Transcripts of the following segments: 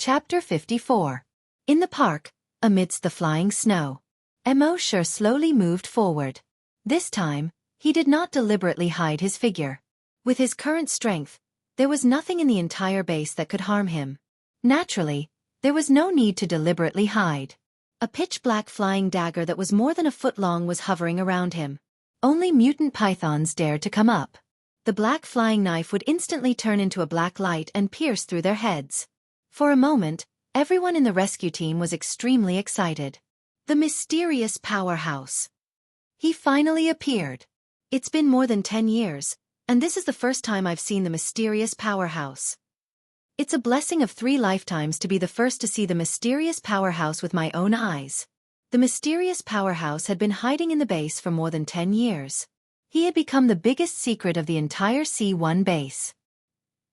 Chapter 54. In the park, amidst the flying snow, Xianxia slowly moved forward. This time, he did not deliberately hide his figure. With his current strength, there was nothing in the entire base that could harm him. Naturally, there was no need to deliberately hide. A pitch-black flying dagger that was more than a foot long was hovering around him. Only mutant pythons dared to come up. The black flying knife would instantly turn into a black light and pierce through their heads. For a moment, everyone in the rescue team was extremely excited. The mysterious powerhouse. He finally appeared. It's been more than 10 years, and this is the first time I've seen the mysterious powerhouse. It's a blessing of 3 lifetimes to be the first to see the mysterious powerhouse with my own eyes. The mysterious powerhouse had been hiding in the base for more than 10 years. He had become the biggest secret of the entire C1 base.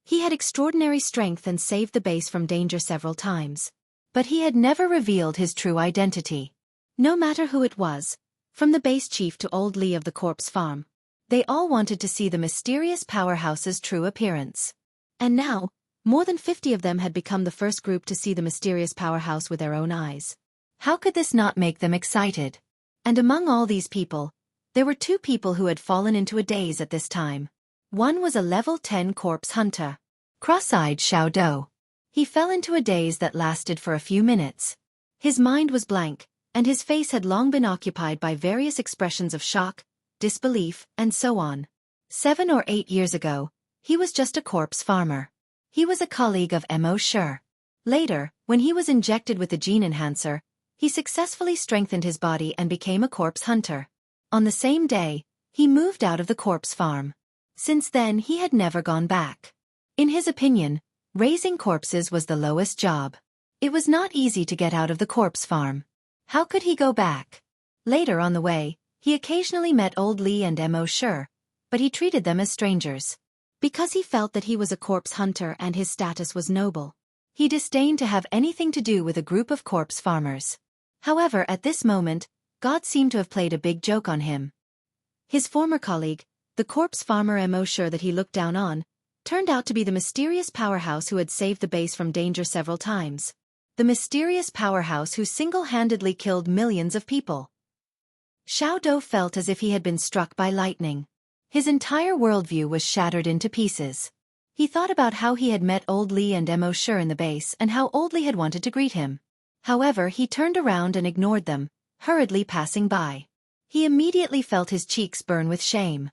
He had extraordinary strength and saved the base from danger several times. But he had never revealed his true identity. No matter who it was, from the base chief to old Lee of the corpse farm, they all wanted to see the mysterious powerhouse's true appearance. And now, more than 50 of them had become the first group to see the mysterious powerhouse with their own eyes. How could this not make them excited? And among all these people, there were 2 people who had fallen into a daze at this time. One was a level 10 corpse hunter, cross-eyed Xiaodou. He fell into a daze that lasted for a few minutes. His mind was blank, and his face had long been occupied by various expressions of shock, disbelief, and so on. 7 or 8 years ago, he was just a corpse farmer. He was a colleague of Xianxia. Later, when he was injected with the gene enhancer, he successfully strengthened his body and became a corpse hunter. On the same day, he moved out of the corpse farm. Since then he had never gone back. In his opinion, raising corpses was the lowest job. It was not easy to get out of the corpse farm. How could he go back? Later on the way, he occasionally met old Lee and Xianxia, but he treated them as strangers. Because he felt that he was a corpse hunter and his status was noble, he disdained to have anything to do with a group of corpse farmers. However, at this moment, God seemed to have played a big joke on him. His former colleague, the corpse farmer Xianxia that he looked down on, turned out to be the mysterious powerhouse who had saved the base from danger several times. The mysterious powerhouse who single-handedly killed millions of people. Xiaodou felt as if he had been struck by lightning. His entire worldview was shattered into pieces. He thought about how he had met old Lee and Xianxia in the base and how old Lee had wanted to greet him. However, he turned around and ignored them, hurriedly passing by. He immediately felt his cheeks burn with shame.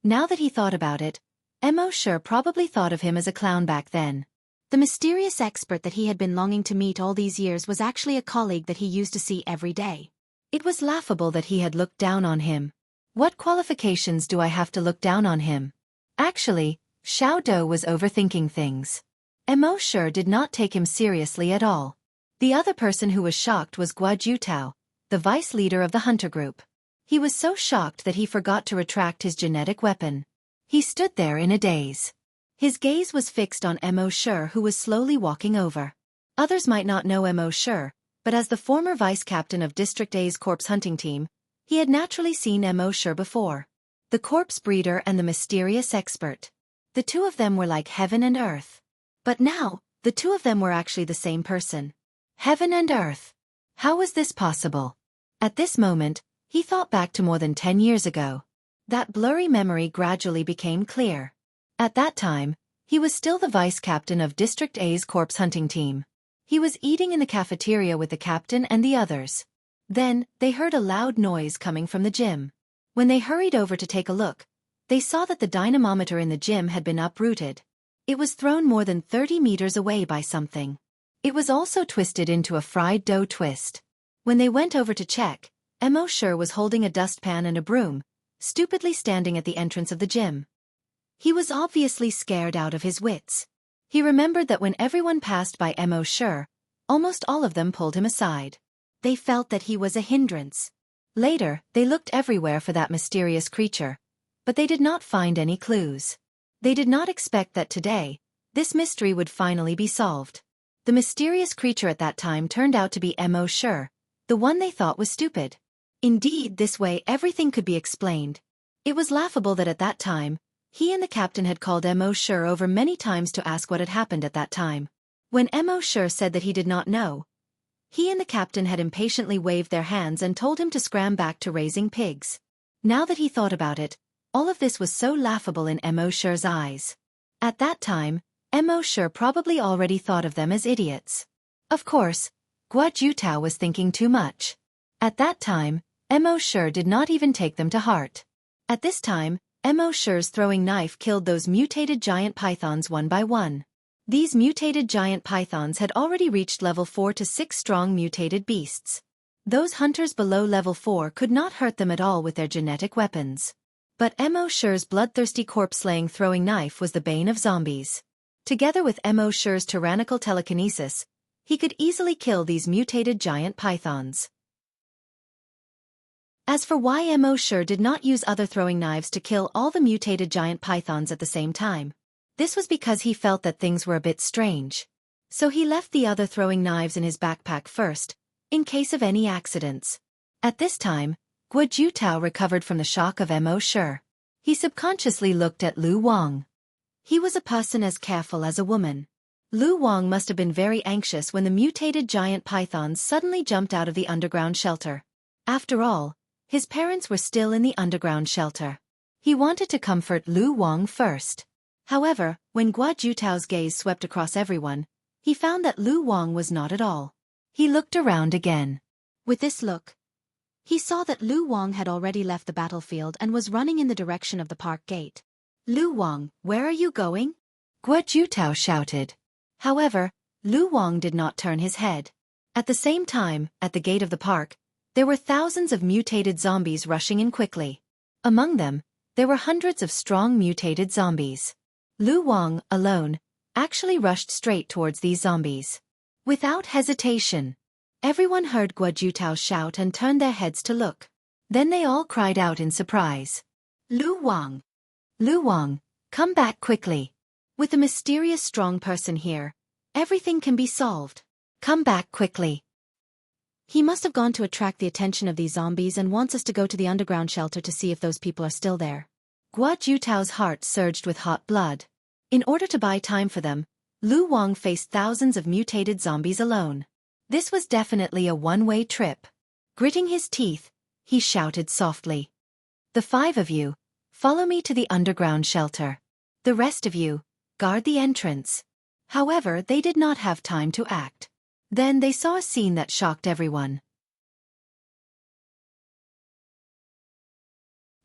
Now that he thought about it, Xianxia probably thought of him as a clown back then. The mysterious expert that he had been longing to meet all these years was actually a colleague that he used to see every day. It was laughable that he had looked down on him. What qualifications do I have to look down on him? Actually, Xiaodou was overthinking things. Xianxia did not take him seriously at all. The other person who was shocked was Guojutao, the vice leader of the hunter group. He was so shocked that he forgot to retract his genetic weapon. He stood there in a daze. His gaze was fixed on Xianxia, who was slowly walking over. Others might not know Xianxia, but as the former vice captain of District A's corpse hunting team, he had naturally seen Xianxia before. The corpse breeder and the mysterious expert. The 2 of them were like heaven and earth. But now, the 2 of them were actually the same person. Heaven and earth. How was this possible? At this moment, he thought back to more than 10 years ago. That blurry memory gradually became clear. At that time, he was still the vice captain of District A's corpse hunting team. He was eating in the cafeteria with the captain and the others. Then, they heard a loud noise coming from the gym. When they hurried over to take a look, they saw that the dynamometer in the gym had been uprooted. It was thrown more than 30 meters away by something. It was also twisted into a fried dough twist. When they went over to check, Xianxia was holding a dustpan and a broom, stupidly standing at the entrance of the gym. He was obviously scared out of his wits. He remembered that when everyone passed by Xianxia, almost all of them pulled him aside. They felt that he was a hindrance. Later, they looked everywhere for that mysterious creature, but they did not find any clues. They did not expect that today, this mystery would finally be solved. The mysterious creature at that time turned out to be Xianxia, the one they thought was stupid. Indeed, this way everything could be explained. It was laughable that at that time, He and the captain had called Mo Sure over many times to ask what had happened at that time. When Mo Sure said that he did not know, he and the captain had impatiently waved their hands and told him to scram back to raising pigs. Now that he thought about it, all of this was so laughable in Mo Sure's eyes. At that time, Mo Sure probably already thought of them as idiots. Of course, Guo Jiutao was thinking too much. At that time, Mo Sure did not even take them to heart. At this time, Mo Sure's throwing knife killed those mutated giant pythons one by one. These mutated giant pythons had already reached level 4 to 6 strong mutated beasts. Those hunters below level 4 could not hurt them at all with their genetic weapons. But Mo Sure's bloodthirsty corpse-slaying throwing knife was the bane of zombies. Together with Mo Sure's tyrannical telekinesis, he could easily kill these mutated giant pythons. As for why Mo Sure did not use other throwing knives to kill all the mutated giant pythons at the same time, this was because he felt that things were a bit strange. So he left the other throwing knives in his backpack first, in case of any accidents. At this time, Guo Jiutao recovered from the shock of Mo Sure. He subconsciously looked at Lu Wang. He was a person as careful as a woman. Lu Wang must have been very anxious when the mutated giant pythons suddenly jumped out of the underground shelter. After all, his parents were still in the underground shelter. He wanted to comfort Lu Wang first. However, when Guo Jiutao's gaze swept across everyone, he found that Lu Wang was not at all. He looked around again. With this look, he saw that Lu Wang had already left the battlefield and was running in the direction of the park gate. Lu Wang, where are you going? Guo Jiutao shouted. However, Lu Wang did not turn his head. At the same time, at the gate of the park, there were thousands of mutated zombies rushing in quickly. Among them, there were hundreds of strong mutated zombies. Lu Wang, alone, actually rushed straight towards these zombies. Without hesitation, everyone heard Guo Jiutao shout and turned their heads to look. Then they all cried out in surprise. Lu Wang! Lu Wang, come back quickly. With a mysterious strong person here, everything can be solved. Come back quickly. He must have gone to attract the attention of these zombies and wants us to go to the underground shelter to see if those people are still there. Guo Jiutao's heart surged with hot blood. In order to buy time for them, Lu Wang faced thousands of mutated zombies alone. This was definitely a one-way trip. Gritting his teeth, he shouted softly. The 5 of you, follow me to the underground shelter. The rest of you, guard the entrance. However, they did not have time to act. Then they saw a scene that shocked everyone.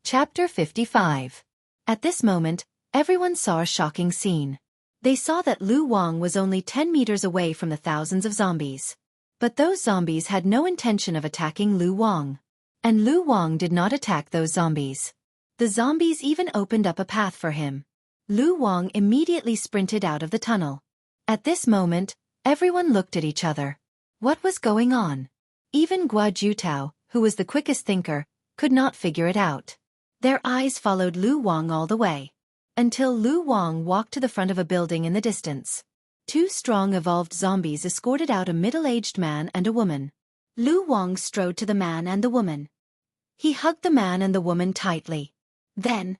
Chapter 55. At this moment, everyone saw a shocking scene. They saw that Lu Wang was only 10 meters away from the thousands of zombies. But those zombies had no intention of attacking Lu Wang. And Lu Wang did not attack those zombies. The zombies even opened up a path for him. Lu Wang immediately sprinted out of the tunnel. At this moment, everyone looked at each other. What was going on? Even Guo Jiutao, who was the quickest thinker, could not figure it out. Their eyes followed Lu Wang all the way, until Lu Wang walked to the front of a building in the distance. 2 strong evolved zombies escorted out a middle-aged man and a woman. Lu Wang strode to the man and the woman. He hugged the man and the woman tightly. Then,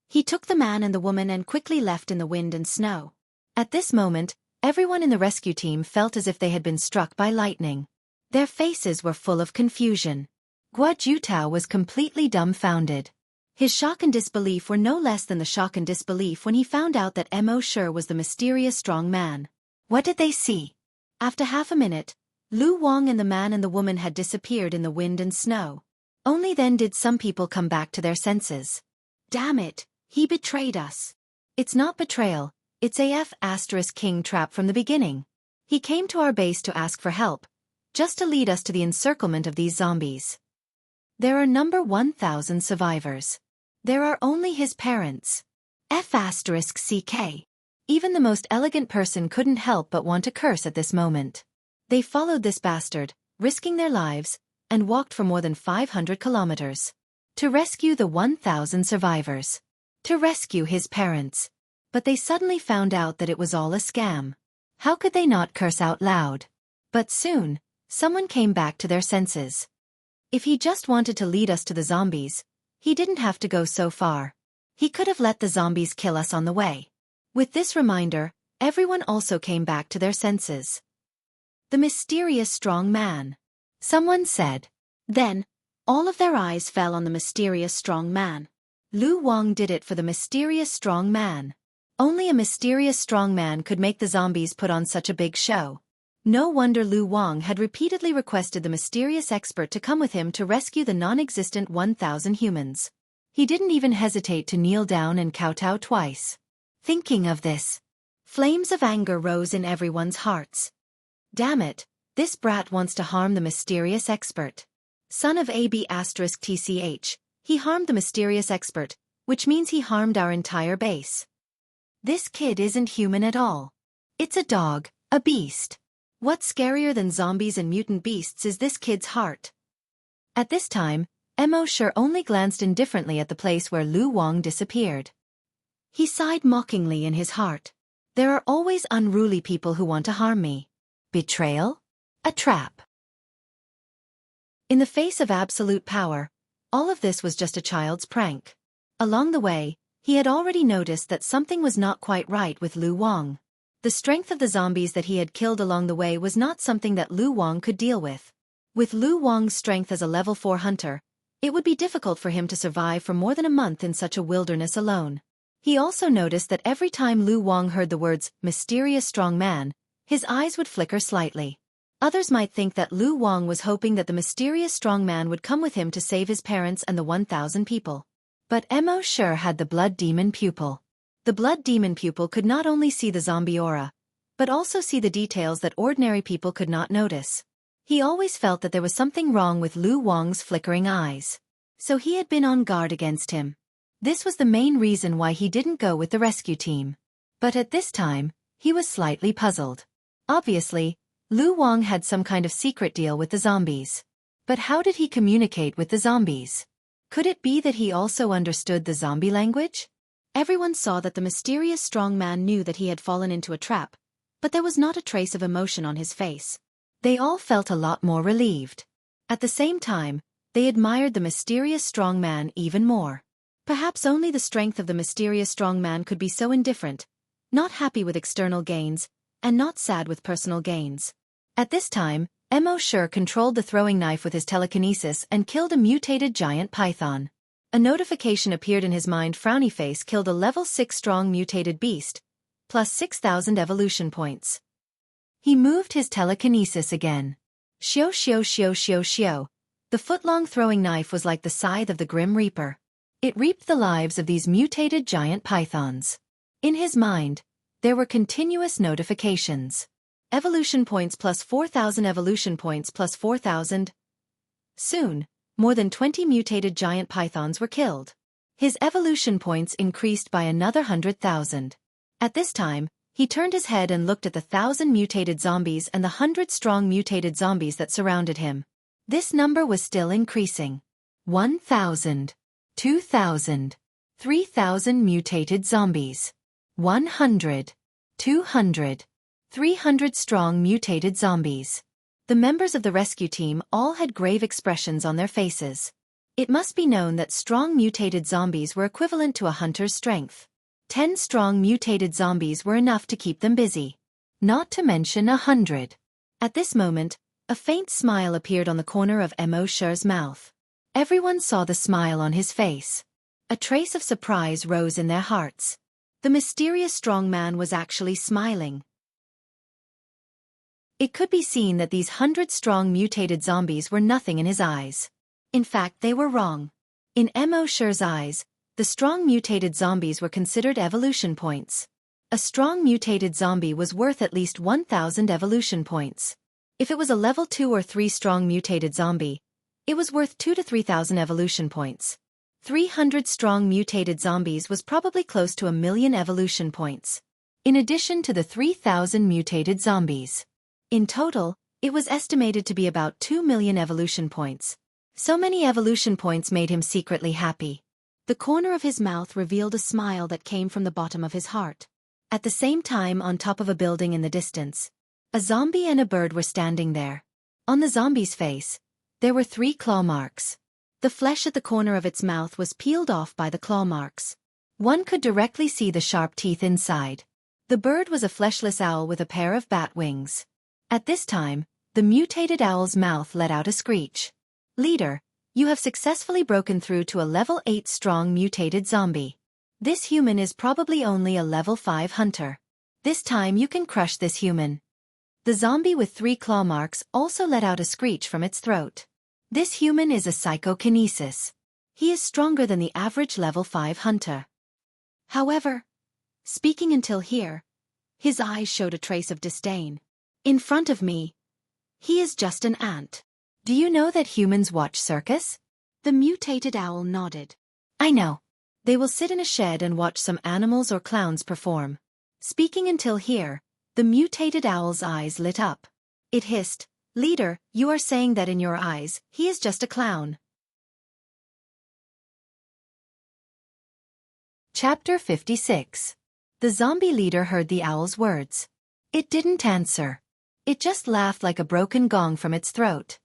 he took the man and the woman and quickly left in the wind and snow. At this moment, everyone in the rescue team felt as if they had been struck by lightning. Their faces were full of confusion. Guo Jiutao was completely dumbfounded. His shock and disbelief were no less than the shock and disbelief when he found out that Mo Sure was the mysterious strong man. What did they see? After half a minute, Lu Wang and the man and the woman had disappeared in the wind and snow. Only then did some people come back to their senses. Damn it, he betrayed us. It's not betrayal, it's *King trap from the beginning. He came to our base to ask for help, just to lead us to the encirclement of these zombies. There are number 1,000 survivors. There are only his parents. *CK. Even the most elegant person couldn't help but want to curse at this moment. They followed this bastard, risking their lives, and walked for more than 500 kilometers. To rescue the 1,000 survivors. To rescue his parents. But they suddenly found out that it was all a scam. How could they not curse out loud? But soon, someone came back to their senses. If he just wanted to lead us to the zombies, he didn't have to go so far. He could have let the zombies kill us on the way. With this reminder, everyone also came back to their senses. The mysterious strong man, someone said. Then, all of their eyes fell on the mysterious strong man. Lu Wang did it for the mysterious strong man. Only a mysterious strong man could make the zombies put on such a big show. No wonder Lu Wang had repeatedly requested the mysterious expert to come with him to rescue the non-existent 1,000 humans. He didn't even hesitate to kneel down and kowtow twice. Thinking of this, flames of anger rose in everyone's hearts. Damn it, this brat wants to harm the mysterious expert. Son of AB*TCH, he harmed the mysterious expert, which means he harmed our entire base. This kid isn't human at all. It's a dog, a beast. What's scarier than zombies and mutant beasts is this kid's heart. At this time, Mo Sure only glanced indifferently at the place where Lu Wang disappeared. He sighed mockingly in his heart. There are always unruly people who want to harm me. Betrayal? A trap. In the face of absolute power, all of this was just a child's prank. Along the way, he had already noticed that something was not quite right with Lu Wang. The strength of the zombies that he had killed along the way was not something that Lu Wang could deal with. With Lu Wang's strength as a level 4 hunter, it would be difficult for him to survive for more than a month in such a wilderness alone. He also noticed that every time Lu Wang heard the words, mysterious strong man, his eyes would flicker slightly. Others might think that Lu Wang was hoping that the mysterious strong man would come with him to save his parents and the 1,000 people. But Mo Sure had the blood demon pupil. The blood demon pupil could not only see the zombie aura, but also see the details that ordinary people could not notice. He always felt that there was something wrong with Lu Wang's flickering eyes. So he had been on guard against him. This was the main reason why he didn't go with the rescue team. But at this time, he was slightly puzzled. Obviously, Lu Wang had some kind of secret deal with the zombies. But how did he communicate with the zombies? Could it be that he also understood the zombie language? Everyone saw that the mysterious strong man knew that he had fallen into a trap, but there was not a trace of emotion on his face. They all felt a lot more relieved. At the same time, they admired the mysterious strong man even more. Perhaps only the strength of the mysterious strong man could be so indifferent, not happy with external gains, and not sad with personal gains. At this time, Mo Sure controlled the throwing knife with his telekinesis and killed a mutated giant python. A notification appeared in his mind. Frowny face killed a level 6 strong mutated beast, plus 6,000 evolution points. He moved his telekinesis again. Xiao xiao xiao xiao xiao. The foot-long throwing knife was like the scythe of the Grim Reaper. It reaped the lives of these mutated giant pythons. In his mind, there were continuous notifications. Evolution points plus 4,000, evolution points plus 4,000. Soon, more than 20 mutated giant pythons were killed. His evolution points increased by another 100,000. At this time, he turned his head and looked at the 1,000 mutated zombies and the 100-strong mutated zombies that surrounded him. This number was still increasing. 1,000, 2,000, 3,000 mutated zombies. 100, 200, 300 strong mutated zombies. The members of the rescue team all had grave expressions on their faces. It must be known that strong mutated zombies were equivalent to a hunter's strength. 10 strong mutated zombies were enough to keep them busy. Not to mention 100. At this moment, a faint smile appeared on the corner of Mo Sure's mouth. Everyone saw the smile on his face. A trace of surprise rose in their hearts. The mysterious strong man was actually smiling. It could be seen that these 100-strong mutated zombies were nothing in his eyes. In fact, they were wrong. In Mo Sure's eyes, the strong mutated zombies were considered evolution points. A strong mutated zombie was worth at least 1,000 evolution points. If it was a level 2 or 3 strong mutated zombie, it was worth 2 to 3,000 evolution points. 300 strong mutated zombies was probably close to 1,000,000 evolution points. In addition to the 3,000 mutated zombies. In total, it was estimated to be about 2 million evolution points. So many evolution points made him secretly happy. The corner of his mouth revealed a smile that came from the bottom of his heart. At the same time, on top of a building in the distance, a zombie and a bird were standing there. On the zombie's face, there were 3 claw marks. The flesh at the corner of its mouth was peeled off by the claw marks. One could directly see the sharp teeth inside. The bird was a fleshless owl with a pair of bat wings. At this time, the mutated owl's mouth let out a screech. Leader, you have successfully broken through to a level 8 strong mutated zombie. This human is probably only a level 5 hunter. This time you can crush this human. The zombie with 3 claw marks also let out a screech from its throat. This human is a psychokinesis. He is stronger than the average level 5 hunter. However, speaking until here, his eyes showed a trace of disdain. In front of me, he is just an ant. Do you know that humans watch circus? The mutated owl nodded. I know. They will sit in a shed and watch some animals or clowns perform. Speaking until here, the mutated owl's eyes lit up. It hissed, Leader, you are saying that in your eyes, he is just a clown. Chapter 56. The zombie leader heard the owl's words. It didn't answer. It just laughed like a broken gong from its throat.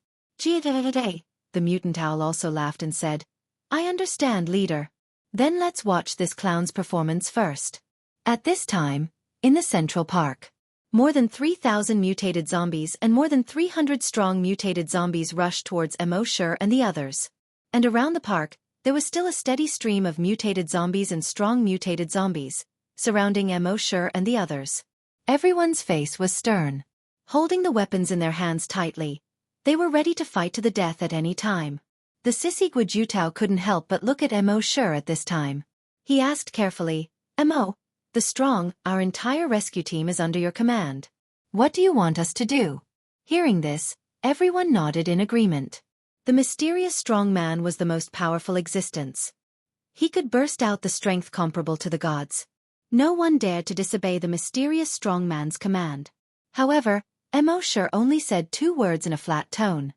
The mutant owl also laughed and said, I understand, leader. Then let's watch this clown's performance first. At this time, in the Central Park, more than 3,000 mutated zombies and more than 300 strong mutated zombies rushed towards Xianxia and the others. And around the park, there was still a steady stream of mutated zombies and strong mutated zombies, surrounding Xianxia and the others. Everyone's face was stern. Holding the weapons in their hands tightly, they were ready to fight to the death at any time. The sissy Guojutao couldn't help but look at Xianxia at this time. He asked carefully, Mo, the strong, our entire rescue team is under your command. What do you want us to do? Hearing this, everyone nodded in agreement. The mysterious strong man was the most powerful existence. He could burst out the strength comparable to the gods. No one dared to disobey the mysterious strong man's command. However, Xianxia only said 2 words in a flat tone.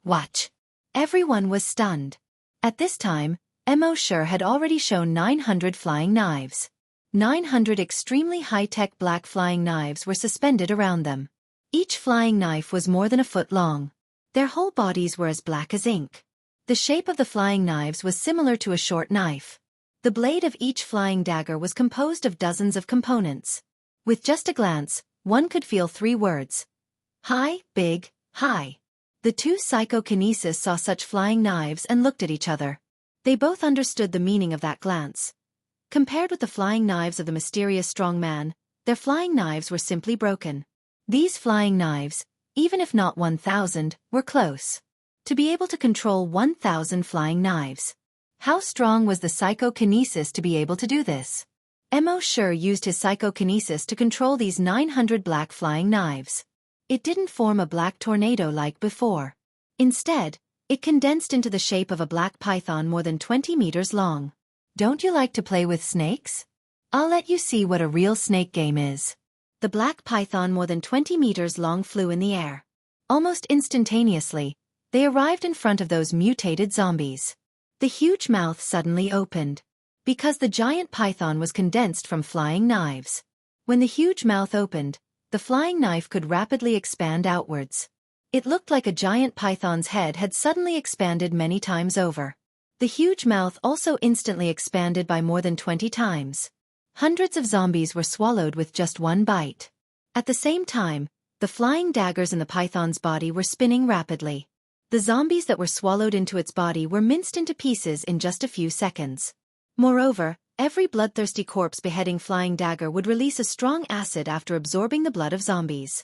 Watch. Everyone was stunned. At this time, Xianxia had already shown 900 flying knives. 900 extremely high-tech black flying knives were suspended around them. Each flying knife was more than a foot long. Their whole bodies were as black as ink. The shape of the flying knives was similar to a short knife. The blade of each flying dagger was composed of dozens of components. With just a glance, one could feel 3 words. High, big, high. The 2 psychokinesis saw such flying knives and looked at each other. They both understood the meaning of that glance. Compared with the flying knives of the mysterious strong man, their flying knives were simply broken. These flying knives, even if not 1,000, were close. To be able to control 1,000 flying knives. How strong was the psychokinesis to be able to do this? Xianxia used his psychokinesis to control these 900 black flying knives. It didn't form a black tornado like before. Instead, it condensed into the shape of a black python more than 20 meters long. Don't you like to play with snakes? I'll let you see what a real snake game is. The black python more than 20 meters long flew in the air. Almost instantaneously, they arrived in front of those mutated zombies. The huge mouth suddenly opened. Because the giant python was condensed from flying knives. When the huge mouth opened, the flying knife could rapidly expand outwards. It looked like a giant python's head had suddenly expanded many times over. The huge mouth also instantly expanded by more than 20 times. Hundreds of zombies were swallowed with just 1 bite. At the same time, the flying daggers in the python's body were spinning rapidly. The zombies that were swallowed into its body were minced into pieces in just a few seconds. Moreover, every bloodthirsty corpse beheading flying dagger would release a strong acid after absorbing the blood of zombies.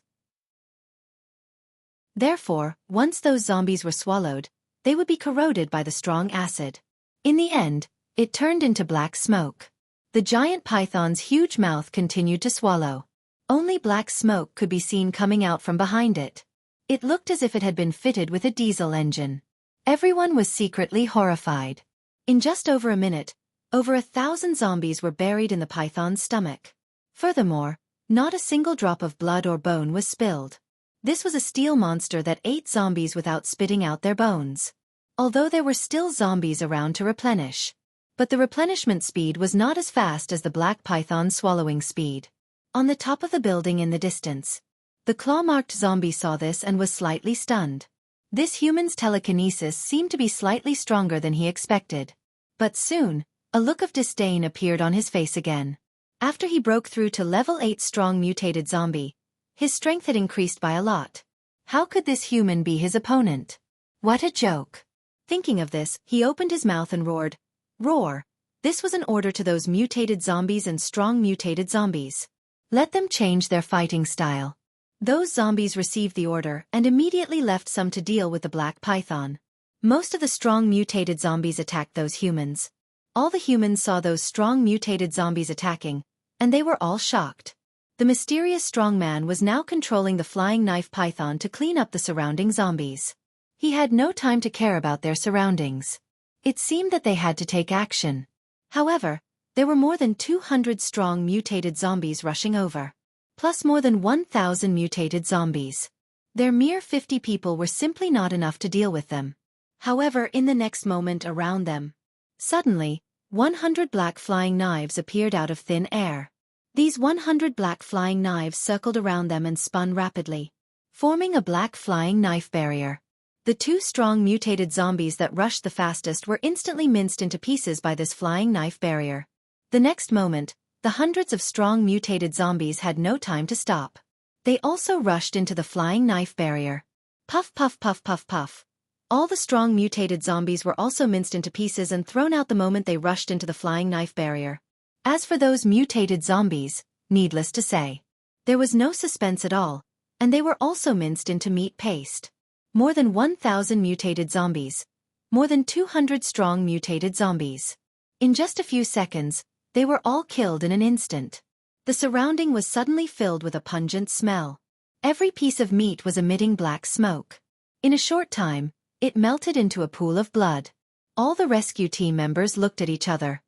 Therefore, once those zombies were swallowed, they would be corroded by the strong acid. In the end, it turned into black smoke. The giant python's huge mouth continued to swallow. Only black smoke could be seen coming out from behind it. It looked as if it had been fitted with a diesel engine. Everyone was secretly horrified. In just over a minute, over 1,000 zombies were buried in the python's stomach. Furthermore, not a single drop of blood or bone was spilled. This was a steel monster that ate zombies without spitting out their bones. Although there were still zombies around to replenish. But the replenishment speed was not as fast as the black python's swallowing speed. On the top of the building in the distance, the claw-marked zombie saw this and was slightly stunned. This human's telekinesis seemed to be slightly stronger than he expected. But soon, A look of disdain appeared on his face again. After he broke through to level 8 strong mutated zombie, his strength had increased by a lot. How could this human be his opponent? What a joke. Thinking of this, he opened his mouth and roared. Roar! This was an order to those mutated zombies and strong mutated zombies. Let them change their fighting style. Those zombies received the order and immediately left some to deal with the black python. Most of the strong mutated zombies attacked those humans. All the humans saw those strong mutated zombies attacking, and they were all shocked. The mysterious strong man was now controlling the flying knife python to clean up the surrounding zombies. He had no time to care about their surroundings. It seemed that they had to take action. However, there were more than 200 strong mutated zombies rushing over. Plus more than 1,000 mutated zombies. Their mere 50 people were simply not enough to deal with them. However, in the next moment around them, suddenly, 100 black flying knives appeared out of thin air. These 100 black flying knives circled around them and spun rapidly, forming a black flying knife barrier. The 2 strong mutated zombies that rushed the fastest were instantly minced into pieces by this flying knife barrier. The next moment, the hundreds of strong mutated zombies had no time to stop. They also rushed into the flying knife barrier. Puff puff puff puff puff. All the strong mutated zombies were also minced into pieces and thrown out the moment they rushed into the flying knife barrier. As for those mutated zombies, needless to say, there was no suspense at all, and they were also minced into meat paste. More than 1,000 mutated zombies. More than 200 strong mutated zombies. In just a few seconds, they were all killed in an instant. The surrounding was suddenly filled with a pungent smell. Every piece of meat was emitting black smoke. In a short time, it melted into a pool of blood. All the rescue team members looked at each other.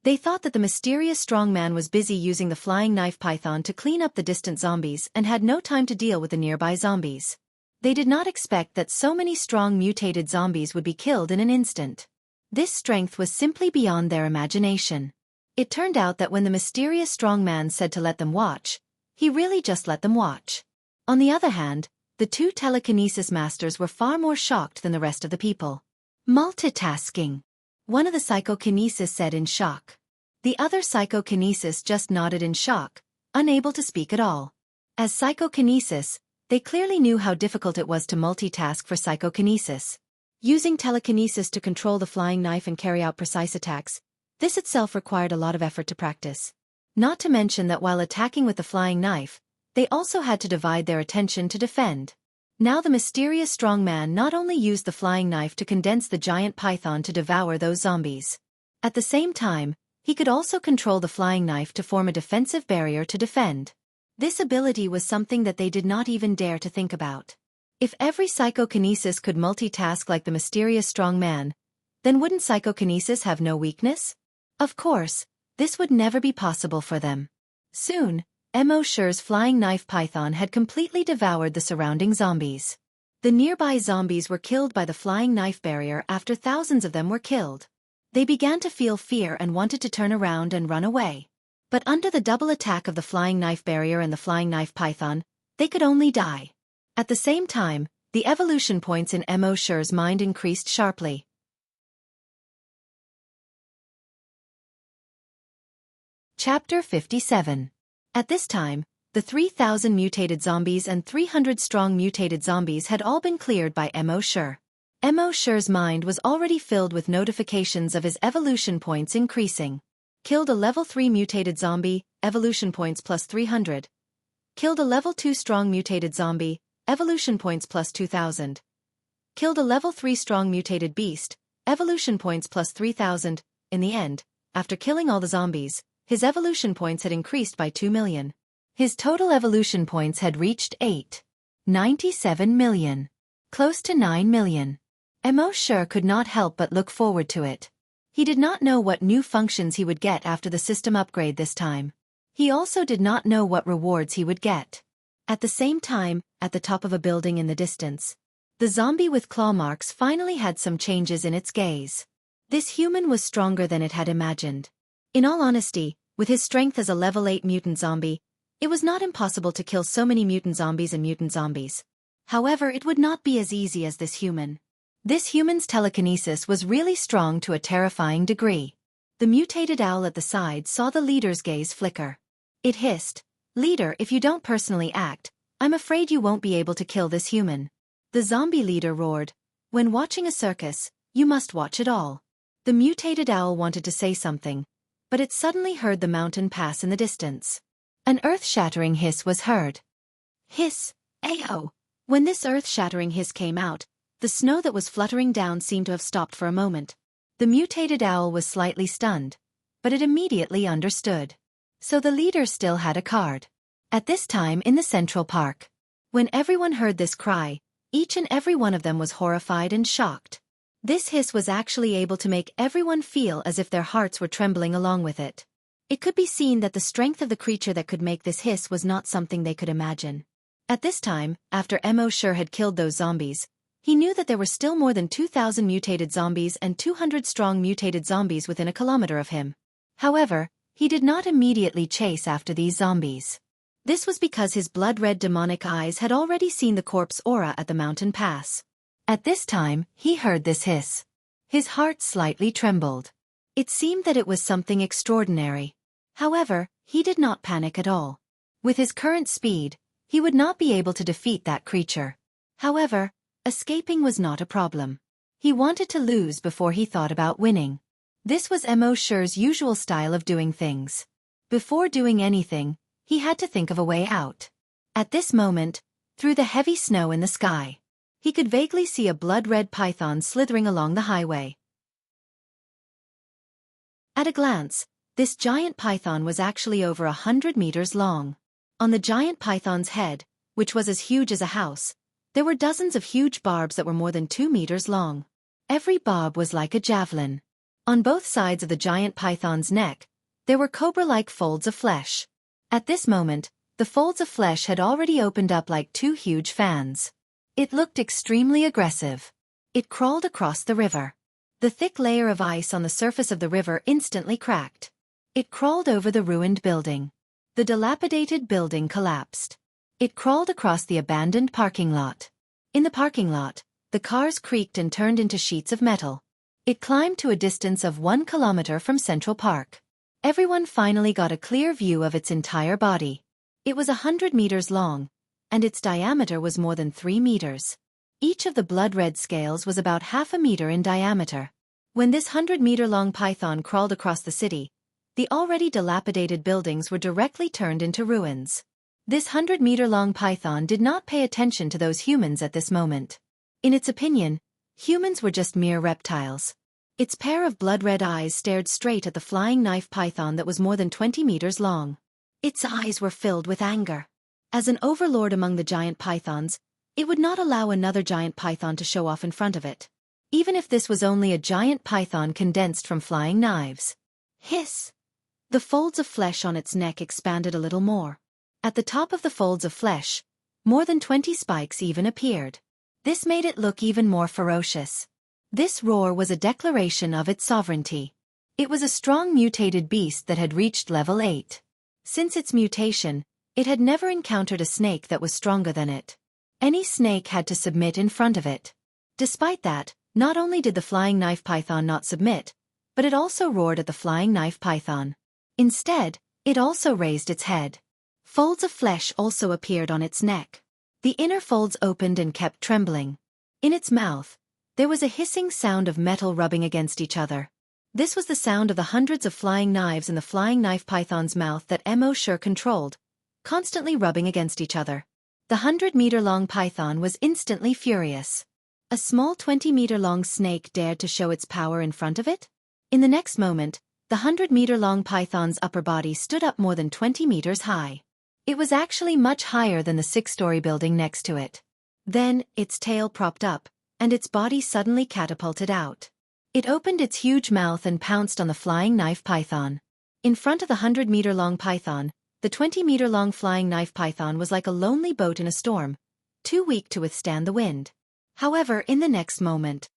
They thought that the mysterious strong man was busy using the flying knife python to clean up the distant zombies and had no time to deal with the nearby zombies. They did not expect that so many strong mutated zombies would be killed in an instant. This strength was simply beyond their imagination. It turned out that when the mysterious strong man said to let them watch, he really just let them watch. On the other hand, the 2 telekinesis masters were far more shocked than the rest of the people. Multitasking. One of the psychokinesis said in shock. The other psychokinesis just nodded in shock, unable to speak at all. As psychokinesis, they clearly knew how difficult it was to multitask for psychokinesis. Using telekinesis to control the flying knife and carry out precise attacks, this itself required a lot of effort to practice. Not to mention that while attacking with the flying knife, they also had to divide their attention to defend. Now the mysterious strong man not only used the flying knife to condense the giant python to devour those zombies. At the same time, he could also control the flying knife to form a defensive barrier to defend. This ability was something that they did not even dare to think about. If every psychokinesis could multitask like the mysterious strong man, then wouldn't psychokinesis have no weakness? Of course, this would never be possible for them. Soon, Mo Shi's flying knife python had completely devoured the surrounding zombies. The nearby zombies were killed by the flying knife barrier after thousands of them were killed. They began to feel fear and wanted to turn around and run away. But under the double attack of the flying knife barrier and the flying knife python, they could only die. At the same time, the evolution points in Mo Shi's mind increased sharply. Chapter 57. At this time, the 3,000 mutated zombies and 300 strong mutated zombies had all been cleared by Mo Shi. Mo Shi's mind was already filled with notifications of his evolution points increasing. Killed a level 3 mutated zombie, evolution points plus 300. Killed a level 2 strong mutated zombie, evolution points plus 2,000. Killed a level 3 strong mutated beast, evolution points plus 3,000. In the end, after killing all the zombies, his evolution points had increased by 2 million. His total evolution points had reached 8.97 million. Close to 9 million. Mo Shi could not help but look forward to it. He did not know what new functions he would get after the system upgrade this time. He also did not know what rewards he would get. At the same time, at the top of a building in the distance, the zombie with claw marks finally had some changes in its gaze. This human was stronger than it had imagined. In all honesty, with his strength as a level 8 mutant zombie, it was not impossible to kill so many mutant zombies and mutant zombies. However, it would not be as easy as this human. This human's telekinesis was really strong to a terrifying degree. The mutated owl at the side saw the leader's gaze flicker. It hissed, "Leader, if you don't personally act, I'm afraid you won't be able to kill this human." The zombie leader roared, "When watching a circus, you must watch it all." The mutated owl wanted to say something, but it suddenly heard the mountain pass in the distance. An earth-shattering hiss was heard. Hiss, Ayo! When this earth-shattering hiss came out, the snow that was fluttering down seemed to have stopped for a moment. The mutated owl was slightly stunned, but it immediately understood. So the leader still had a card. At this time in the Central Park. When everyone heard this cry, each and every one of them was horrified and shocked. This hiss was actually able to make everyone feel as if their hearts were trembling along with it. It could be seen that the strength of the creature that could make this hiss was not something they could imagine. At this time, after Mo Sure had killed those zombies, he knew that there were still more than 2,000 mutated zombies and 200 strong mutated zombies within a kilometer of him. However, he did not immediately chase after these zombies. This was because his blood-red demonic eyes had already seen the corpse aura at the mountain pass. At this time, he heard this hiss. His heart slightly trembled. It seemed that it was something extraordinary. However, he did not panic at all. With his current speed, he would not be able to defeat that creature. However, escaping was not a problem. He wanted to lose before he thought about winning. This was Mo Sure's usual style of doing things. Before doing anything, he had to think of a way out. At this moment, through the heavy snow in the sky, he could vaguely see a blood-red python slithering along the highway. At a glance, this giant python was actually over 100 meters long. On the giant python's head, which was as huge as a house, there were dozens of huge barbs that were more than 2 meters long. Every barb was like a javelin. On both sides of the giant python's neck, there were cobra-like folds of flesh. At this moment, the folds of flesh had already opened up like 2 huge fans. It looked extremely aggressive. It crawled across the river. The thick layer of ice on the surface of the river instantly cracked. It crawled over the ruined building. The dilapidated building collapsed. It crawled across the abandoned parking lot. In the parking lot, the cars creaked and turned into sheets of metal. It climbed to a distance of 1 kilometer from Central Park. Everyone finally got a clear view of its entire body. It was 100 meters long, and its diameter was more than 3 meters. Each of the blood-red scales was about half a meter in diameter. When this 100-meter-long python crawled across the city, the already dilapidated buildings were directly turned into ruins. This 100-meter-long python did not pay attention to those humans at this moment. In its opinion, humans were just mere reptiles. Its pair of blood-red eyes stared straight at the flying knife python that was more than 20 meters long. Its eyes were filled with anger. As an overlord among the giant pythons, it would not allow another giant python to show off in front of it, even if this was only a giant python condensed from flying knives. Hiss! The folds of flesh on its neck expanded a little more. At the top of the folds of flesh, more than 20 spikes even appeared. This made it look even more ferocious. This roar was a declaration of its sovereignty. It was a strong mutated beast that had reached level 8. Since its mutation, it had never encountered a snake that was stronger than it. Any snake had to submit in front of it. Despite that, not only did the flying knife python not submit, but it also roared at the flying knife python. Instead, it also raised its head. Folds of flesh also appeared on its neck. The inner folds opened and kept trembling. In its mouth, there was a hissing sound of metal rubbing against each other. This was the sound of the hundreds of flying knives in the flying knife python's mouth that Mo Sure controlled, constantly rubbing against each other. The 100-meter-long python was instantly furious. A small 20-meter-long snake dared to show its power in front of it? In the next moment, the 100-meter-long python's upper body stood up more than 20 meters high. It was actually much higher than the 6-story building next to it. Then, its tail propped up, and its body suddenly catapulted out. It opened its huge mouth and pounced on the flying knife python. In front of the 100-meter-long python, the 20-meter-long flying knife python was like a lonely boat in a storm, too weak to withstand the wind. However, in the next moment,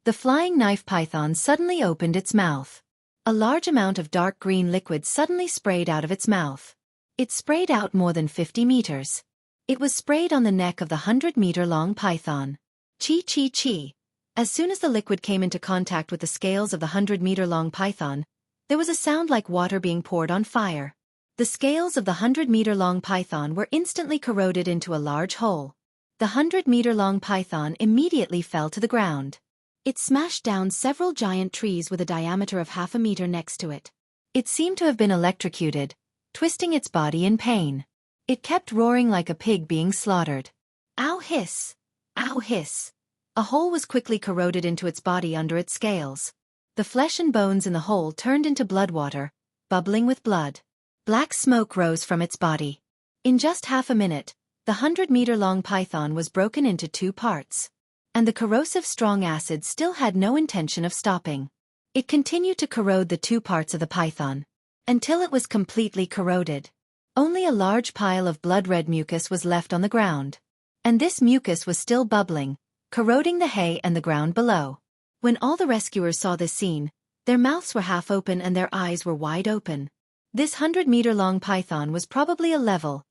the flying knife python suddenly opened its mouth. A large amount of dark green liquid suddenly sprayed out of its mouth. It sprayed out more than 50 meters. It was sprayed on the neck of the 100-meter-long python. Chi chi chi. As soon as the liquid came into contact with the scales of the 100-meter-long python, there was a sound like water being poured on fire. The scales of the 100-meter-long python were instantly corroded into a large hole. The 100-meter-long python immediately fell to the ground. It smashed down several giant trees with a diameter of half a meter next to it. It seemed to have been electrocuted, twisting its body in pain. It kept roaring like a pig being slaughtered. Ow hiss! Ow hiss! A hole was quickly corroded into its body under its scales. The flesh and bones in the hole turned into blood water, bubbling with blood. Black smoke rose from its body. In just half a minute, the 100-meter-long python was broken into 2 parts. And the corrosive strong acid still had no intention of stopping. It continued to corrode the 2 parts of the python, until it was completely corroded. Only a large pile of blood-red mucus was left on the ground. And this mucus was still bubbling, corroding the hay and the ground below. When all the rescuers saw this scene, their mouths were half open and their eyes were wide open. This 100-meter-long python was probably a level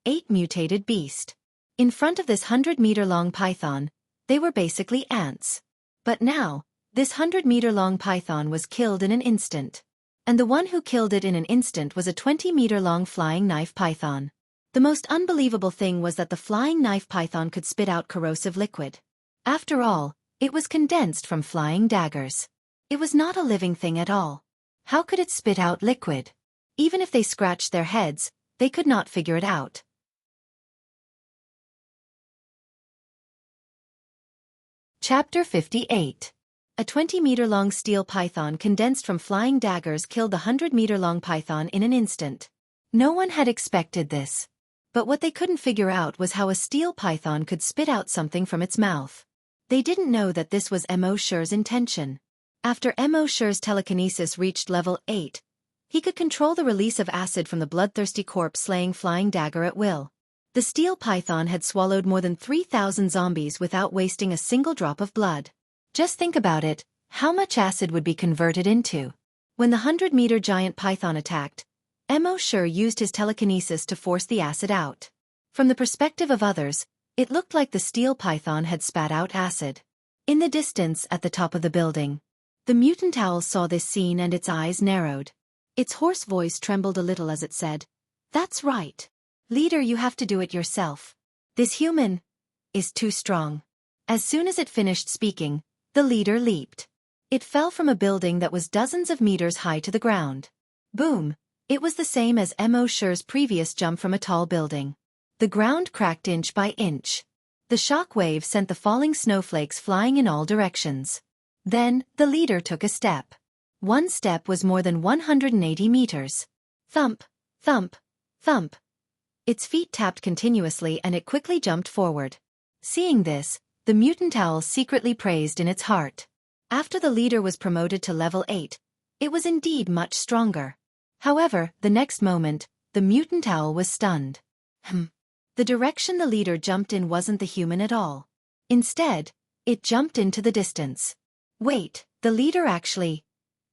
8 mutated beast. In front of this 100-meter-long python, they were basically ants. But now, this 100-meter-long python was killed in an instant. And the one who killed it in an instant was a 20-meter-long flying knife python. The most unbelievable thing was that the flying knife python could spit out corrosive liquid. After all, it was condensed from flying daggers. It was not a living thing at all. How could it spit out liquid? Even if they scratched their heads, they could not figure it out. Chapter 58. A 20-meter-long steel python condensed from flying daggers killed the 100-meter-long python in an instant. No one had expected this. But what they couldn't figure out was how a steel python could spit out something from its mouth. They didn't know that this was Mo Shi's intention. After Mo Shi's telekinesis reached level 8, he could control the release of acid from the bloodthirsty corpse-slaying flying dagger at will. The steel python had swallowed more than 3,000 zombies without wasting a single drop of blood. Just think about it, how much acid would be converted into? When the 100-meter giant python attacked, Mo Shi used his telekinesis to force the acid out. From the perspective of others, it looked like the steel python had spat out acid. In the distance at the top of the building, the mutant owl saw this scene and its eyes narrowed. Its hoarse voice trembled a little as it said, "That's right. Leader, you have to do it yourself. This human is too strong." As soon as it finished speaking, the leader leaped. It fell from a building that was dozens of meters high to the ground. Boom! It was the same as Mo Shi's previous jump from a tall building. The ground cracked inch by inch. The shock wave sent the falling snowflakes flying in all directions. Then, the leader took a step. One step was more than 180 meters. Thump, thump, thump. Its feet tapped continuously and it quickly jumped forward. Seeing this, the mutant owl secretly praised in its heart. After the leader was promoted to level 8, it was indeed much stronger. However, the next moment, the mutant owl was stunned. The direction the leader jumped in wasn't the human at all. Instead, it jumped into the distance. Wait, the leader actually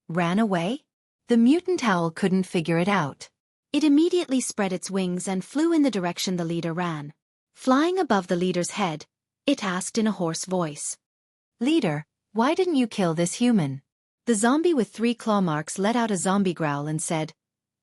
ran away? The mutant owl couldn't figure it out. It immediately spread its wings and flew in the direction the leader ran. Flying above the leader's head, it asked in a hoarse voice, "Leader, why didn't you kill this human?" The zombie with 3 claw marks let out a zombie growl and said,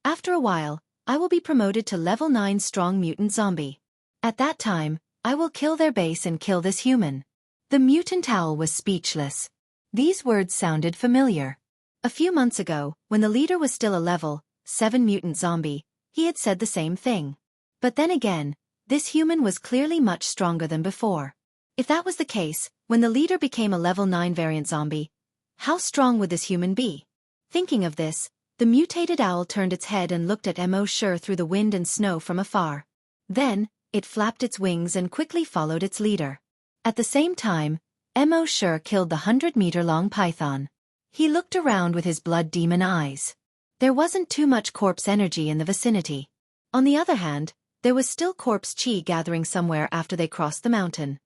"After a while, I will be promoted to level 9 strong mutant zombie. At that time, I will kill their base and kill this human." The mutant owl was speechless. These words sounded familiar. A few months ago, when the leader was still a level 7 mutant zombie, he had said the same thing. But then again, this human was clearly much stronger than before. If that was the case, when the leader became a level 9 variant zombie, how strong would this human be? Thinking of this, the mutated owl turned its head and looked at Mo Shi through the wind and snow from afar. Then, it flapped its wings and quickly followed its leader. At the same time, Mo Shi killed the 100-meter-long python. He looked around with his blood demon eyes. There wasn't too much corpse energy in the vicinity. On the other hand, there was still corpse chi gathering somewhere after they crossed the mountain.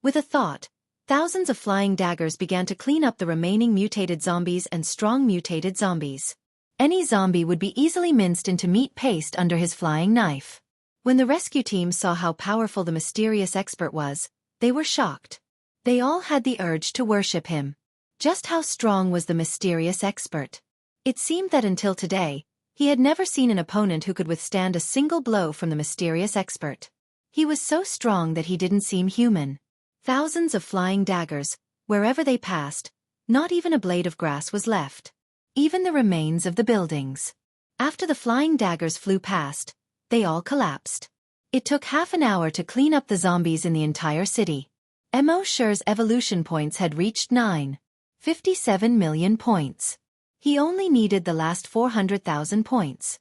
With a thought, thousands of flying daggers began to clean up the remaining mutated zombies and strong mutated zombies. Any zombie would be easily minced into meat paste under his flying knife. When the rescue team saw how powerful the mysterious expert was, they were shocked. They all had the urge to worship him. Just how strong was the mysterious expert? It seemed that until today, he had never seen an opponent who could withstand a single blow from the mysterious expert. He was so strong that he didn't seem human. Thousands of flying daggers, wherever they passed, not even a blade of grass was left. Even the remains of the buildings. After the flying daggers flew past, they all collapsed. It took half an hour to clean up the zombies in the entire city. Mo Shi's evolution points had reached 9.57 million points. He only needed the last 400,000 points.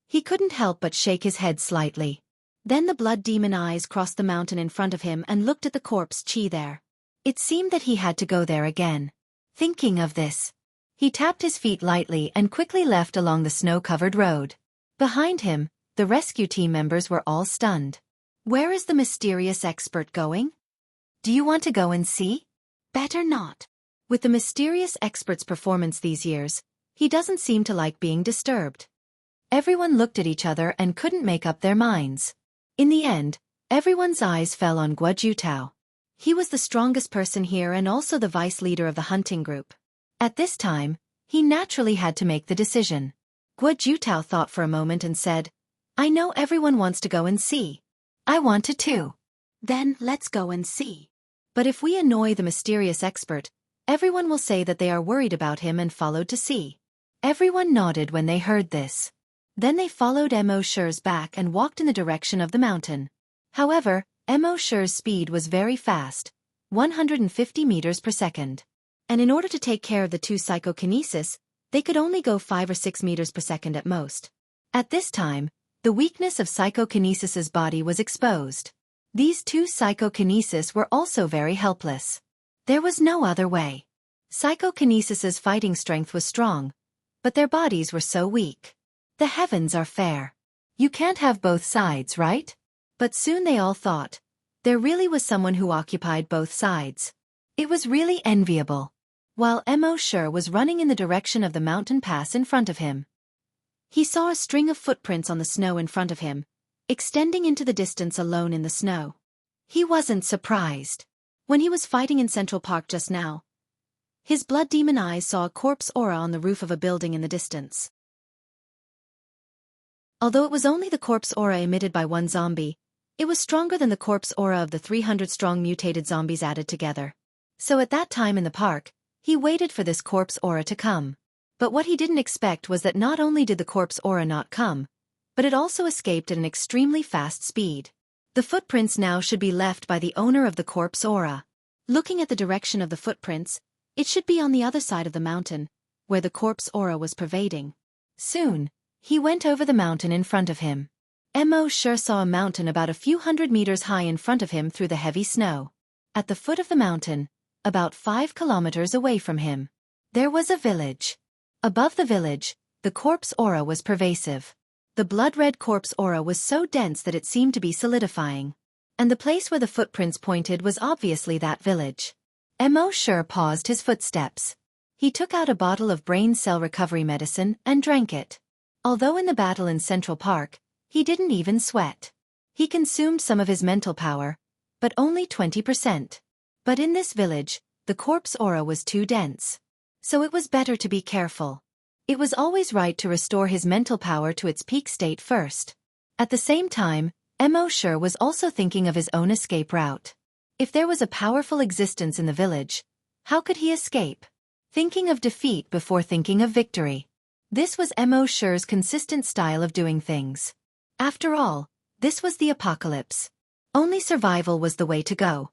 He couldn't help but shake his head slightly. Then the blood demon eyes crossed the mountain in front of him and looked at the corpse Qi there. It seemed that he had to go there again. Thinking of this, he tapped his feet lightly and quickly left along the snow-covered road. Behind him, the rescue team members were all stunned. Where is the mysterious expert going? Do you want to go and see? Better not. With the mysterious expert's performance these years, he doesn't seem to like being disturbed. Everyone looked at each other and couldn't make up their minds. In the end, everyone's eyes fell on Guo. He was the strongest person here and also the vice leader of the hunting group. At this time, he naturally had to make the decision. Guo thought for a moment and said, I know everyone wants to go and see. I want to too. Then let's go and see. But if we annoy the mysterious expert, everyone will say that they are worried about him and followed to see. Everyone nodded when they heard this. Then they followed Mo Shi's back and walked in the direction of the mountain. However, Mo Shi's speed was very fast, 150 meters per second. And in order to take care of the two psychokinesis, they could only go 5 or 6 meters per second at most. At this time, the weakness of psychokinesis's body was exposed. These two psychokinesis were also very helpless. There was no other way. Psychokinesis's fighting strength was strong, but their bodies were so weak. The heavens are fair. You can't have both sides, right? But soon they all thought, there really was someone who occupied both sides. It was really enviable. While Mo Shi was running in the direction of the mountain pass in front of him, he saw a string of footprints on the snow in front of him, extending into the distance alone in the snow. He wasn't surprised. When he was fighting in Central Park just now, his blood demon eyes saw a corpse aura on the roof of a building in the distance. Although it was only the corpse aura emitted by one zombie, it was stronger than the corpse aura of the 300-strong mutated zombies added together. So at that time in the park, he waited for this corpse aura to come. But what he didn't expect was that not only did the corpse aura not come, but it also escaped at an extremely fast speed. The footprints now should be left by the owner of the corpse aura. Looking at the direction of the footprints, it should be on the other side of the mountain, where the corpse aura was pervading. Soon, he went over the mountain in front of him. Mo Shi saw a mountain about a few hundred meters high in front of him through the heavy snow. At the foot of the mountain, about 5 kilometers away from him, there was a village. Above the village, the corpse aura was pervasive. The blood-red corpse aura was so dense that it seemed to be solidifying. And the place where the footprints pointed was obviously that village. Mo Shi paused his footsteps. He took out a bottle of brain cell recovery medicine and drank it. Although in the battle in Central Park, he didn't even sweat. He consumed some of his mental power, but only 20%. But in this village, the corpse aura was too dense. So it was better to be careful. It was always right to restore his mental power to its peak state first. At the same time, Mo Shi was also thinking of his own escape route. If there was a powerful existence in the village, how could he escape? Thinking of defeat before thinking of victory. This was Mo Shi's consistent style of doing things. After all, this was the apocalypse. Only survival was the way to go.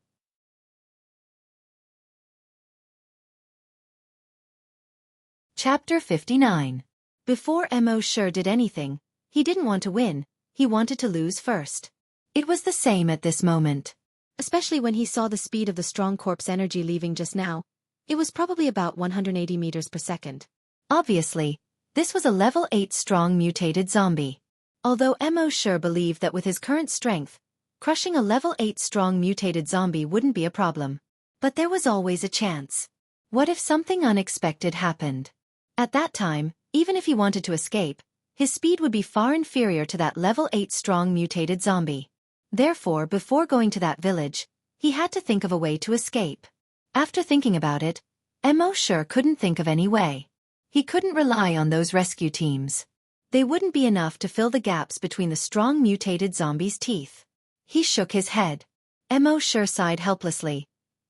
Chapter 59. Before Mo Shi did anything, he didn't want to win, he wanted to lose first. It was the same at this moment. Especially when he saw the speed of the strong corpse energy leaving just now. It was probably about 180 meters per second. Obviously, this was a level 8 strong mutated zombie. Although Mo Shi believed that with his current strength, crushing a level 8 strong mutated zombie wouldn't be a problem. But there was always a chance. What if something unexpected happened? At that time, even if he wanted to escape, his speed would be far inferior to that level 8 strong mutated zombie. Therefore, before going to that village, he had to think of a way to escape. After thinking about it, Mo sure couldn't think of any way. He couldn't rely on those rescue teams. They wouldn't be enough to fill the gaps between the strong mutated zombies' teeth. He shook his head. Mo sure sighed helplessly.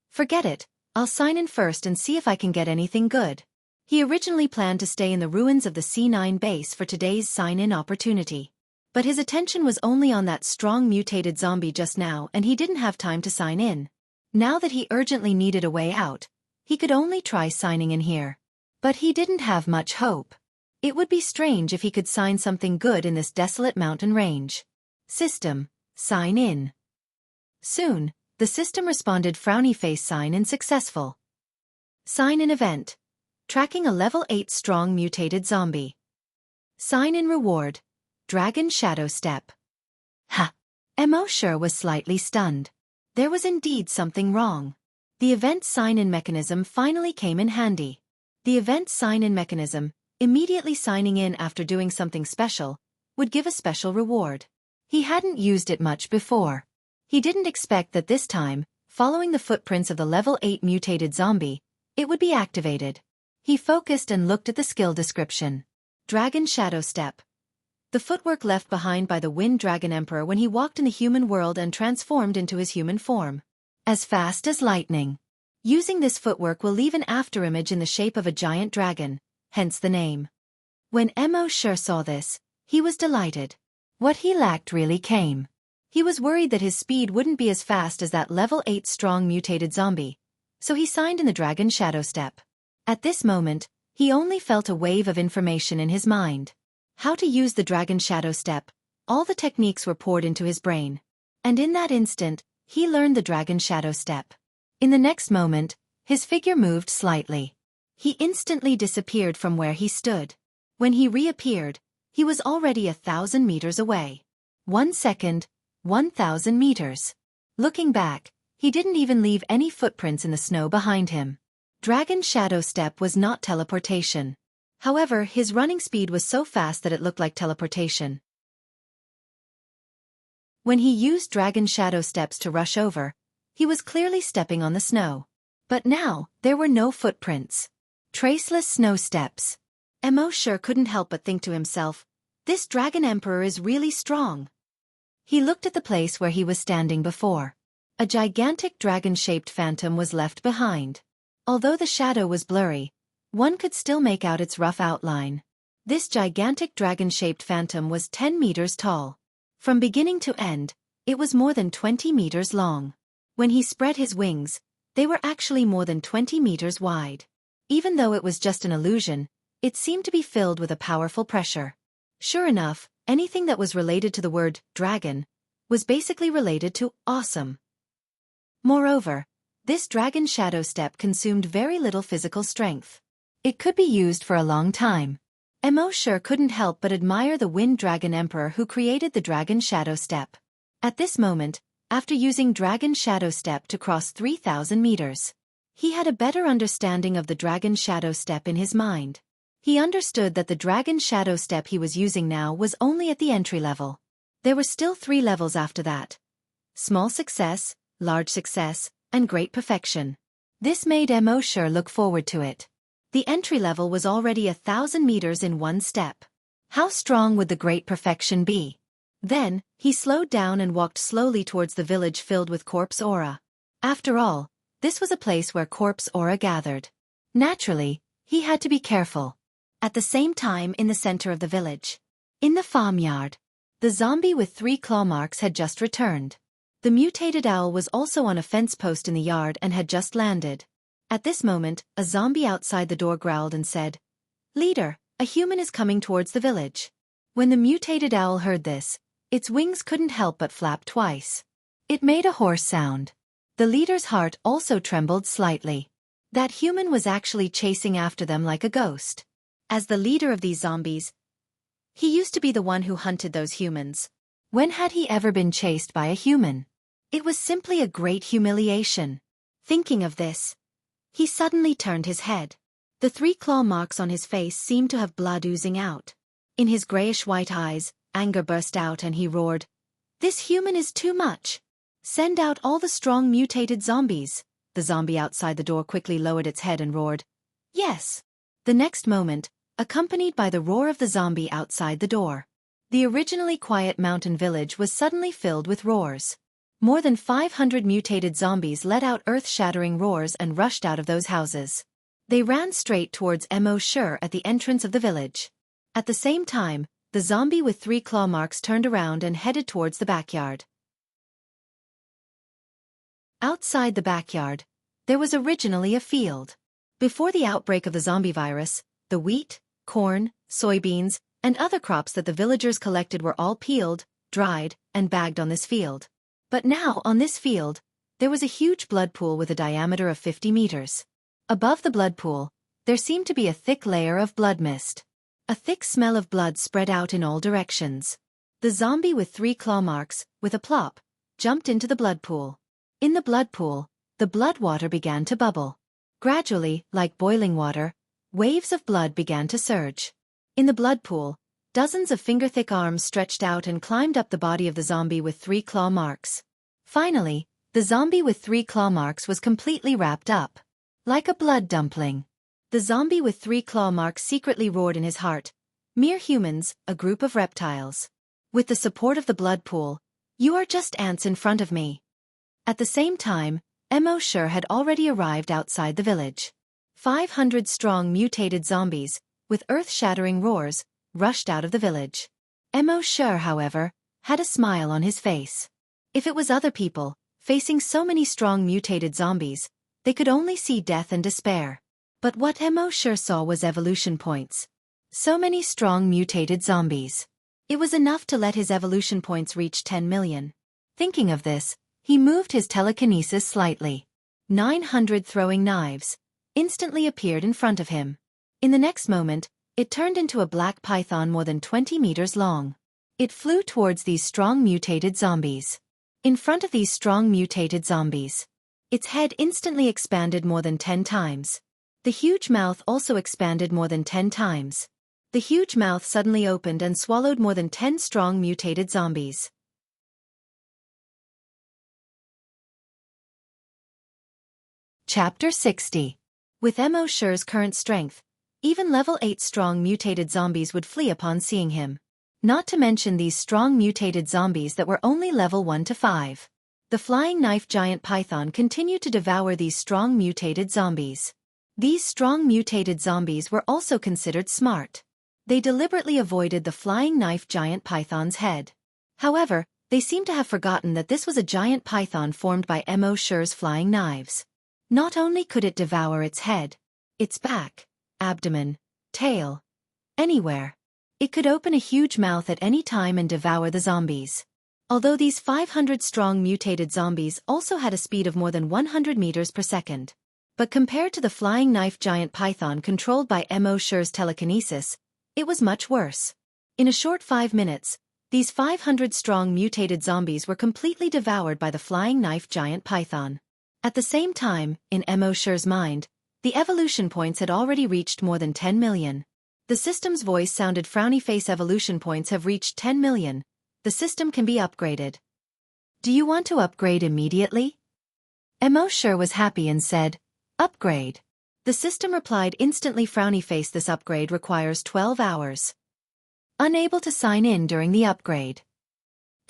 Forget it, I'll sign in first and see if I can get anything good. He originally planned to stay in the ruins of the C9 base for today's sign-in opportunity. But his attention was only on that strong mutated zombie just now, and he didn't have time to sign in. Now that he urgently needed a way out, he could only try signing in here. But he didn't have much hope. It would be strange if he could sign something good in this desolate mountain range. System, sign in. Soon, the system responded frowny face sign in successful. Sign in event. Tracking a level 8 strong mutated zombie. Sign in reward. Dragon Shadow Step. Ha! Mo sure was slightly stunned. There was indeed something wrong. The event sign-in mechanism finally came in handy. The event sign-in mechanism, immediately signing in after doing something special, would give a special reward. He hadn't used it much before. He didn't expect that this time, following the footprints of the level 8 mutated zombie, it would be activated. He focused and looked at the skill description. Dragon Shadow Step. The footwork left behind by the Wind Dragon Emperor when he walked in the human world and transformed into his human form. As fast as lightning. Using this footwork will leave an afterimage in the shape of a giant dragon, hence the name. When Mo sure saw this, he was delighted. What he lacked really came. He was worried that his speed wouldn't be as fast as that level 8 strong mutated zombie, so he signed in the Dragon Shadow Step. At this moment, he only felt a wave of information in his mind. How to use the Dragon Shadow Step, all the techniques were poured into his brain. And in that instant, he learned the Dragon Shadow Step. In the next moment, his figure moved slightly. He instantly disappeared from where he stood. When he reappeared, he was already 1,000 meters away. 1 second, 1,000 meters. Looking back, he didn't even leave any footprints in the snow behind him. Dragon Shadow Step was not teleportation. However, his running speed was so fast that it looked like teleportation. When he used Dragon Shadow Steps to rush over, he was clearly stepping on the snow. But now, there were no footprints. Traceless snow steps. Mo sure couldn't help but think to himself, this Dragon Emperor is really strong. He looked at the place where he was standing before. A gigantic dragon-shaped phantom was left behind. Although the shadow was blurry, one could still make out its rough outline. This gigantic dragon-shaped phantom was 10 meters tall. From beginning to end, it was more than 20 meters long. When he spread his wings, they were actually more than 20 meters wide. Even though it was just an illusion, it seemed to be filled with a powerful pressure. Sure enough, anything that was related to the word dragon was basically related to awesome. Moreover, this Dragon Shadow Step consumed very little physical strength. It could be used for a long time. Mo sure couldn't help but admire the Wind Dragon Emperor who created the Dragon Shadow Step. At this moment, after using Dragon Shadow Step to cross 3,000 meters, he had a better understanding of the Dragon Shadow Step in his mind. He understood that the Dragon Shadow Step he was using now was only at the entry level. There were still 3 levels after that. Small success, large success, and great perfection. This made Mo sure look forward to it. The entry level was already 1,000 meters in one step. How strong would the great perfection be? Then, he slowed down and walked slowly towards the village filled with corpse aura. After all, this was a place where corpse aura gathered. Naturally, he had to be careful. At the same time, in the center of the village, in the farmyard, the zombie with 3 claw marks had just returned. The mutated owl was also on a fence post in the yard and had just landed. At this moment, a zombie outside the door growled and said, "Leader, a human is coming towards the village." When the mutated owl heard this, its wings couldn't help but flap twice. It made a hoarse sound. The leader's heart also trembled slightly. That human was actually chasing after them like a ghost. As the leader of these zombies, he used to be the one who hunted those humans. When had he ever been chased by a human? It was simply a great humiliation. Thinking of this, he suddenly turned his head. The 3 claw marks on his face seemed to have blood oozing out. In his grayish-white eyes, anger burst out and he roared, "This human is too much! Send out all the strong mutated zombies." The zombie outside the door quickly lowered its head and roared, "Yes." The next moment, accompanied by the roar of the zombie outside the door, the originally quiet mountain village was suddenly filled with roars. More than 500 mutated zombies let out earth-shattering roars and rushed out of those houses. They ran straight towards Mo Shi at the entrance of the village. At the same time, the zombie with 3 claw marks turned around and headed towards the backyard. Outside the backyard, there was originally a field. Before the outbreak of the zombie virus, the wheat, corn, soybeans, and other crops that the villagers collected were all peeled, dried, and bagged on this field. But now, on this field, there was a huge blood pool with a diameter of 50 meters. Above the blood pool, there seemed to be a thick layer of blood mist. A thick smell of blood spread out in all directions. The zombie with 3 claw marks, with a plop, jumped into the blood pool. In the blood pool, the blood water began to bubble. Gradually, like boiling water, waves of blood began to surge. In the blood pool, dozens of finger-thick arms stretched out and climbed up the body of the zombie with 3 claw marks. Finally, the zombie with 3 claw marks was completely wrapped up. Like a blood dumpling. The zombie with 3 claw marks secretly roared in his heart, "Mere humans, a group of reptiles. With the support of the blood pool, you are just ants in front of me." At the same time, Mo Shi had already arrived outside the village. 500 strong mutated zombies, with earth-shattering roars, rushed out of the village. Mo Shi, however, had a smile on his face. If it was other people, facing so many strong mutated zombies, they could only see death and despair. But what Mo Shi saw was evolution points. So many strong mutated zombies. It was enough to let his evolution points reach 10 million. Thinking of this, he moved his telekinesis slightly. 900 throwing knives instantly appeared in front of him. In the next moment, it turned into a black python more than 20 meters long. It flew towards these strong mutated zombies. In front of these strong mutated zombies, its head instantly expanded more than 10 times. The huge mouth also expanded more than 10 times. The huge mouth suddenly opened and swallowed more than 10 strong mutated zombies. Chapter 60. With Mo Shi's current strength, even level 8 strong mutated zombies would flee upon seeing him. Not to mention these strong mutated zombies that were only level 1 to 5. The flying knife giant python continued to devour these strong mutated zombies. These strong mutated zombies were also considered smart. They deliberately avoided the flying knife giant python's head. However, they seemed to have forgotten that this was a giant python formed by Mo Shi's flying knives. Not only could it devour its head, its back, abdomen, tail, anywhere. It could open a huge mouth at any time and devour the zombies. Although these 500 strong mutated zombies also had a speed of more than 100 meters per second. But compared to the flying knife giant python controlled by Mo Shi's telekinesis, it was much worse. In a short 5 minutes, these 500 strong mutated zombies were completely devoured by the flying knife giant python. At the same time, in Mo Shi's mind, the evolution points had already reached more than 10 million. The system's voice sounded frowny face. Evolution points have reached 10 million. The system can be upgraded. Do you want to upgrade immediately? Mo Shi was happy and said, "Upgrade." The system replied instantly. Frowny face. This upgrade requires 12 hours. Unable to sign in during the upgrade.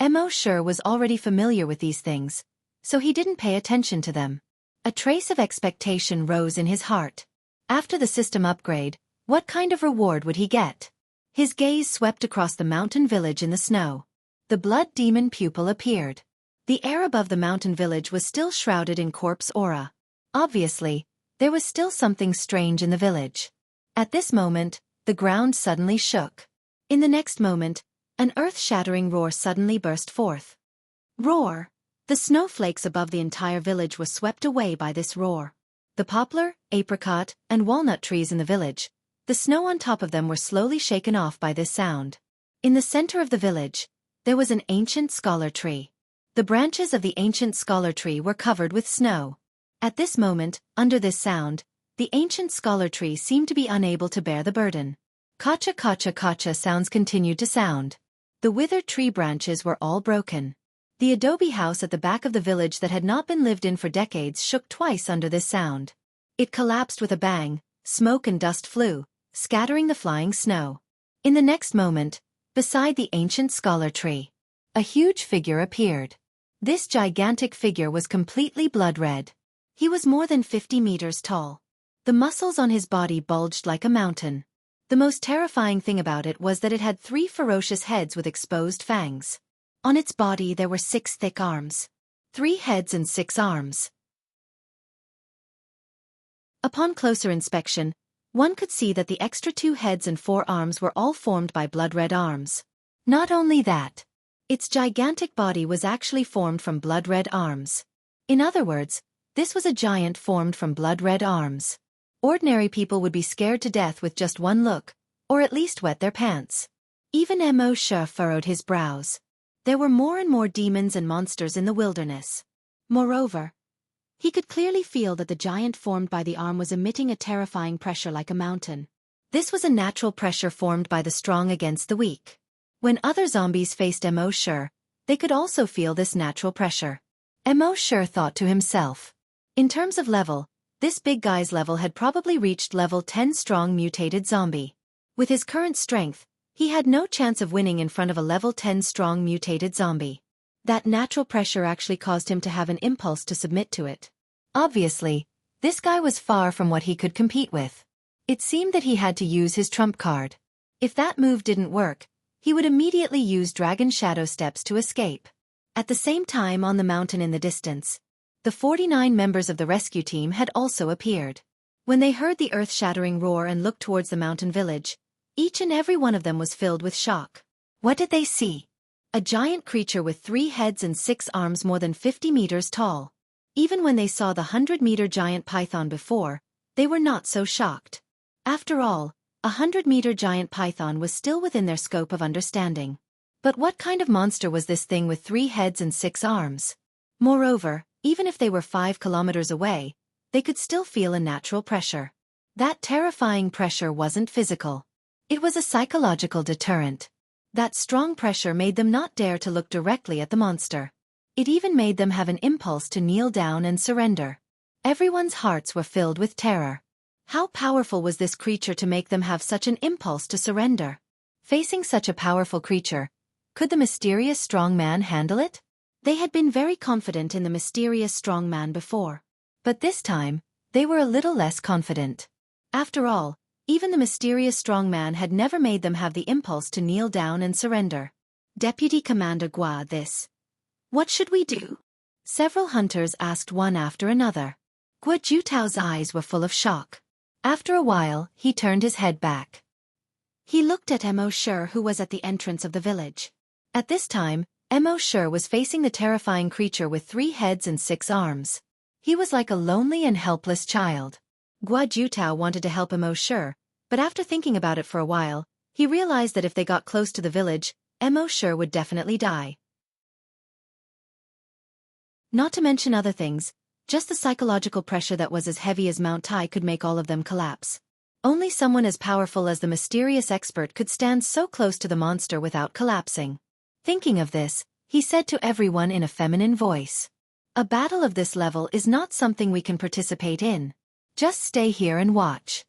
Mo Shi was already familiar with these things, so he didn't pay attention to them. A trace of expectation rose in his heart. After the system upgrade, what kind of reward would he get? His gaze swept across the mountain village in the snow. The blood demon pupil appeared. The air above the mountain village was still shrouded in corpse aura. Obviously, there was still something strange in the village. At this moment, the ground suddenly shook. In the next moment, an earth-shattering roar suddenly burst forth. Roar! The snowflakes above the entire village were swept away by this roar. The poplar, apricot, and walnut trees in the village, the snow on top of them were slowly shaken off by this sound. In the center of the village, there was an ancient scholar tree. The branches of the ancient scholar tree were covered with snow. At this moment, under this sound, the ancient scholar tree seemed to be unable to bear the burden. Kacha kacha kacha sounds continued to sound. The withered tree branches were all broken. The adobe house at the back of the village that had not been lived in for decades shook twice under this sound. It collapsed with a bang, smoke and dust flew, scattering the flying snow. In the next moment, beside the ancient scholar tree, a huge figure appeared. This gigantic figure was completely blood-red. He was more than 50 meters tall. The muscles on his body bulged like a mountain. The most terrifying thing about it was that it had 3 ferocious heads with exposed fangs. On its body there were 6 thick arms. 3 heads and 6 arms. Upon closer inspection, one could see that the extra 2 heads and 4 arms were all formed by blood-red arms. Not only that, its gigantic body was actually formed from blood-red arms. In other words, this was a giant formed from blood-red arms. Ordinary people would be scared to death with just one look, or at least wet their pants. Even Wuxia furrowed his brows. There were more and more demons and monsters in the wilderness. Moreover, he could clearly feel that the giant formed by the arm was emitting a terrifying pressure like a mountain. This was a natural pressure formed by the strong against the weak. When other zombies faced Wuxia, they could also feel this natural pressure. Wuxia thought to himself. In terms of level, this big guy's level had probably reached level 10 strong mutated zombie. With his current strength, he had no chance of winning in front of a level 10 strong mutated zombie. That natural pressure actually caused him to have an impulse to submit to it. Obviously, this guy was far from what he could compete with. It seemed that he had to use his trump card. If that move didn't work, he would immediately use Dragon Shadow Steps to escape. At the same time, on the mountain in the distance, the 49 members of the rescue team had also appeared. When they heard the earth-shattering roar and looked towards the mountain village, each and every one of them was filled with shock. What did they see? A giant creature with 3 heads and 6 arms more than 50 meters tall. Even when they saw the 100-meter giant python before, they were not so shocked. After all, a 100-meter giant python was still within their scope of understanding. But what kind of monster was this thing with 3 heads and 6 arms? Moreover, even if they were 5 kilometers away, they could still feel a natural pressure. That terrifying pressure wasn't physical. It was a psychological deterrent. That strong pressure made them not dare to look directly at the monster. It even made them have an impulse to kneel down and surrender. Everyone's hearts were filled with terror. How powerful was this creature to make them have such an impulse to surrender? Facing such a powerful creature, could the mysterious strong man handle it? They had been very confident in the mysterious strong man before. But this time, they were a little less confident. After all, even the mysterious strong man had never made them have the impulse to kneel down and surrender. Deputy Commander Gua, what should we do? Several hunters asked one after another. Gua Jutao's eyes were full of shock. After a while, he turned his head back. He looked at Wuxia, who was at the entrance of the village. At this time, Wuxia was facing the terrifying creature with 3 heads and 6 arms. He was like a lonely and helpless child. Gua Jutao wanted to help Wuxia, but after thinking about it for a while, he realized that if they got close to the village, Wuxia would definitely die. Not to mention other things, just the psychological pressure that was as heavy as Mount Tai could make all of them collapse. Only someone as powerful as the mysterious expert could stand so close to the monster without collapsing. Thinking of this, he said to everyone in a feminine voice, "A battle of this level is not something we can participate in. Just stay here and watch."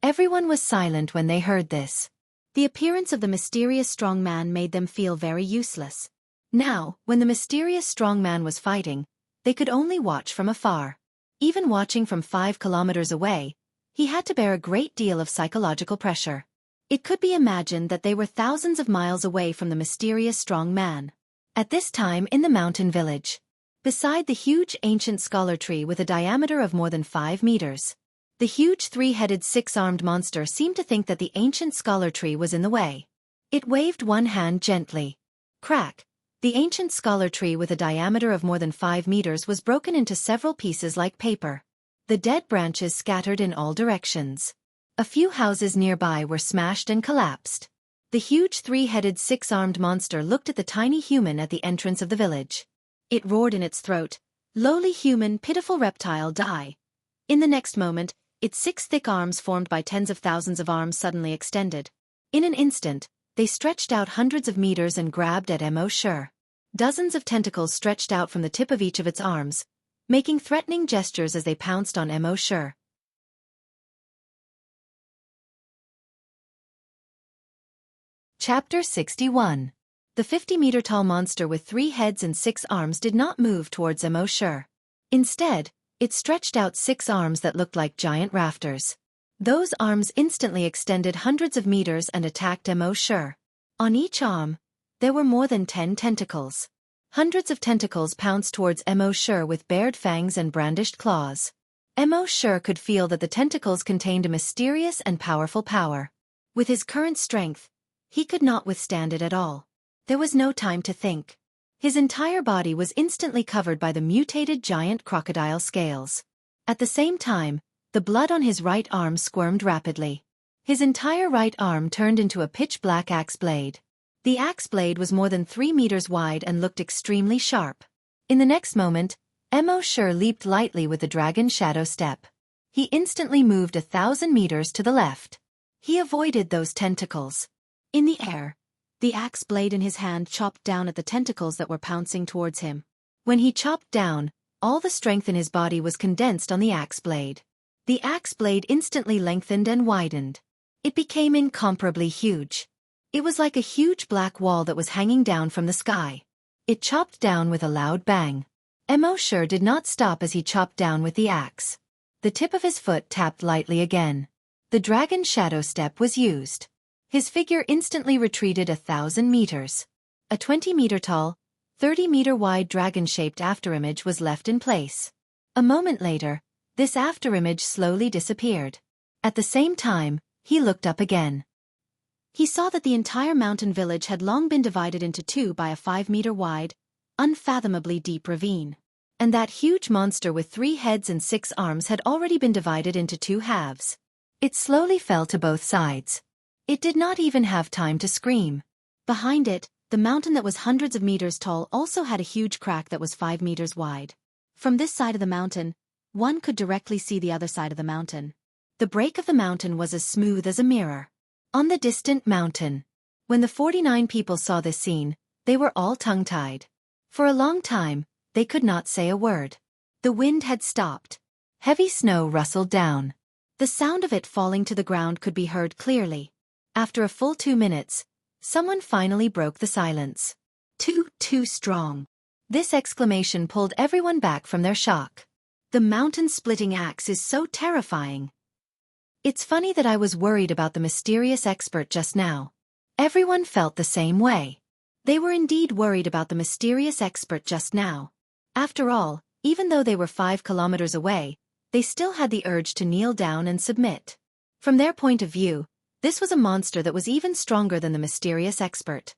Everyone was silent when they heard this. The appearance of the mysterious strong man made them feel very useless. Now, when the mysterious strong man was fighting, they could only watch from afar. Even watching from 5 kilometers away, he had to bear a great deal of psychological pressure. It could be imagined that they were thousands of miles away from the mysterious strong man. At this time in the mountain village, beside the huge ancient scholar tree with a diameter of more than 5 meters, the huge 3-headed 6-armed monster seemed to think that the ancient scholar tree was in the way. It waved one hand gently. Crack! The ancient scholar tree with a diameter of more than 5 meters was broken into several pieces like paper. The dead branches scattered in all directions. A few houses nearby were smashed and collapsed. The huge 3-headed 6-armed monster looked at the tiny human at the entrance of the village. It roared in its throat, "Lowly human, pitiful reptile, die." In the next moment, its 6 thick arms formed by tens of thousands of arms suddenly extended, In an instant, they stretched out hundreds of meters and grabbed at Mo Shi. Dozens of tentacles stretched out from the tip of each of its arms, making threatening gestures as they pounced on Mo Shi. Chapter 61. The 50-meter-tall monster with 3 heads and 6 arms did not move towards Mo Shi. Instead, it stretched out 6 arms that looked like giant rafters. Those arms instantly extended hundreds of meters and attacked Mo Shi. On each arm, there were more than 10 tentacles. Hundreds of tentacles pounced towards Mo Shi with bared fangs and brandished claws. Mo Shi could feel that the tentacles contained a mysterious and powerful power. With his current strength, he could not withstand it at all. There was no time to think. His entire body was instantly covered by the mutated giant crocodile scales. At the same time, the blood on his right arm squirmed rapidly. His entire right arm turned into a pitch-black axe blade. The axe blade was more than 3 meters wide and looked extremely sharp. In the next moment, Mo Shi leaped lightly with the dragon shadow step. He instantly moved 1,000 meters to the left. He avoided those tentacles. In the air, the axe blade in his hand chopped down at the tentacles that were pouncing towards him. When he chopped down, all the strength in his body was condensed on the axe blade. The axe blade instantly lengthened and widened. It became incomparably huge. It was like a huge black wall that was hanging down from the sky. It chopped down with a loud bang. Mo Shi did not stop as he chopped down with the axe. The tip of his foot tapped lightly again. The dragon shadow step was used. His figure instantly retreated 1,000 meters. A 20-meter-tall, 30-meter-wide dragon-shaped afterimage was left in place. A moment later, this afterimage slowly disappeared. At the same time, he looked up again. He saw that the entire mountain village had long been divided into 2 by a 5-meter-wide, unfathomably deep ravine. And that huge monster with 3 heads and 6 arms had already been divided into 2 halves. It slowly fell to both sides. It did not even have time to scream. Behind it, the mountain that was hundreds of meters tall also had a huge crack that was 5 meters wide. From this side of the mountain, one could directly see the other side of the mountain. The break of the mountain was as smooth as a mirror. On the distant mountain. When the 49 people saw this scene, they were all tongue-tied. For a long time, they could not say a word. The wind had stopped. Heavy snow rustled down. The sound of it falling to the ground could be heard clearly. After a full 2 minutes, someone finally broke the silence. Too strong. This exclamation pulled everyone back from their shock. The mountain-splitting axe is so terrifying. It's funny that I was worried about the mysterious expert just now. Everyone felt the same way. They were indeed worried about the mysterious expert just now. After all, even though they were 5 kilometers away, they still had the urge to kneel down and submit. From their point of view, this was a monster that was even stronger than the mysterious expert.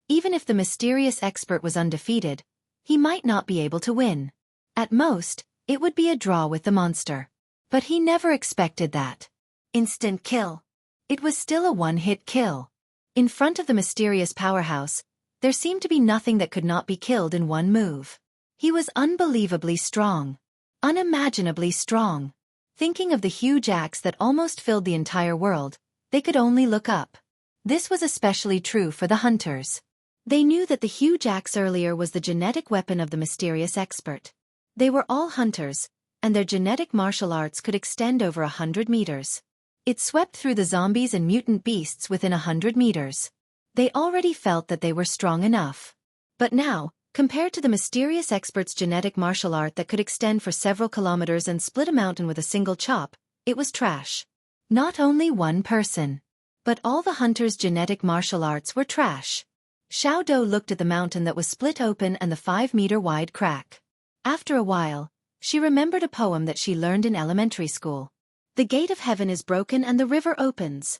Even if the mysterious expert was undefeated, he might not be able to win. At most, it would be a draw with the monster. But he never expected that. Instant kill. It was still a one-hit kill. In front of the mysterious powerhouse, there seemed to be nothing that could not be killed in one move. He was unbelievably strong. Unimaginably strong. Thinking of the huge axe that almost filled the entire world, they could only look up. This was especially true for the hunters. They knew that the huge axe earlier was the genetic weapon of the mysterious expert. They were all hunters, and their genetic martial arts could extend over 100 meters. It swept through the zombies and mutant beasts within 100 meters. They already felt that they were strong enough. But now, compared to the mysterious expert's genetic martial art that could extend for several kilometers and split a mountain with a single chop, it was trash. Not only one person, but all the hunters' genetic martial arts were trash. Xiao Dou looked at the mountain that was split open and the 5-meter-wide crack. After a while, she remembered a poem that she learned in elementary school. The gate of heaven is broken and the river opens.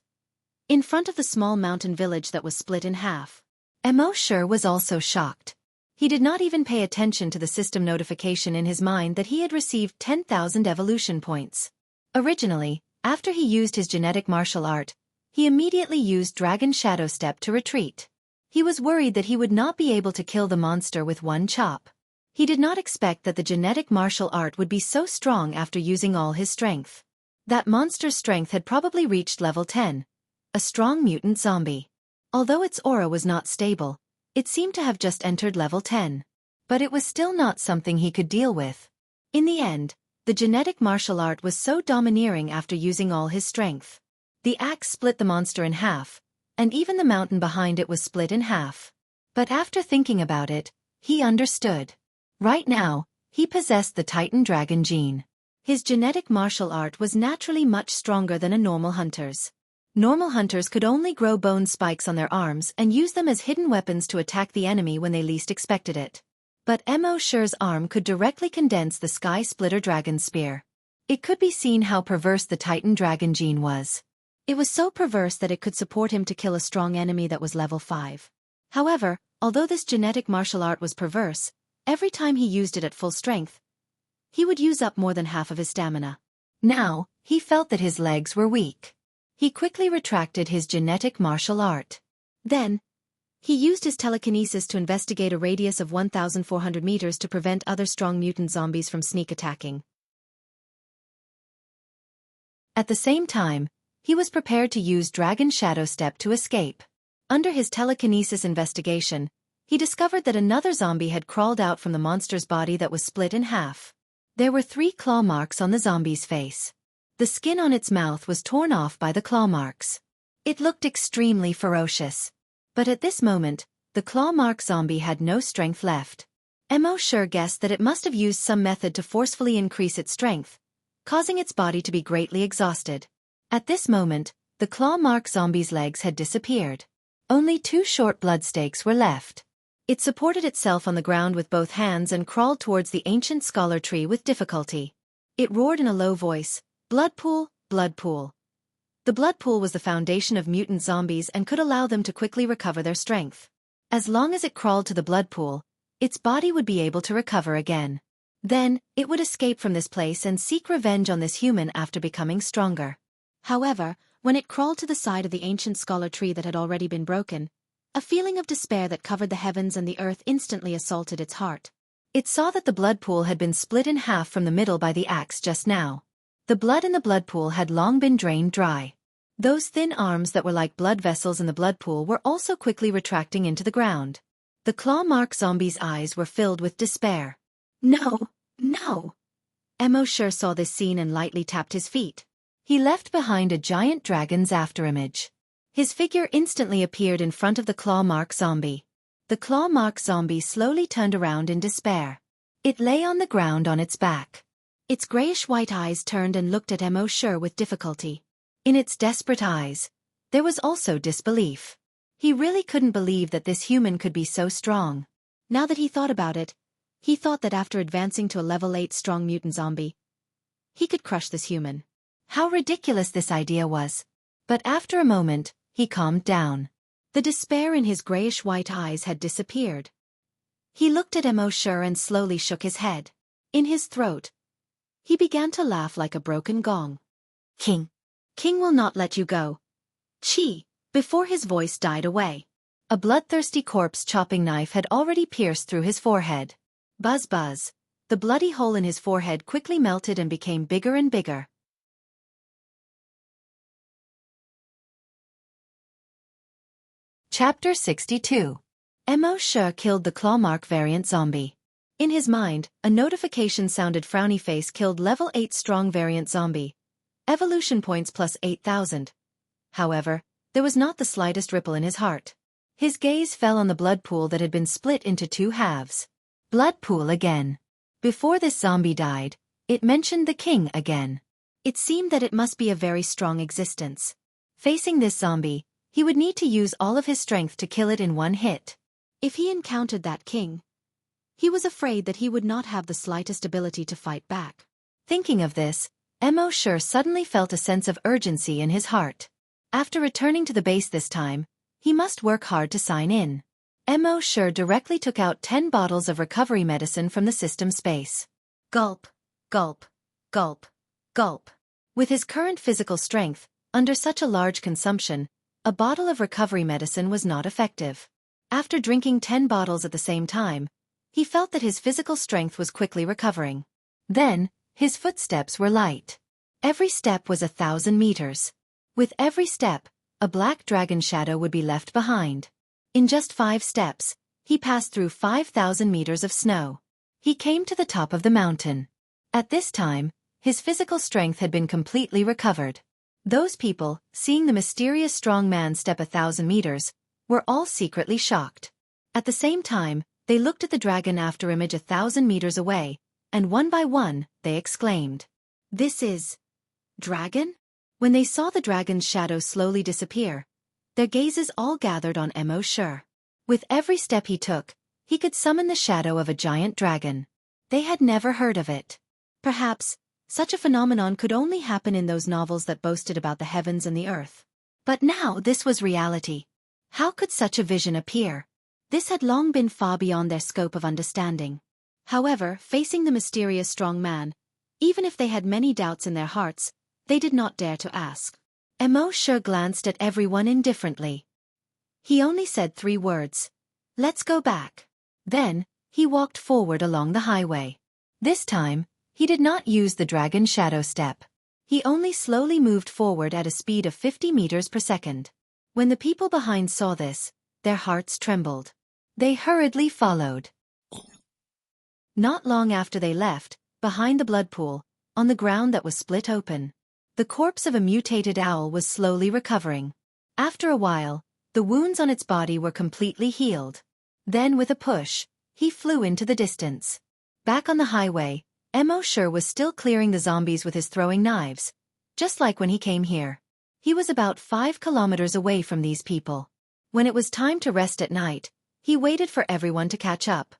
In front of the small mountain village that was split in half. Mo Shi was also shocked. He did not even pay attention to the system notification in his mind that he had received 10,000 evolution points. Originally, after he used his genetic martial art, he immediately used Dragon Shadow Step to retreat. He was worried that he would not be able to kill the monster with one chop. He did not expect that the genetic martial art would be so strong after using all his strength. That monster's strength had probably reached level 10. A strong mutant zombie. Although its aura was not stable, it seemed to have just entered level 10. But it was still not something he could deal with. In the end, the genetic martial art was so domineering after using all his strength. The axe split the monster in half, and even the mountain behind it was split in half. But after thinking about it, he understood. Right now, he possessed the Titan Dragon gene. His genetic martial art was naturally much stronger than a normal hunter's. Normal hunters could only grow bone spikes on their arms and use them as hidden weapons to attack the enemy when they least expected it. But Mo Shi's arm could directly condense the Sky Splitter Dragon Spear. It could be seen how perverse the Titan Dragon gene was. It was so perverse that it could support him to kill a strong enemy that was level 5. However, although this genetic martial art was perverse, every time he used it at full strength, he would use up more than half of his stamina. Now, he felt that his legs were weak. He quickly retracted his genetic martial art. Then, he used his telekinesis to investigate a radius of 1,400 meters to prevent other strong mutant zombies from sneak attacking. At the same time, he was prepared to use Dragon Shadow Step to escape. Under his telekinesis investigation, he discovered that another zombie had crawled out from the monster's body that was split in half. There were 3 claw marks on the zombie's face. The skin on its mouth was torn off by the claw marks. It looked extremely ferocious. But at this moment, the claw mark zombie had no strength left. Mo Shi guessed that it must have used some method to forcefully increase its strength, causing its body to be greatly exhausted. At this moment, the claw mark zombie's legs had disappeared. Only 2 short bloodstakes were left. It supported itself on the ground with both hands and crawled towards the ancient scholar tree with difficulty. It roared in a low voice, "Blood pool, blood pool." The blood pool was the foundation of mutant zombies and could allow them to quickly recover their strength. As long as it crawled to the blood pool, its body would be able to recover again. Then, it would escape from this place and seek revenge on this human after becoming stronger. However, when it crawled to the side of the ancient scholar tree that had already been broken, a feeling of despair that covered the heavens and the earth instantly assaulted its heart. It saw that the blood pool had been split in half from the middle by the axe just now. The blood in the blood pool had long been drained dry. Those thin arms that were like blood vessels in the blood pool were also quickly retracting into the ground. The claw mark zombie's eyes were filled with despair. "No, no!" Mo Shi saw this scene and lightly tapped his feet. He left behind a giant dragon's afterimage. His figure instantly appeared in front of the claw mark zombie. The claw mark zombie slowly turned around in despair. It lay on the ground on its back. Its grayish-white eyes turned and looked at Mo Shi with difficulty. In its desperate eyes, there was also disbelief. He really couldn't believe that this human could be so strong. Now that he thought about it, he thought that after advancing to a level 8 strong mutant zombie, he could crush this human. How ridiculous this idea was. But after a moment, he calmed down. The despair in his grayish-white eyes had disappeared. He looked at Mo Shi and slowly shook his head. In his throat, he began to laugh like a broken gong. "King. King will not let you go. Chi," before his voice died away. A bloodthirsty corpse-chopping knife had already pierced through his forehead. Buzz buzz. The bloody hole in his forehead quickly melted and became bigger and bigger. Chapter 62. Mo Shi killed the clawmark variant zombie. In his mind, a notification sounded. Frowny face killed level 8 strong variant zombie. Evolution points plus 8,000. However, there was not the slightest ripple in his heart. His gaze fell on the blood pool that had been split into 2 halves. Blood pool again. Before this zombie died, it mentioned the king again. It seemed that it must be a very strong existence. Facing this zombie, he would need to use all of his strength to kill it in one hit. If he encountered that king, he was afraid that he would not have the slightest ability to fight back. Thinking of this, Mo Shi suddenly felt a sense of urgency in his heart. After returning to the base this time, he must work hard to sign in. Mo Shi directly took out 10 bottles of recovery medicine from the system space. Gulp, gulp, gulp, gulp. With his current physical strength, under such a large consumption, a bottle of recovery medicine was not effective. After drinking 10 bottles at the same time, he felt that his physical strength was quickly recovering. Then, his footsteps were light. Every step was 1,000 meters. With every step, a black dragon shadow would be left behind. In just 5 steps, he passed through 5,000 meters of snow. He came to the top of the mountain. At this time, his physical strength had been completely recovered. Those people, seeing the mysterious strong man step 1,000 meters, were all secretly shocked. At the same time, they looked at the dragon after image 1,000 meters away, and one by one, they exclaimed, "This is dragon?" When they saw the dragon's shadow slowly disappear, their gazes all gathered on Mo Shi. With every step he took, he could summon the shadow of a giant dragon. They had never heard of it. Perhaps, such a phenomenon could only happen in those novels that boasted about the heavens and the earth. But now this was reality. How could such a vision appear? This had long been far beyond their scope of understanding. However, facing the mysterious strong man, even if they had many doubts in their hearts, they did not dare to ask. Mo Shi glanced at everyone indifferently. He only said 3 words. "Let's go back." Then, he walked forward along the highway. This time, he did not use the dragon shadow step. He only slowly moved forward at a speed of 50 meters per second. When the people behind saw this, their hearts trembled. They hurriedly followed. Not long after they left, behind the blood pool, on the ground that was split open, the corpse of a mutated owl was slowly recovering. After a while, the wounds on its body were completely healed. Then with a push, he flew into the distance. Back on the highway, Mo Shi was still clearing the zombies with his throwing knives, just like when he came here. He was about 5 kilometers away from these people. When it was time to rest at night, he waited for everyone to catch up.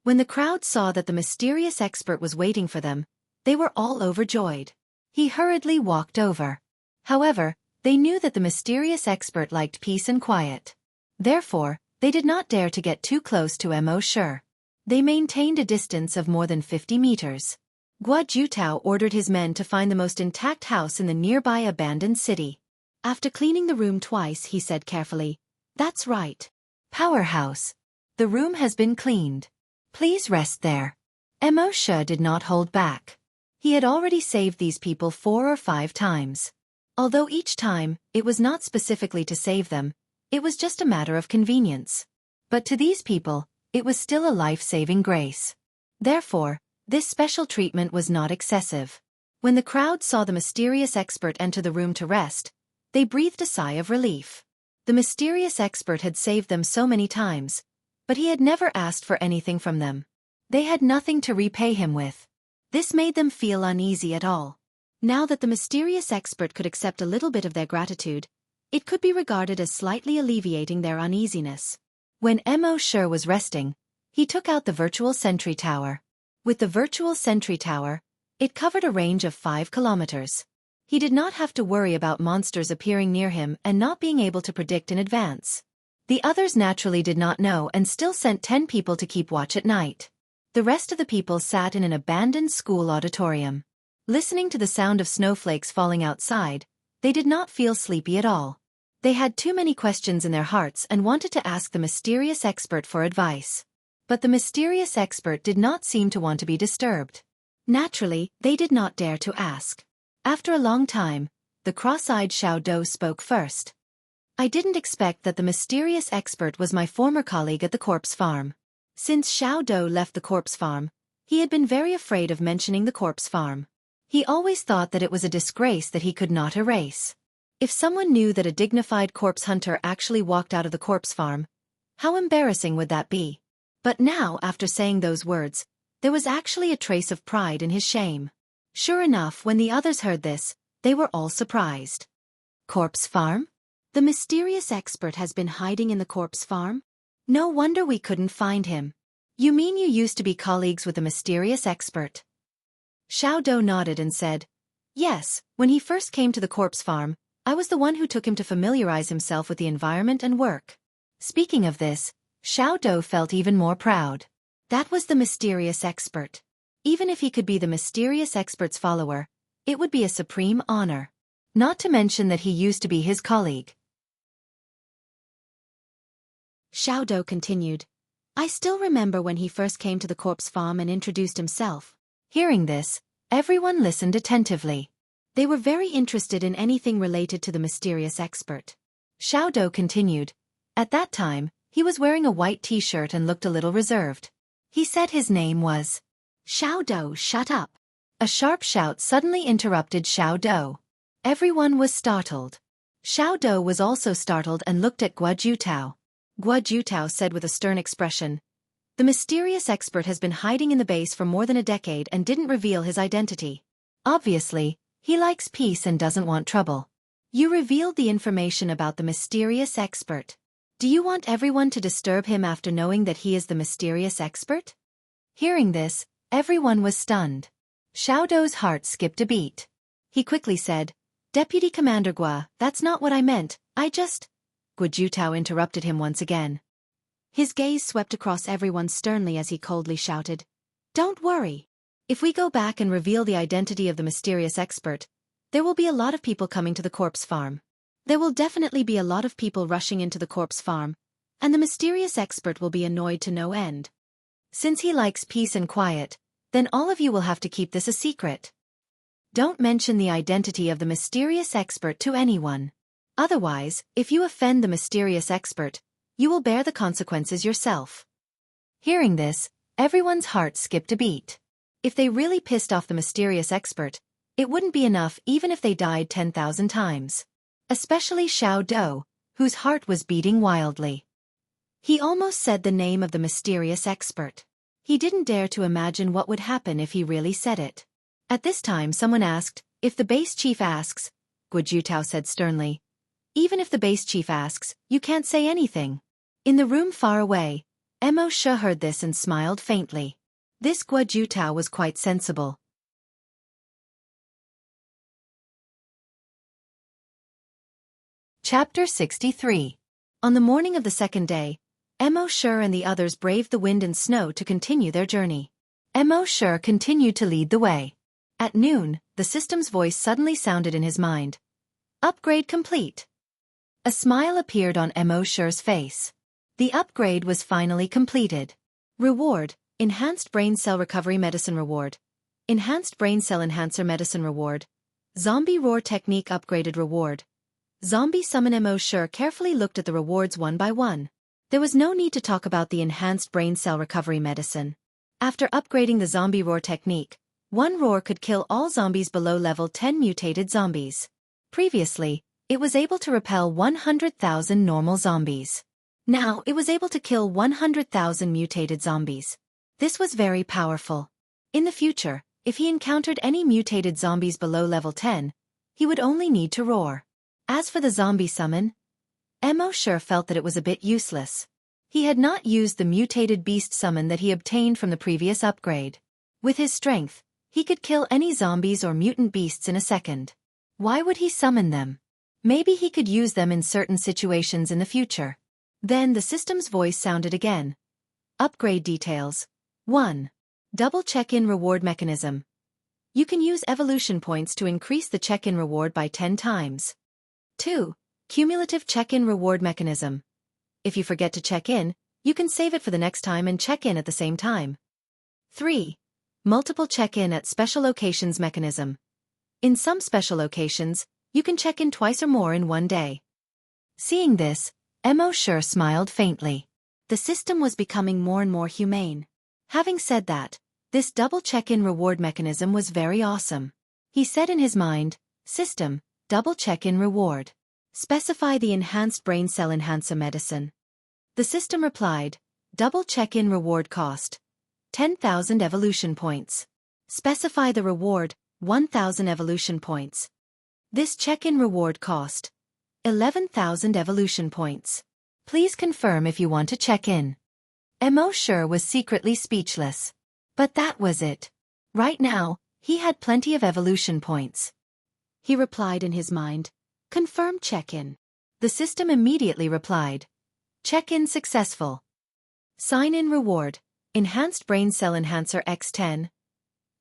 When the crowd saw that the mysterious expert was waiting for them, they were all overjoyed. He hurriedly walked over. However, they knew that the mysterious expert liked peace and quiet. Therefore, they did not dare to get too close to Mo Shi. They maintained a distance of more than 50 meters. Guo Jutao ordered his men to find the most intact house in the nearby abandoned city. After cleaning the room twice, he said carefully, "That's right. Powerhouse. The room has been cleaned. Please rest there." Mo Shi did not hold back. He had already saved these people 4 or 5 times. Although each time, it was not specifically to save them, it was just a matter of convenience. But to these people, it was still a life-saving grace. Therefore, this special treatment was not excessive. When the crowd saw the mysterious expert enter the room to rest, they breathed a sigh of relief. The mysterious expert had saved them so many times, but he had never asked for anything from them. They had nothing to repay him with. This made them feel uneasy at all. Now that the mysterious expert could accept a little bit of their gratitude, it could be regarded as slightly alleviating their uneasiness. When Mo Shi was resting, he took out the virtual sentry tower. With the virtual sentry tower, it covered a range of 5 kilometers. He did not have to worry about monsters appearing near him and not being able to predict in advance. The others naturally did not know and still sent 10 people to keep watch at night. The rest of the people sat in an abandoned school auditorium. Listening to the sound of snowflakes falling outside, they did not feel sleepy at all. They had too many questions in their hearts and wanted to ask the mysterious expert for advice. But the mysterious expert did not seem to want to be disturbed. Naturally, they did not dare to ask. After a long time, the cross-eyed Xiao Dou spoke first. "I didn't expect that the mysterious expert was my former colleague at the corpse farm." Since Xiao Dou left the corpse farm, he had been very afraid of mentioning the corpse farm. He always thought that it was a disgrace that he could not erase. If someone knew that a dignified corpse hunter actually walked out of the corpse farm, how embarrassing would that be? But now, after saying those words, there was actually a trace of pride in his shame. Sure enough, when the others heard this, they were all surprised. "Corpse farm? The mysterious expert has been hiding in the corpse farm? No wonder we couldn't find him. You mean you used to be colleagues with the mysterious expert?" Xiao Dou nodded and said, "Yes, when he first came to the corpse farm, I was the one who took him to familiarize himself with the environment and work." Speaking of this, Xiao Dou felt even more proud. That was the mysterious expert. Even if he could be the mysterious expert's follower, it would be a supreme honor. Not to mention that he used to be his colleague. Xiao Dou continued, "I still remember when he first came to the corpse farm and introduced himself. Hearing this, everyone listened attentively. They were very interested in anything related to the mysterious expert. Xiao Dou continued. At that time, he was wearing a white t-shirt and looked a little reserved. He said his name was Xiao Dou. Shut up. A sharp shout suddenly interrupted Xiao Dou. Everyone was startled. Xiao Dou was also startled and looked at Guo Jiutao. Guo Jiutao said with a stern expression, "The mysterious expert has been hiding in the base for more than a decade and didn't reveal his identity. Obviously, he likes peace and doesn't want trouble. You revealed the information about the mysterious expert. Do you want everyone to disturb him after knowing that he is the mysterious expert?" Hearing this, everyone was stunned. Xiao Dou's heart skipped a beat. He quickly said, "Deputy Commander Guo, that's not what I meant, I just—" Guo Jiutao interrupted him once again. His gaze swept across everyone sternly as he coldly shouted, "Don't worry. If we go back and reveal the identity of the mysterious expert, there will be a lot of people coming to the corpse farm. There will definitely be a lot of people rushing into the corpse farm, and the mysterious expert will be annoyed to no end. Since he likes peace and quiet, then all of you will have to keep this a secret. Don't mention the identity of the mysterious expert to anyone. Otherwise, if you offend the mysterious expert, you will bear the consequences yourself." Hearing this, everyone's heart skipped a beat. If they really pissed off the mysterious expert, it wouldn't be enough even if they died 10,000 times. Especially Xiao Dou, whose heart was beating wildly. He almost said the name of the mysterious expert. He didn't dare to imagine what would happen if he really said it. At this time someone asked, "If the base chief asks," Guo Jiutao said sternly. "Even if the base chief asks, you can't say anything." In the room far away, Mo Shi heard this and smiled faintly. This Guo Jiutao was quite sensible. Chapter 63. On the morning of the second day, Mo Shi and the others braved the wind and snow to continue their journey. Mo Shi continued to lead the way. At noon, the system's voice suddenly sounded in his mind. "Upgrade complete." A smile appeared on Mo Shi's face. The upgrade was finally completed. Reward: Enhanced Brain Cell Recovery Medicine Reward. Enhanced Brain Cell Enhancer Medicine Reward. Zombie Roar Technique Upgraded Reward. Zombie Summon. Mo Shi carefully looked at the rewards one by one. There was no need to talk about the Enhanced Brain Cell Recovery Medicine. After upgrading the Zombie Roar Technique, one roar could kill all zombies below level 10 mutated zombies. Previously, it was able to repel 100,000 normal zombies. Now it was able to kill 100,000 mutated zombies. This was very powerful. In the future, if he encountered any mutated zombies below level 10, he would only need to roar. As for the zombie summon, Mo Shi felt that it was a bit useless. He had not used the mutated beast summon that he obtained from the previous upgrade. With his strength, he could kill any zombies or mutant beasts in a second. Why would he summon them? Maybe he could use them in certain situations in the future. Then the system's voice sounded again. Upgrade details. 1. Double check-in reward mechanism. You can use evolution points to increase the check-in reward by 10 times. 2. Cumulative check-in reward mechanism. If you forget to check in, you can save it for the next time and check in at the same time. 3. Multiple check-in at special locations mechanism. In some special locations, you can check in twice or more in one day. Seeing this, Mo Shi smiled faintly. The system was becoming more and more humane. Having said that, this double check-in reward mechanism was very awesome. He said in his mind, "System, double check-in reward. Specify the Enhanced Brain Cell Enhancer Medicine." The system replied, "Double check-in reward cost. 10,000 evolution points. Specify the reward, 1,000 evolution points." This check-in reward cost 11,000 evolution points. Please confirm if you want to check in. Mo Shi was secretly speechless. But that was it. Right now, he had plenty of evolution points. He replied in his mind, "Confirm check-in." The system immediately replied, "Check-in successful. Sign-in reward, Enhanced Brain Cell Enhancer X10.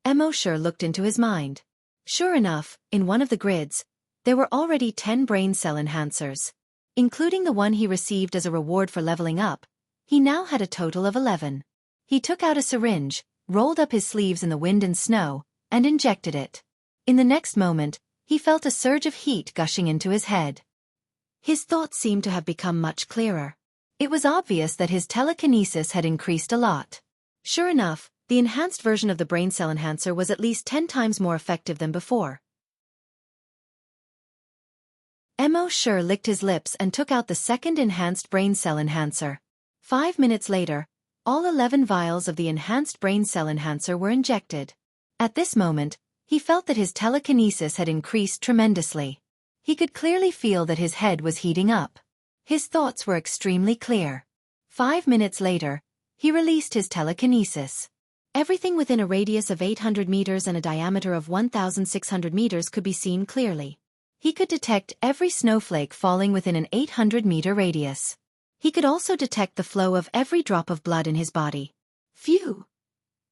Mo Shi looked into his mind. Sure enough, in one of the grids, there were already 10 brain cell enhancers. Including the one he received as a reward for leveling up, he now had a total of 11. He took out a syringe, rolled up his sleeves in the wind and snow, and injected it. In the next moment, he felt a surge of heat gushing into his head. His thoughts seemed to have become much clearer. It was obvious that his telekinesis had increased a lot. Sure enough, the enhanced version of the brain cell enhancer was at least 10 times more effective than before. Mo Shi licked his lips and took out the second enhanced brain cell enhancer. 5 minutes later, all 11 vials of the enhanced brain cell enhancer were injected. At this moment, he felt that his telekinesis had increased tremendously. He could clearly feel that his head was heating up. His thoughts were extremely clear. 5 minutes later, he released his telekinesis. Everything within a radius of 800 meters and a diameter of 1,600 meters could be seen clearly. He could detect every snowflake falling within an 800-meter radius. He could also detect the flow of every drop of blood in his body. Phew!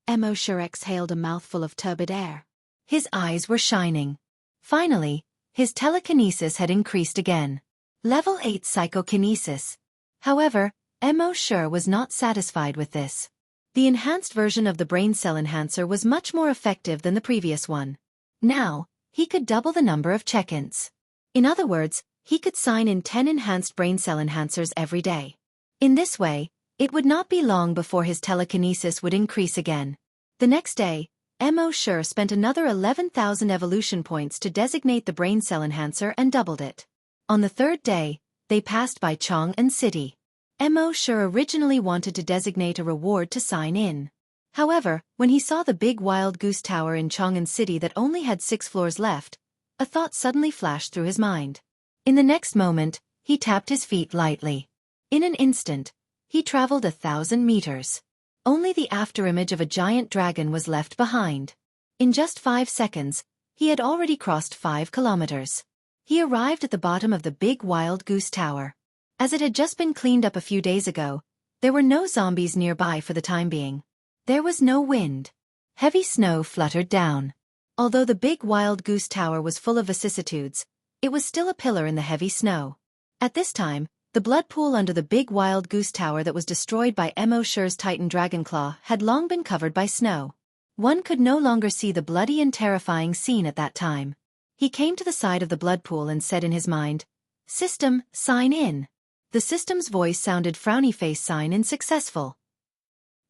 Mo Shi exhaled a mouthful of turbid air. His eyes were shining. Finally, his telekinesis had increased again. Level 8 psychokinesis. However, Mo Shi was not satisfied with this. The enhanced version of the brain cell enhancer was much more effective than the previous one. Now, he could double the number of check-ins. In other words, he could sign in 10 enhanced brain cell enhancers every day. In this way, it would not be long before his telekinesis would increase again. The next day, Mo Shi spent another 11,000 evolution points to designate the brain cell enhancer and doubled it. On the third day, they passed by Jianghu City. Mo Shi originally wanted to designate a reward to sign in. However, when he saw the big wild goose tower in Jianghu City that only had 6 floors left, a thought suddenly flashed through his mind. In the next moment, he tapped his feet lightly. In an instant, he traveled 1,000 meters. Only the afterimage of a giant dragon was left behind. In just 5 seconds, he had already crossed 5 kilometers. He arrived at the bottom of the big wild goose tower. As it had just been cleaned up a few days ago, there were no zombies nearby for the time being. There was no wind. Heavy snow fluttered down. Although the big wild goose tower was full of vicissitudes, it was still a pillar in the heavy snow. At this time, the blood pool under the big wild goose tower that was destroyed by Mo Shi's Titan Dragonclaw had long been covered by snow. One could no longer see the bloody and terrifying scene at that time. He came to the side of the blood pool and said in his mind, "System, sign in." The system's voice sounded frowny face sign in successful.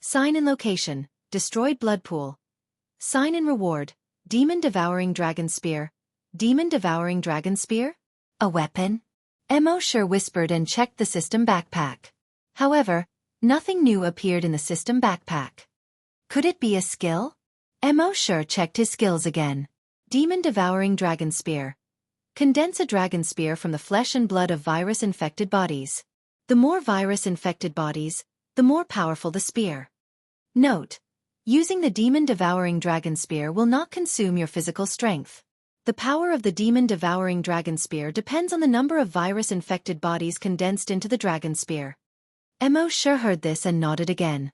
Sign in location, destroyed blood pool. Sign in reward, demon devouring dragon spear. Demon devouring dragon spear? A weapon? Mo Shi whispered and checked the system backpack. However, nothing new appeared in the system backpack. Could it be a skill? Mo Shi checked his skills again. Demon devouring dragon spear. Condense a dragon spear from the flesh and blood of virus-infected bodies. The more virus-infected bodies, the more powerful the spear. Note: using the demon devouring dragon spear will not consume your physical strength. The power of the demon devouring dragon spear depends on the number of virus-infected bodies condensed into the dragon spear. Mo Shi heard this and nodded again.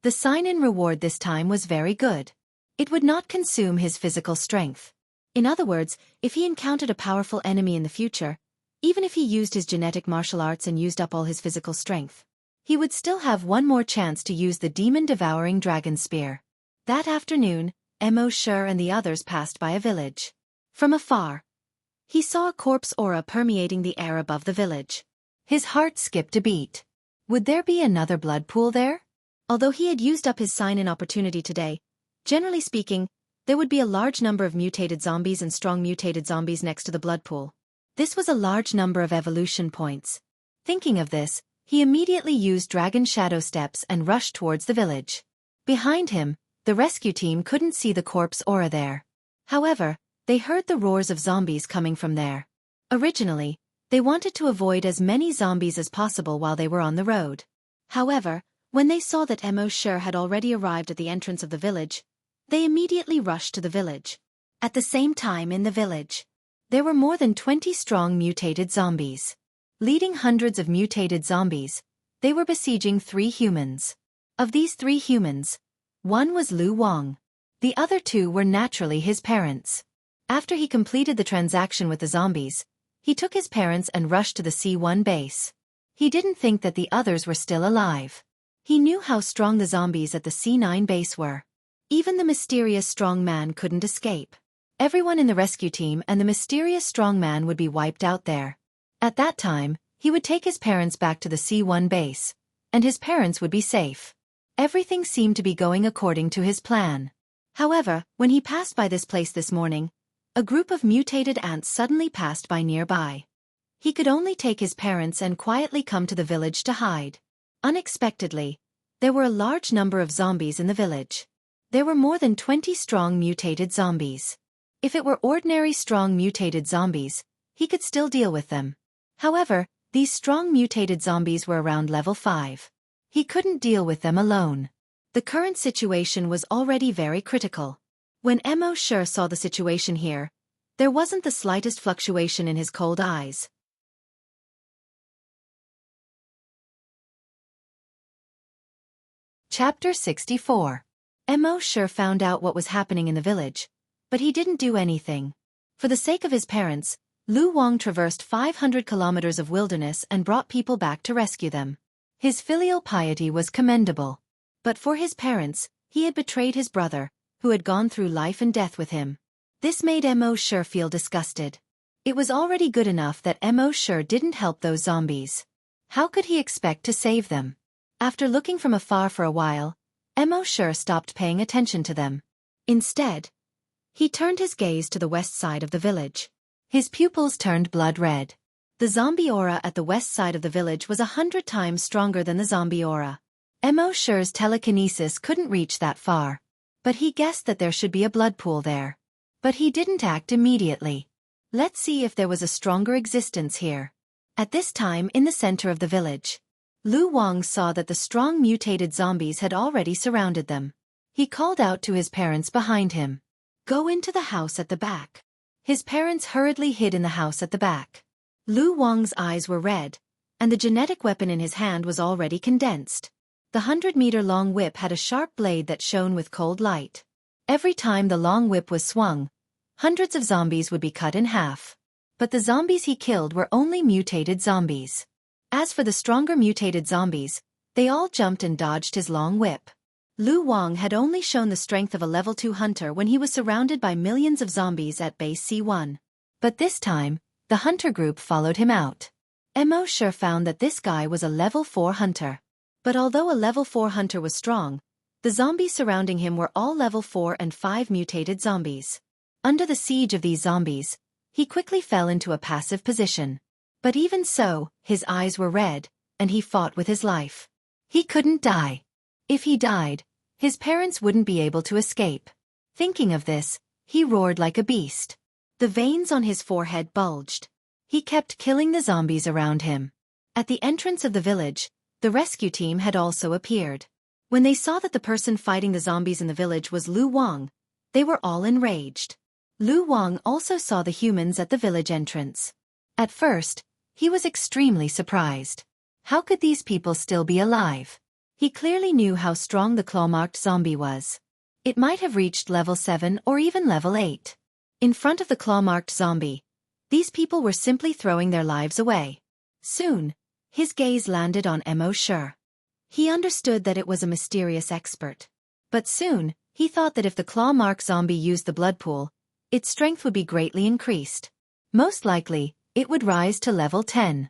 The sign-in reward this time was very good. It would not consume his physical strength. In other words, if he encountered a powerful enemy in the future, even if he used his genetic martial arts and used up all his physical strength, he would still have one more chance to use the demon-devouring dragon spear. That afternoon, Mo Shi and the others passed by a village. From afar, he saw a corpse aura permeating the air above the village. His heart skipped a beat. Would there be another blood pool there? Although he had used up his sign-in opportunity today, generally speaking, there would be a large number of mutated zombies and strong mutated zombies next to the blood pool. This was a large number of evolution points. Thinking of this, he immediately used Dragon Shadow Steps and rushed towards the village. Behind him, the rescue team couldn't see the corpse aura there. However, they heard the roars of zombies coming from there. Originally, they wanted to avoid as many zombies as possible while they were on the road. However, when they saw that Mo Shi had already arrived at the entrance of the village, they immediately rushed to the village. At the same time in the village, there were more than 20 strong mutated zombies. Leading hundreds of mutated zombies, they were besieging 3 humans. Of these 3 humans, one was Lu Wang. The other 2 were naturally his parents. After he completed the transaction with the zombies, he took his parents and rushed to the C1 base. He didn't think that the others were still alive. He knew how strong the zombies at the C9 base were. Even the mysterious strong man couldn't escape. Everyone in the rescue team and the mysterious strong man would be wiped out there. At that time, he would take his parents back to the C1 base, and his parents would be safe. Everything seemed to be going according to his plan. However, when he passed by this place this morning, a group of mutated ants suddenly passed by nearby. He could only take his parents and quietly come to the village to hide. Unexpectedly, there were a large number of zombies in the village. There were more than 20 strong mutated zombies. If it were ordinary strong mutated zombies, he could still deal with them. However, these strong mutated zombies were around level 5. He couldn't deal with them alone. The current situation was already very critical. When Mo Shi saw the situation here, there wasn't the slightest fluctuation in his cold eyes. Chapter 64. Mo Shi found out what was happening in the village, but he didn't do anything. For the sake of his parents, Lu Wang traversed 500 kilometers of wilderness and brought people back to rescue them. His filial piety was commendable. But for his parents, he had betrayed his brother, who had gone through life and death with him. This made Mo Shi feel disgusted. It was already good enough that Mo Shi didn't help those zombies. How could he expect to save them? After looking from afar for a while, Mo Shi stopped paying attention to them. Instead, he turned his gaze to the west side of the village. His pupils turned blood red. The zombie aura at the west side of the village was 100 times stronger than the zombie aura. Mo Shi's telekinesis couldn't reach that far, but he guessed that there should be a blood pool there. But he didn't act immediately. Let's see if there was a stronger existence here. At this time in the center of the village, Lu Wang saw that the strong mutated zombies had already surrounded them. He called out to his parents behind him. Go into the house at the back. His parents hurriedly hid in the house at the back. Lu Wang's eyes were red, and the genetic weapon in his hand was already condensed. The 100-meter-long whip had a sharp blade that shone with cold light. Every time the long whip was swung, hundreds of zombies would be cut in half. But the zombies he killed were only mutated zombies. As for the stronger mutated zombies, they all jumped and dodged his long whip. Lu Wang had only shown the strength of a level 2 hunter when he was surrounded by millions of zombies at base C1. But this time, the hunter group followed him out. Mo Shi found that this guy was a level 4 hunter. But although a level 4 hunter was strong, the zombies surrounding him were all level 4 and 5 mutated zombies. Under the siege of these zombies, he quickly fell into a passive position. But even so, his eyes were red, and he fought with his life. He couldn't die. If he died, his parents wouldn't be able to escape. Thinking of this, he roared like a beast. The veins on his forehead bulged. He kept killing the zombies around him. At the entrance of the village, the rescue team had also appeared. When they saw that the person fighting the zombies in the village was Lu Wang, they were all enraged. Lu Wang also saw the humans at the village entrance. At first, he was extremely surprised. How could these people still be alive? He clearly knew how strong the claw-marked zombie was. It might have reached level 7 or even level 8. In front of the claw-marked zombie, these people were simply throwing their lives away. Soon, his gaze landed on Mo Shi. He understood that it was a mysterious expert. But soon, he thought that if the claw-marked zombie used the blood pool, its strength would be greatly increased. Most likely, it would rise to level 10.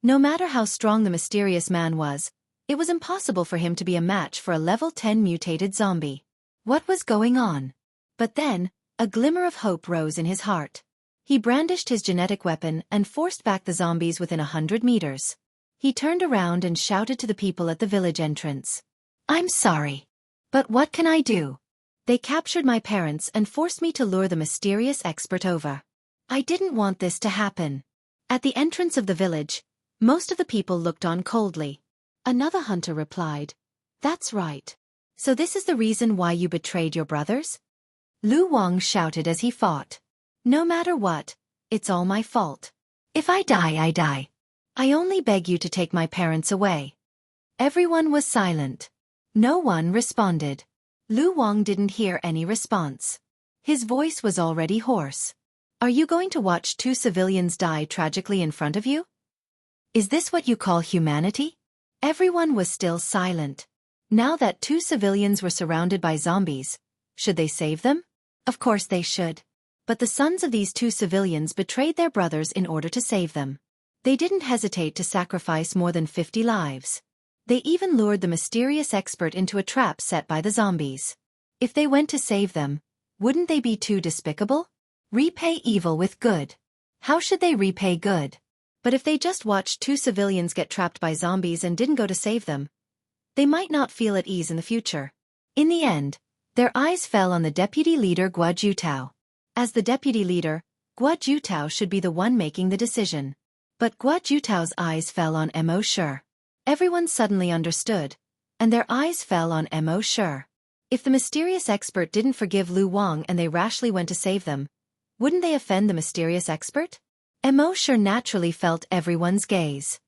No matter how strong the mysterious man was, it was impossible for him to be a match for a level 10 mutated zombie. What was going on? But then, a glimmer of hope rose in his heart. He brandished his genetic weapon and forced back the zombies within 100 meters. He turned around and shouted to the people at the village entrance. I'm sorry. But what can I do? They captured my parents and forced me to lure the mysterious expert over. I didn't want this to happen. At the entrance of the village, most of the people looked on coldly. Another hunter replied, That's right. So this is the reason why you betrayed your brothers? Lu Wang shouted as he fought. No matter what, it's all my fault. If I die, I die. I only beg you to take my parents away. Everyone was silent. No one responded. Lu Wang didn't hear any response. His voice was already hoarse. Are you going to watch 2 civilians die tragically in front of you? Is this what you call humanity? Everyone was still silent. Now that 2 civilians were surrounded by zombies, should they save them? Of course they should. But the sons of these 2 civilians betrayed their brothers in order to save them. They didn't hesitate to sacrifice more than 50 lives. They even lured the mysterious expert into a trap set by the zombies. If they went to save them, wouldn't they be too despicable? Repay evil with good. How should they repay good? But if they just watched 2 civilians get trapped by zombies and didn't go to save them, they might not feel at ease in the future. In the end, their eyes fell on the deputy leader Guo Jutao. As the deputy leader, Guo Jutao should be the one making the decision. But Guo Jutao's eyes fell on Mo Shi. Everyone suddenly understood, and their eyes fell on Mo Shi. If the mysterious expert didn't forgive Lu Wang and they rashly went to save them, wouldn't they offend the mysterious expert? Mo Shi naturally felt everyone's gaze.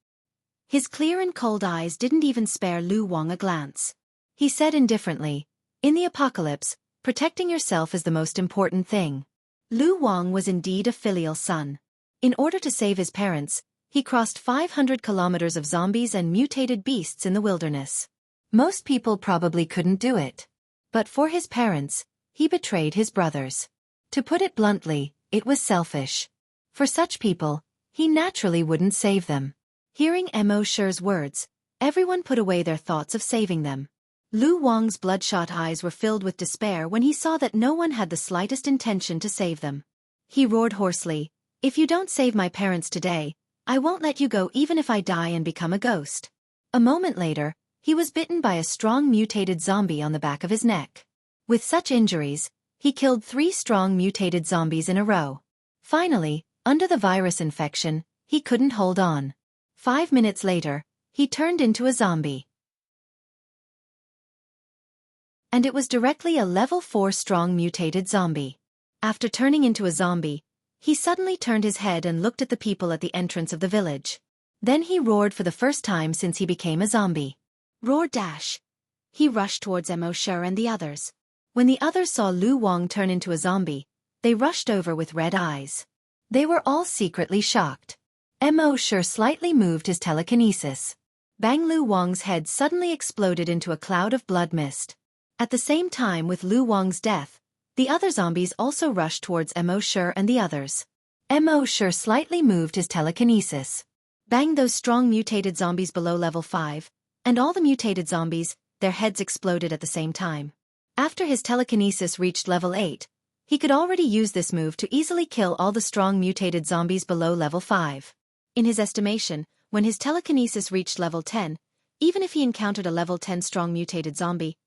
His clear and cold eyes didn't even spare Lu Wang a glance. He said indifferently, "In the apocalypse, protecting yourself is the most important thing." Lu Wang was indeed a filial son. In order to save his parents, he crossed 500 kilometers of zombies and mutated beasts in the wilderness. Most people probably couldn't do it. But for his parents, he betrayed his brothers. To put it bluntly, it was selfish. For such people, he naturally wouldn't save them. Hearing Mo Shi's words, everyone put away their thoughts of saving them. Lu Wang's bloodshot eyes were filled with despair when he saw that no one had the slightest intention to save them. He roared hoarsely, "If you don't save my parents today, I won't let you go even if I die and become a ghost." A moment later, he was bitten by a strong mutated zombie on the back of his neck. With such injuries, he killed 3 strong mutated zombies in a row. Finally, under the virus infection, he couldn't hold on. 5 minutes later, he turned into a zombie. And it was directly a level 4 strong mutated zombie. After turning into a zombie, he suddenly turned his head and looked at the people at the entrance of the village. Then he roared for the first time since he became a zombie. Roar dash! He rushed towards Mo Shi and the others. When the others saw Lu Wang turn into a zombie, they rushed over with red eyes. They were all secretly shocked. Mo Shi slightly moved his telekinesis. Bang! Lu Wang's head suddenly exploded into a cloud of blood mist. At the same time with Lu Wang's death, the other zombies also rushed towards Mo Shi and the others. Mo Shi slightly moved his telekinesis. Bang! Those strong mutated zombies below level 5, and all the mutated zombies, their heads exploded at the same time. After his telekinesis reached level 8, he could already use this move to easily kill all the strong mutated zombies below level 5. In his estimation, when his telekinesis reached level 10, even if he encountered a level 10 strong mutated zombie,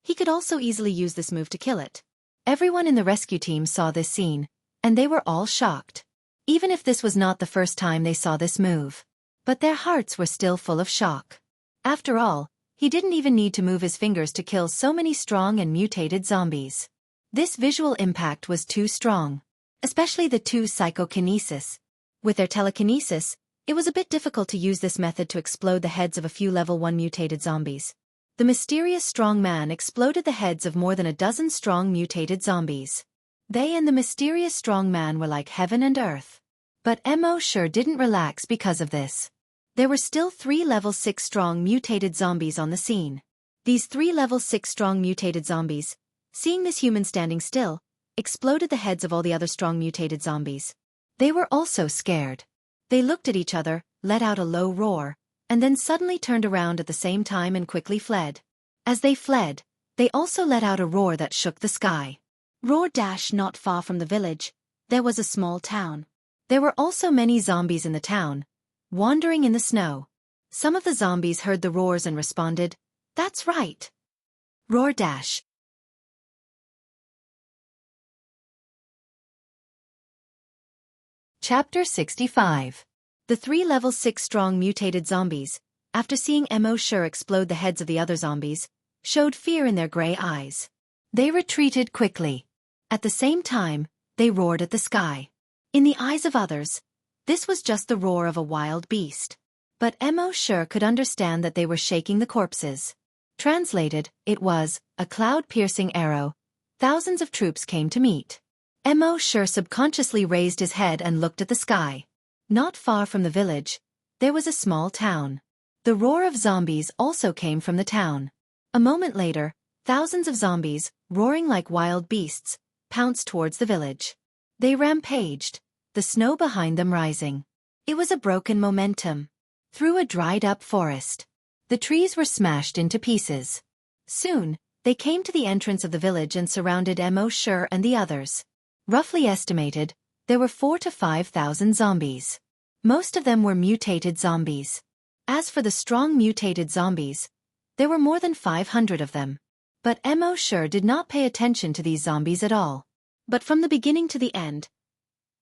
he could also easily use this move to kill it. Everyone in the rescue team saw this scene, and they were all shocked. Even if this was not the first time they saw this move. But their hearts were still full of shock. After all, he didn't even need to move his fingers to kill so many strong and mutated zombies. This visual impact was too strong. Especially the 2 psychokinesis. With their telekinesis, it was a bit difficult to use this method to explode the heads of a few level 1 mutated zombies. The mysterious strong man exploded the heads of more than a dozen strong mutated zombies. They and the mysterious strong man were like heaven and earth. But Mo Shi didn't relax because of this. There were still 3 level 6 strong mutated zombies on the scene. These 3 level 6 strong mutated zombies, seeing this human standing still, exploded the heads of all the other strong mutated zombies. They were also scared. They looked at each other, let out a low roar, and then suddenly turned around at the same time and quickly fled. As they fled, they also let out a roar that shook the sky. Roar dash! Not far from the village, there was a small town. There were also many zombies in the town, wandering in the snow. Some of the zombies heard the roars and responded, "That's right." Roar dash! Chapter 65. The 3 level 6 strong mutated zombies, after seeing Mo Shi explode the heads of the other zombies, showed fear in their gray eyes. They retreated quickly. At the same time, they roared at the sky. In the eyes of others, this was just the roar of a wild beast. But Mo Shi could understand that they were shaking the corpses. Translated, it was a cloud-piercing arrow. Thousands of troops came to meet. Mo Shi subconsciously raised his head and looked at the sky. Not far from the village, there was a small town. The roar of zombies also came from the town. A moment later, thousands of zombies, roaring like wild beasts, pounced towards the village. They rampaged, the snow behind them rising. It was a broken momentum. Through a dried-up forest. The trees were smashed into pieces. Soon, they came to the entrance of the village and surrounded Mo and the others. Roughly estimated, there were 4,000 to 5,000 zombies. Most of them were mutated zombies. As for the strong mutated zombies, there were more than 500 of them. But Mo did not pay attention to these zombies at all. But from the beginning to the end,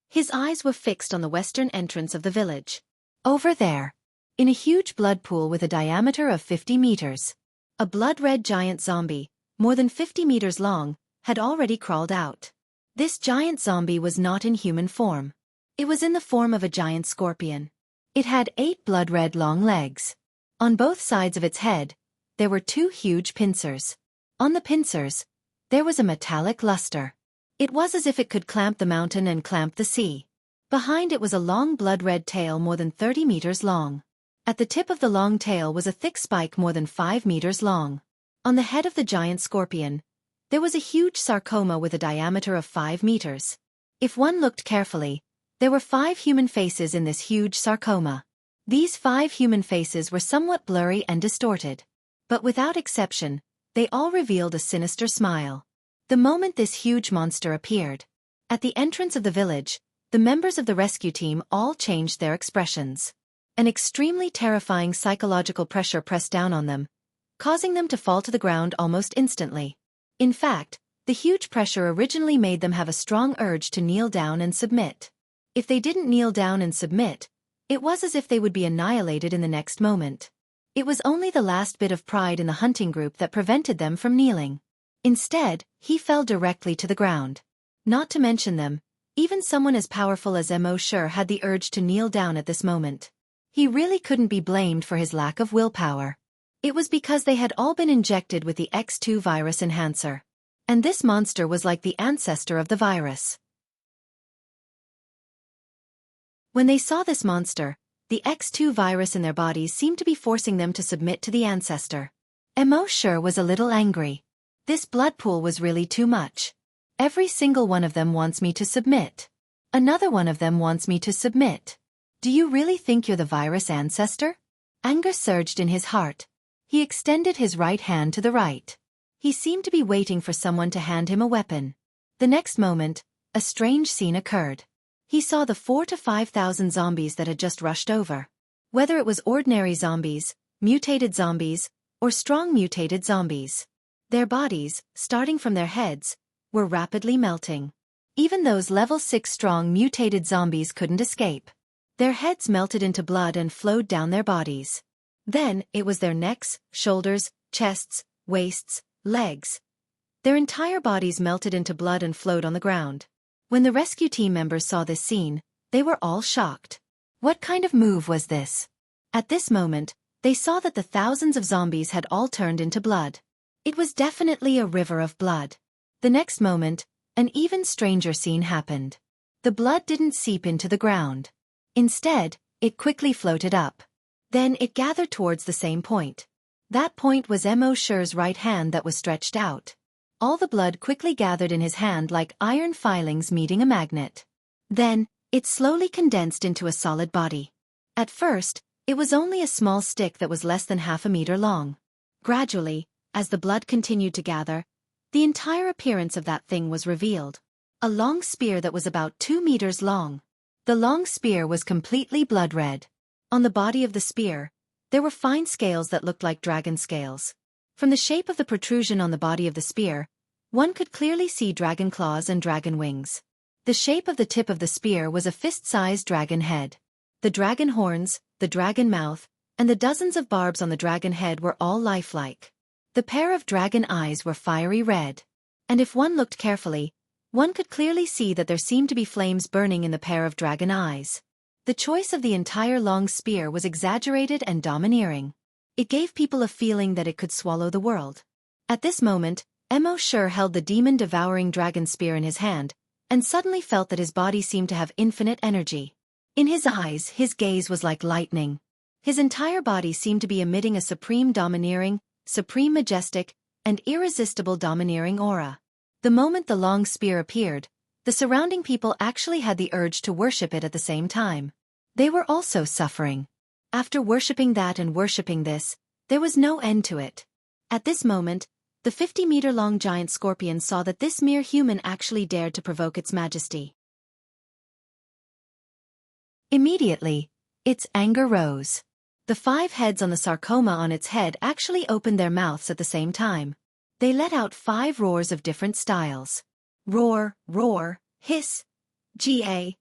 his eyes were fixed on the western entrance of the village. Over there, in a huge blood pool with a diameter of 50 meters, a blood-red giant zombie, more than 50 meters long, had already crawled out. This giant zombie was not in human form. It was in the form of a giant scorpion. It had 8 blood-red long legs. On both sides of its head, there were 2 huge pincers. On the pincers, there was a metallic luster. It was as if it could clamp the mountain and clamp the sea. Behind it was a long blood-red tail more than 30 meters long. At the tip of the long tail was a thick spike more than 5 meters long. On the head of the giant scorpion, there was a huge sarcoma with a diameter of 5 meters. If one looked carefully, there were 5 human faces in this huge sarcoma. These 5 human faces were somewhat blurry and distorted. But without exception, they all revealed a sinister smile. The moment this huge monster appeared, at the entrance of the village, the members of the rescue team all changed their expressions. An extremely terrifying psychological pressure pressed down on them, causing them to fall to the ground almost instantly. In fact, the huge pressure originally made them have a strong urge to kneel down and submit. If they didn't kneel down and submit, it was as if they would be annihilated in the next moment. It was only the last bit of pride in the hunting group that prevented them from kneeling. Instead, he fell directly to the ground. Not to mention them, even someone as powerful as Mo had the urge to kneel down at this moment. He really couldn't be blamed for his lack of willpower. It was because they had all been injected with the X2 virus enhancer. And this monster was like the ancestor of the virus. When they saw this monster, the X2 virus in their bodies seemed to be forcing them to submit to the ancestor. Mo was a little angry. This blood pool was really too much. Every single one of them wants me to submit. Another one of them wants me to submit. Do you really think you're the virus ancestor? Anger surged in his heart. He extended his right hand to the right. He seemed to be waiting for someone to hand him a weapon. The next moment, a strange scene occurred. He saw the 4,000 to 5,000 zombies that had just rushed over. Whether it was ordinary zombies, mutated zombies, or strong mutated zombies. Their bodies, starting from their heads, were rapidly melting. Even those level 6 strong mutated zombies couldn't escape. Their heads melted into blood and flowed down their bodies. Then, it was their necks, shoulders, chests, waists, legs. Their entire bodies melted into blood and flowed on the ground. When the rescue team members saw this scene, they were all shocked. What kind of move was this? At this moment, they saw that the thousands of zombies had all turned into blood. It was definitely a river of blood. The next moment, an even stranger scene happened. The blood didn't seep into the ground. Instead, it quickly floated up. Then it gathered towards the same point. That point was Mo's right hand that was stretched out. All the blood quickly gathered in his hand like iron filings meeting a magnet. Then, it slowly condensed into a solid body. At first, it was only a small stick that was less than half a meter long. Gradually, as the blood continued to gather, the entire appearance of that thing was revealed. A long spear that was about 2 meters long. The long spear was completely blood-red. On the body of the spear, there were fine scales that looked like dragon scales. From the shape of the protrusion on the body of the spear, one could clearly see dragon claws and dragon wings. The shape of the tip of the spear was a fist-sized dragon head. The dragon horns, the dragon mouth, and the dozens of barbs on the dragon head were all lifelike. The pair of dragon eyes were fiery red. And if one looked carefully, one could clearly see that there seemed to be flames burning in the pair of dragon eyes. The choice of the entire long spear was exaggerated and domineering. It gave people a feeling that it could swallow the world. At this moment, Mo held the demon-devouring dragon spear in his hand, and suddenly felt that his body seemed to have infinite energy. In his eyes, his gaze was like lightning. His entire body seemed to be emitting a supreme domineering, supreme majestic, and irresistible domineering aura. The moment the long spear appeared, the surrounding people actually had the urge to worship it at the same time. They were also suffering. After worshipping that and worshipping this, there was no end to it. At this moment, the 50-meter-long giant scorpion saw that this mere human actually dared to provoke its majesty. Immediately, its anger rose. The 5 heads on the sarcoma on its head actually opened their mouths at the same time. They let out 5 roars of different styles. Roar, roar, hiss, ga,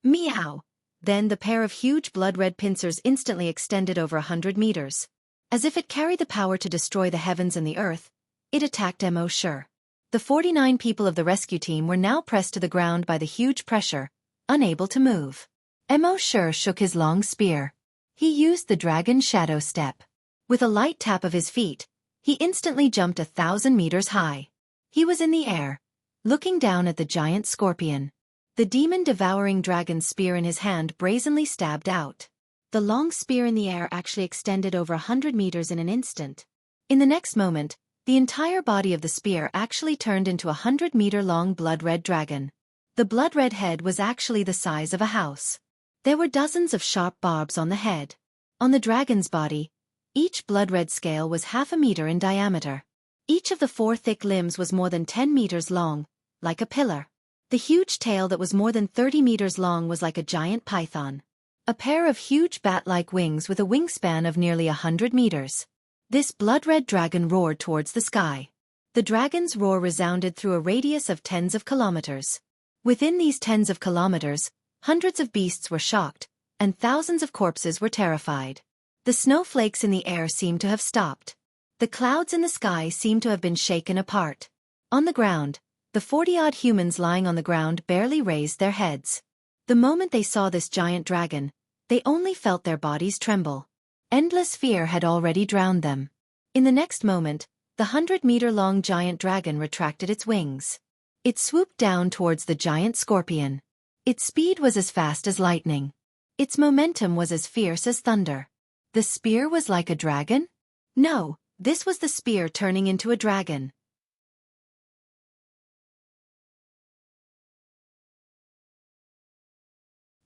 meow. Then the pair of huge blood-red pincers instantly extended over 100 meters. As if it carried the power to destroy the heavens and the earth, it attacked Mo Shi. The 49 people of the rescue team were now pressed to the ground by the huge pressure, unable to move. Mo Shi shook his long spear. He used the dragon shadow step. With a light tap of his feet, he instantly jumped 1,000 meters high. He was in the air, looking down at the giant scorpion. The demon-devouring dragon spear in his hand brazenly stabbed out. The long spear in the air actually extended over 100 meters in an instant. In the next moment, the entire body of the spear actually turned into a 100-meter-long blood-red dragon. The blood-red head was actually the size of a house. There were dozens of sharp barbs on the head. On the dragon's body, each blood-red scale was half a meter in diameter. Each of the 4 thick limbs was more than 10 meters long, like a pillar. The huge tail that was more than 30 meters long was like a giant python. A pair of huge bat-like wings with a wingspan of nearly 100 meters. This blood-red dragon roared towards the sky. The dragon's roar resounded through a radius of tens of kilometers. Within these tens of kilometers, hundreds of beasts were shocked, and thousands of corpses were terrified. The snowflakes in the air seemed to have stopped. The clouds in the sky seemed to have been shaken apart. On the ground, the 40-odd humans lying on the ground barely raised their heads. The moment they saw this giant dragon, they only felt their bodies tremble. Endless fear had already drowned them. In the next moment, the 100-meter-long giant dragon retracted its wings. It swooped down towards the giant scorpion. Its speed was as fast as lightning. Its momentum was as fierce as thunder. The spear was like a dragon? No, this was the spear turning into a dragon.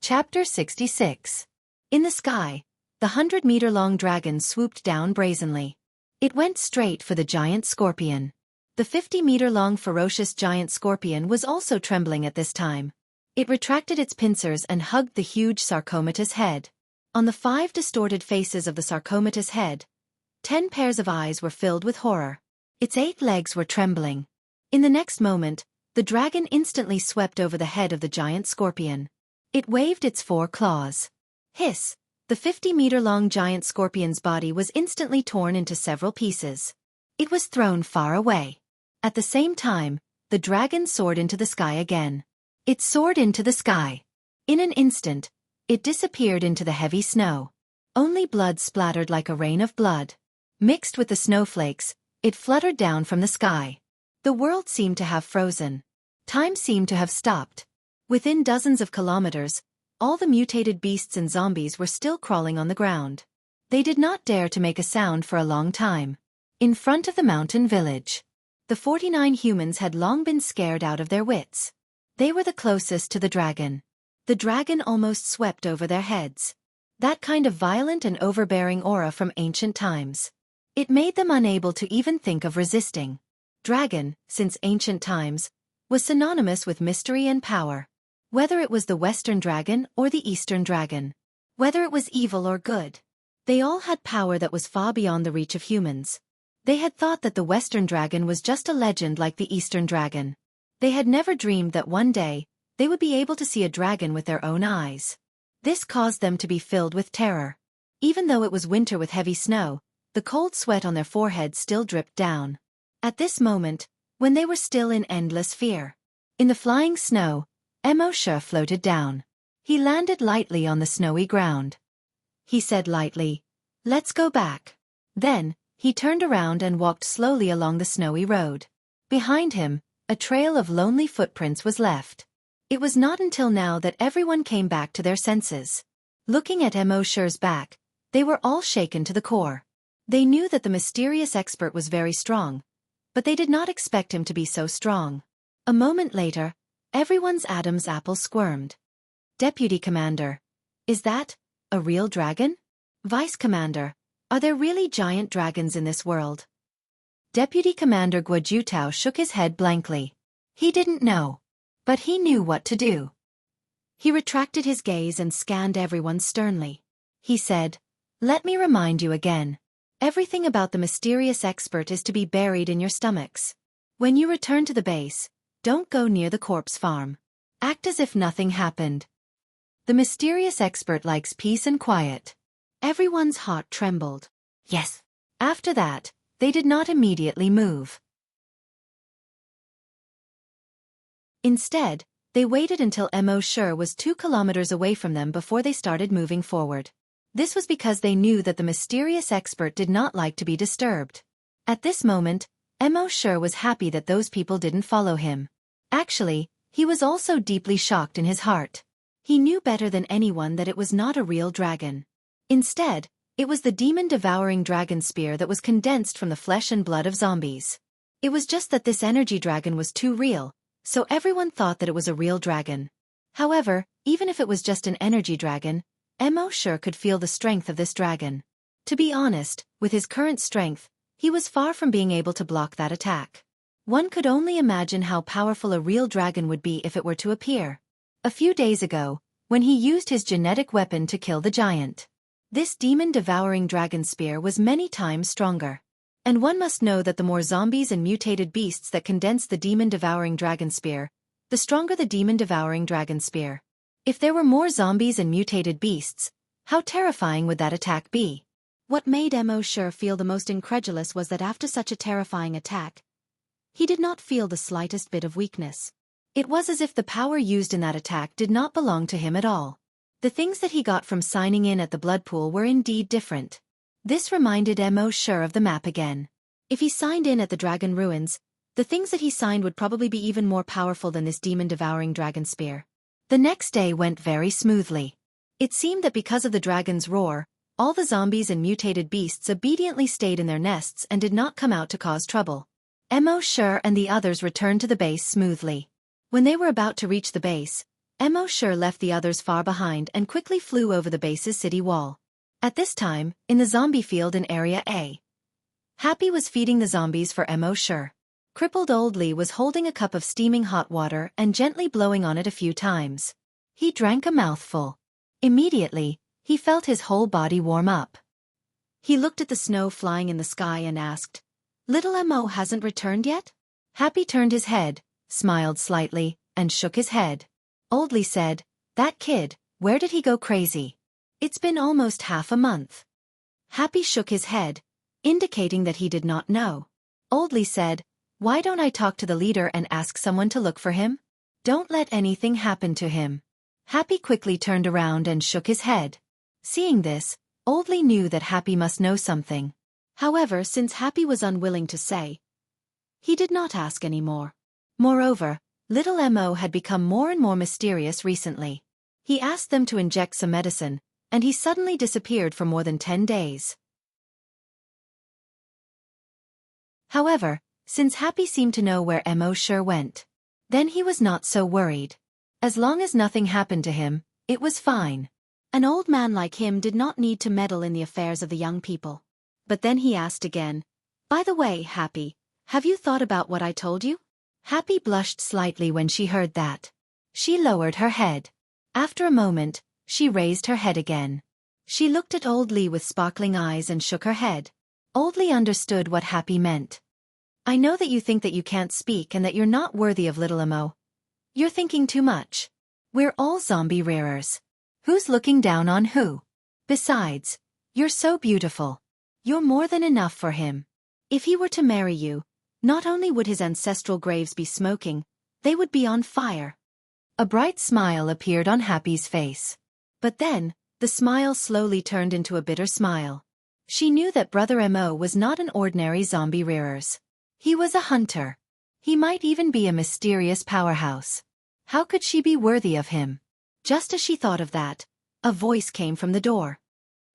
Chapter 66. In the sky, the 100-meter-long dragon swooped down brazenly. It went straight for the giant scorpion. The 50-meter-long ferocious giant scorpion was also trembling at this time. It retracted its pincers and hugged the huge sarcomatous head. On the 5 distorted faces of the sarcomatous head, 10 pairs of eyes were filled with horror. Its 8 legs were trembling. In the next moment, the dragon instantly swept over the head of the giant scorpion. It waved its 4 claws. Hiss! The 50-meter-long giant scorpion's body was instantly torn into several pieces. It was thrown far away. At the same time, the dragon soared into the sky again. It soared into the sky. In an instant, it disappeared into the heavy snow. Only blood splattered like a rain of blood. Mixed with the snowflakes, it fluttered down from the sky. The world seemed to have frozen. Time seemed to have stopped. Within dozens of kilometers, all the mutated beasts and zombies were still crawling on the ground. They did not dare to make a sound for a long time. In front of the mountain village, the 49 humans had long been scared out of their wits. They were the closest to the dragon. The dragon almost swept over their heads. That kind of violent and overbearing aura from ancient times. It made them unable to even think of resisting. Dragon, since ancient times, was synonymous with mystery and power. Whether it was the Western dragon or the Eastern dragon. Whether it was evil or good. They all had power that was far beyond the reach of humans. They had thought that the Western dragon was just a legend like the Eastern dragon. They had never dreamed that one day, they would be able to see a dragon with their own eyes. This caused them to be filled with terror. Even though it was winter with heavy snow, the cold sweat on their foreheads still dripped down. At this moment, when they were still in endless fear. In the flying snow, Mo Shi floated down. He landed lightly on the snowy ground. He said lightly, "Let's go back." Then, he turned around and walked slowly along the snowy road. Behind him, a trail of lonely footprints was left. It was not until now that everyone came back to their senses. Looking at Mo Shi's back, They were all shaken to the core. They knew that the mysterious expert was very strong, but they did not expect him to be so strong. A moment later, everyone's Adam's apple squirmed. Deputy Commander, is that a real dragon? Vice Commander, are there really giant dragons in this world? Deputy Commander Guojutao shook his head blankly. He didn't know. But he knew what to do. He retracted his gaze and scanned everyone sternly. He said, "Let me remind you again. Everything about the mysterious expert is to be buried in your stomachs. When you return to the base, don't go near the corpse farm. Act as if nothing happened. The mysterious expert likes peace and quiet." Everyone's heart trembled. Yes. After that, they did not immediately move. Instead, they waited until Mo Shi was 2 kilometers away from them before they started moving forward. This was because they knew that the mysterious expert did not like to be disturbed. At this moment, Mo Shi was happy that those people didn't follow him. Actually, he was also deeply shocked in his heart. He knew better than anyone that it was not a real dragon. Instead, it was the demon-devouring dragon spear that was condensed from the flesh and blood of zombies. It was just that this energy dragon was too real, so everyone thought that it was a real dragon. However, even if it was just an energy dragon, Mo Shi could feel the strength of this dragon. To be honest, with his current strength, he was far from being able to block that attack. One could only imagine how powerful a real dragon would be if it were to appear. A few days ago, when he used his genetic weapon to kill the giant. This demon-devouring dragon spear was many times stronger. And one must know that the more zombies and mutated beasts that condense the demon-devouring dragon spear, the stronger the demon-devouring dragon spear. If there were more zombies and mutated beasts, how terrifying would that attack be? What made Mo Shi feel the most incredulous was that after such a terrifying attack, he did not feel the slightest bit of weakness. It was as if the power used in that attack did not belong to him at all. The things that he got from signing in at the blood pool were indeed different. This reminded Mo Shi of the map again. If he signed in at the Dragon Ruins, the things that he signed would probably be even more powerful than this demon-devouring dragon spear. The next day went very smoothly. It seemed that because of the dragon's roar, all the zombies and mutated beasts obediently stayed in their nests and did not come out to cause trouble. Mo Shi and the others returned to the base smoothly. When they were about to reach the base, Mo Shi left the others far behind and quickly flew over the base's city wall. At this time, in the zombie field in Area A, Happy was feeding the zombies for Mo Shi. Crippled Old Lee was holding a cup of steaming hot water and gently blowing on it a few times. He drank a mouthful. Immediately, he felt his whole body warm up. He looked at the snow flying in the sky and asked, "Little Mo hasn't returned yet?" Happy turned his head, smiled slightly, and shook his head. Old Lee said, "That kid, where did he go crazy? It's been almost half a month." Happy shook his head, indicating that he did not know. Old Lee said, "Why don't I talk to the leader and ask someone to look for him? Don't let anything happen to him." Happy quickly turned around and shook his head. Seeing this, Old Lee knew that Happy must know something. However, since Happy was unwilling to say, he did not ask any more. Moreover, little Mo had become more and more mysterious recently. He asked them to inject some medicine, and he suddenly disappeared for more than 10 days. However, since Happy seemed to know where Mo Shi went, then he was not so worried. As long as nothing happened to him, it was fine. An old man like him did not need to meddle in the affairs of the young people. But then he asked again, "By the way, Happy, have you thought about what I told you?" Happy blushed slightly when she heard that. She lowered her head. After a moment, she raised her head again. She looked at Old Lee with sparkling eyes and shook her head. Old Lee understood what Happy meant. "I know that you think that you can't speak and that you're not worthy of little Mo. You're thinking too much. We're all zombie rearers. Who's looking down on who? Besides, you're so beautiful. You're more than enough for him. If he were to marry you, not only would his ancestral graves be smoking, they would be on fire." A bright smile appeared on Happy's face. But then, the smile slowly turned into a bitter smile. She knew that Brother Mo was not an ordinary zombie rearers. He was a hunter. He might even be a mysterious powerhouse. How could she be worthy of him? Just as she thought of that, a voice came from the door.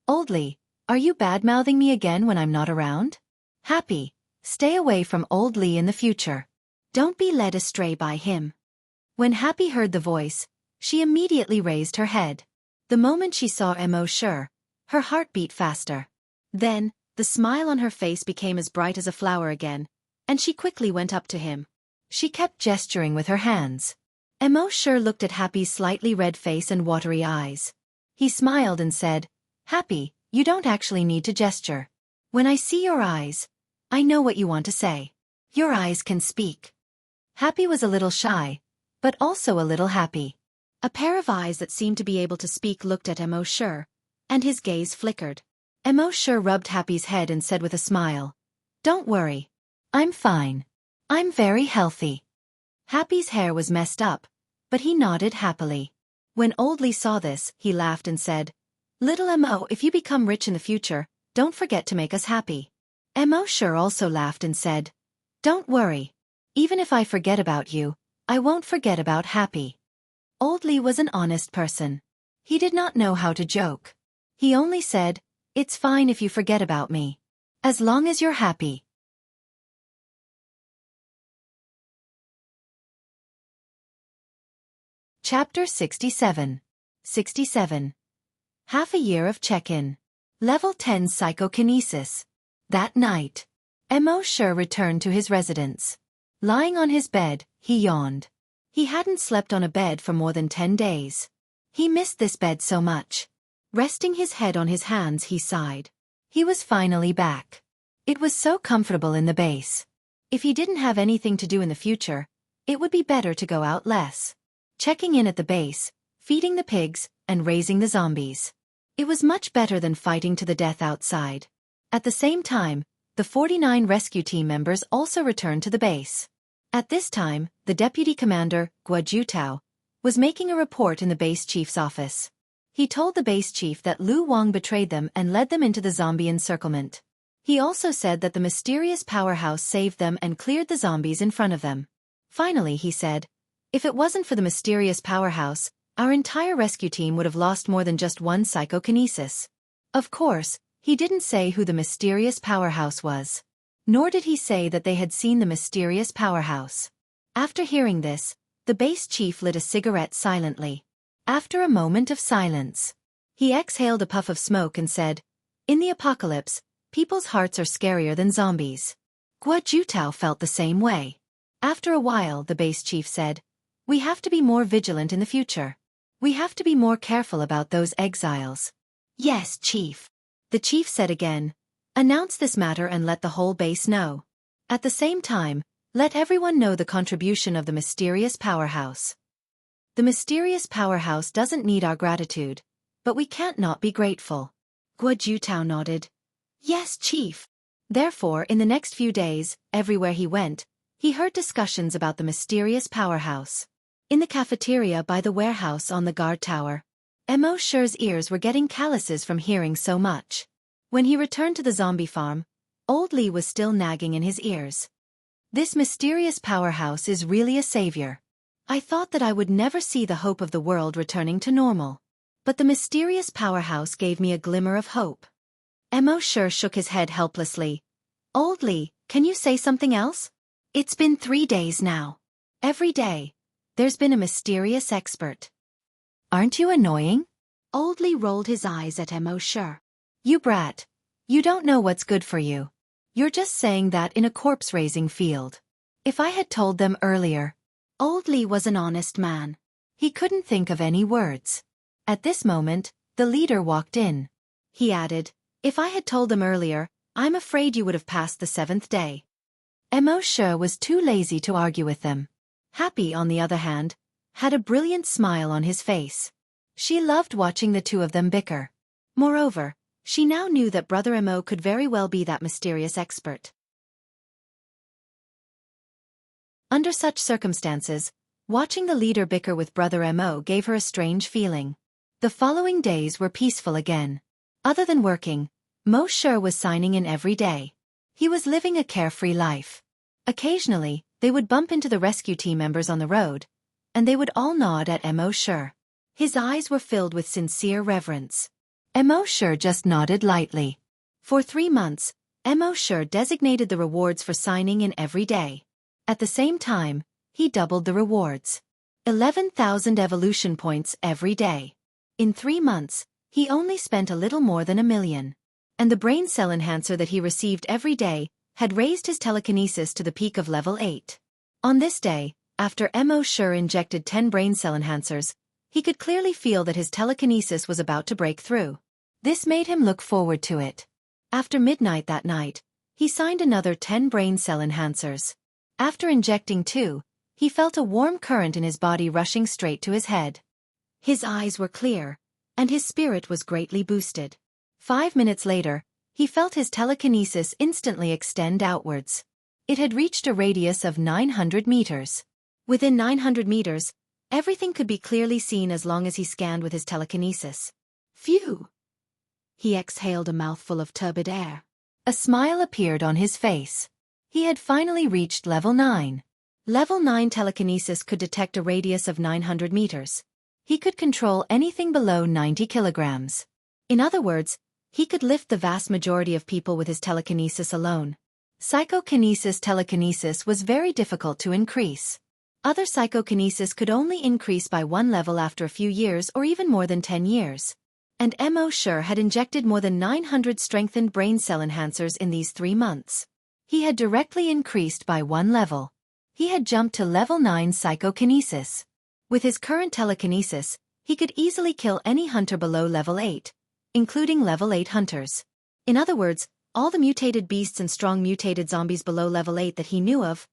"Old Lee, Are you bad-mouthing me again when I'm not around? Happy, stay away from old Lee in the future. Don't be led astray by him. When Happy heard the voice, she immediately raised her head. The moment she saw Mo Shi, her heart beat faster. Then, the smile on her face became as bright as a flower again, and she quickly went up to him. She kept gesturing with her hands. Mo Shi looked at Happy's slightly red face and watery eyes. He smiled and said, "Happy, you don't actually need to gesture. When I see your eyes, I know what you want to say. Your eyes can speak." Happy was a little shy, but also a little happy. A pair of eyes that seemed to be able to speak looked at Mo Shi, and his gaze flickered. Mo Shi rubbed Happy's head and said with a smile, "Don't worry. I'm fine. I'm very healthy." Happy's hair was messed up, but he nodded happily. When Old Lee saw this, he laughed and said, "Little Mo, if you become rich in the future, don't forget to make us happy." Mo Shi also laughed and said, "Don't worry. Even if I forget about you, I won't forget about Happy." Old Lee was an honest person. He did not know how to joke. He only said, "It's fine if you forget about me. As long as you're happy." Chapter 67. 67. Half a year of check-in. Level 10 Psychokinesis. That night, Mo Shi returned to his residence. Lying on his bed, he yawned. He hadn't slept on a bed for more than 10 days. He missed this bed so much. Resting his head on his hands, he sighed. He was finally back. It was so comfortable in the base. If he didn't have anything to do in the future, it would be better to go out less. Checking in at the base, feeding the pigs, and raising the zombies. It was much better than fighting to the death outside. At the same time, the 49 rescue team members also returned to the base. At this time, the deputy commander, Guo was making a report in the base chief's office. He told the base chief that Lu Wang betrayed them and led them into the zombie encirclement. He also said that the mysterious powerhouse saved them and cleared the zombies in front of them. Finally, he said, "If it wasn't for the mysterious powerhouse, our entire rescue team would have lost more than just one psychokinesis." Of course, he didn't say who the mysterious powerhouse was. Nor did he say that they had seen the mysterious powerhouse. After hearing this, the base chief lit a cigarette silently. After a moment of silence, he exhaled a puff of smoke and said, "In the apocalypse, people's hearts are scarier than zombies." Guo felt the same way. After a while, the base chief said, "We have to be more vigilant in the future. We have to be more careful about those exiles." "Yes, chief." The chief said again, "Announce this matter and let the whole base know. At the same time, let everyone know the contribution of the mysterious powerhouse. The mysterious powerhouse doesn't need our gratitude, but we can't not be grateful." Guo nodded. "Yes, chief." Therefore, in the next few days, everywhere he went, he heard discussions about the mysterious powerhouse. In the cafeteria by the warehouse on the guard tower, Mo Shi's ears were getting calluses from hearing so much. When he returned to the zombie farm, Old Lee was still nagging in his ears. "This mysterious powerhouse is really a savior. I thought that I would never see the hope of the world returning to normal. But the mysterious powerhouse gave me a glimmer of hope." Mo Shi shook his head helplessly. "Old Lee, can you say something else? It's been 3 days now. Every day, there's been a mysterious expert." "Aren't you annoying?" Old Lee rolled his eyes at Mo Shi. "You brat. You don't know what's good for you. You're just saying that in a corpse-raising field. If I had told them earlier." Old Lee was an honest man. He couldn't think of any words. At this moment, the leader walked in. He added, "If I had told them earlier, I'm afraid you would have passed the 7th day." Mo Shi was too lazy to argue with them. Happy, on the other hand, had a brilliant smile on his face. She loved watching the two of them bicker. Moreover, she now knew that Brother Mo could very well be that mysterious expert. Under such circumstances, watching the leader bicker with Brother Mo gave her a strange feeling. The following days were peaceful again. Other than working, Mo Shi was signing in every day. He was living a carefree life. Occasionally, they would bump into the rescue team members on the road, and they would all nod at Mo Shi. His eyes were filled with sincere reverence. Mo Shi just nodded lightly. For 3 months, Mo Shi designated the rewards for signing in every day. At the same time, he doubled the rewards. 11,000 evolution points every day. In 3 months, he only spent a little more than 1 million. And the brain cell enhancer that he received every day had raised his telekinesis to the peak of level 8. On this day, after Mo Shi injected 10 brain cell enhancers, he could clearly feel that his telekinesis was about to break through. This made him look forward to it. After midnight that night, he signed another 10 brain cell enhancers. After injecting 2, he felt a warm current in his body rushing straight to his head. His eyes were clear, and his spirit was greatly boosted. 5 minutes later, he felt his telekinesis instantly extend outwards. It had reached a radius of 900 meters. Within 900 meters, everything could be clearly seen as long as he scanned with his telekinesis. Phew! He exhaled a mouthful of turbid air. A smile appeared on his face. He had finally reached level 9. Level 9 telekinesis could detect a radius of 900 meters. He could control anything below 90 kilograms. In other words, he could lift the vast majority of people with his telekinesis alone. Psychokinesis telekinesis was very difficult to increase. Other psychokinesis could only increase by 1 level after a few years or even more than 10 years. And Mo Shi had injected more than 900 strengthened brain cell enhancers in these 3 months. He had directly increased by 1 level. He had jumped to level 9 psychokinesis. With his current telekinesis, he could easily kill any hunter below level 8, including level 8 hunters. In other words, all the mutated beasts and strong mutated zombies below level 8 that he knew of,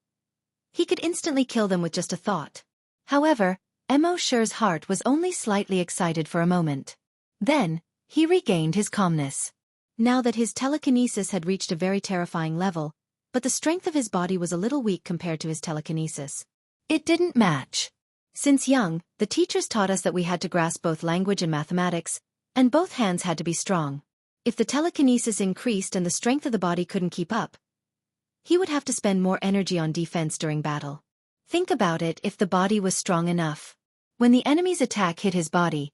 he could instantly kill them with just a thought. However, Mo Shi's heart was only slightly excited for a moment. Then, he regained his calmness. Now that his telekinesis had reached a very terrifying level, but the strength of his body was a little weak compared to his telekinesis. It didn't match. Since young, the teachers taught us that we had to grasp both language and mathematics, and both hands had to be strong. If the telekinesis increased and the strength of the body couldn't keep up, he would have to spend more energy on defense during battle. Think about it if the body was strong enough. When the enemy's attack hit his body,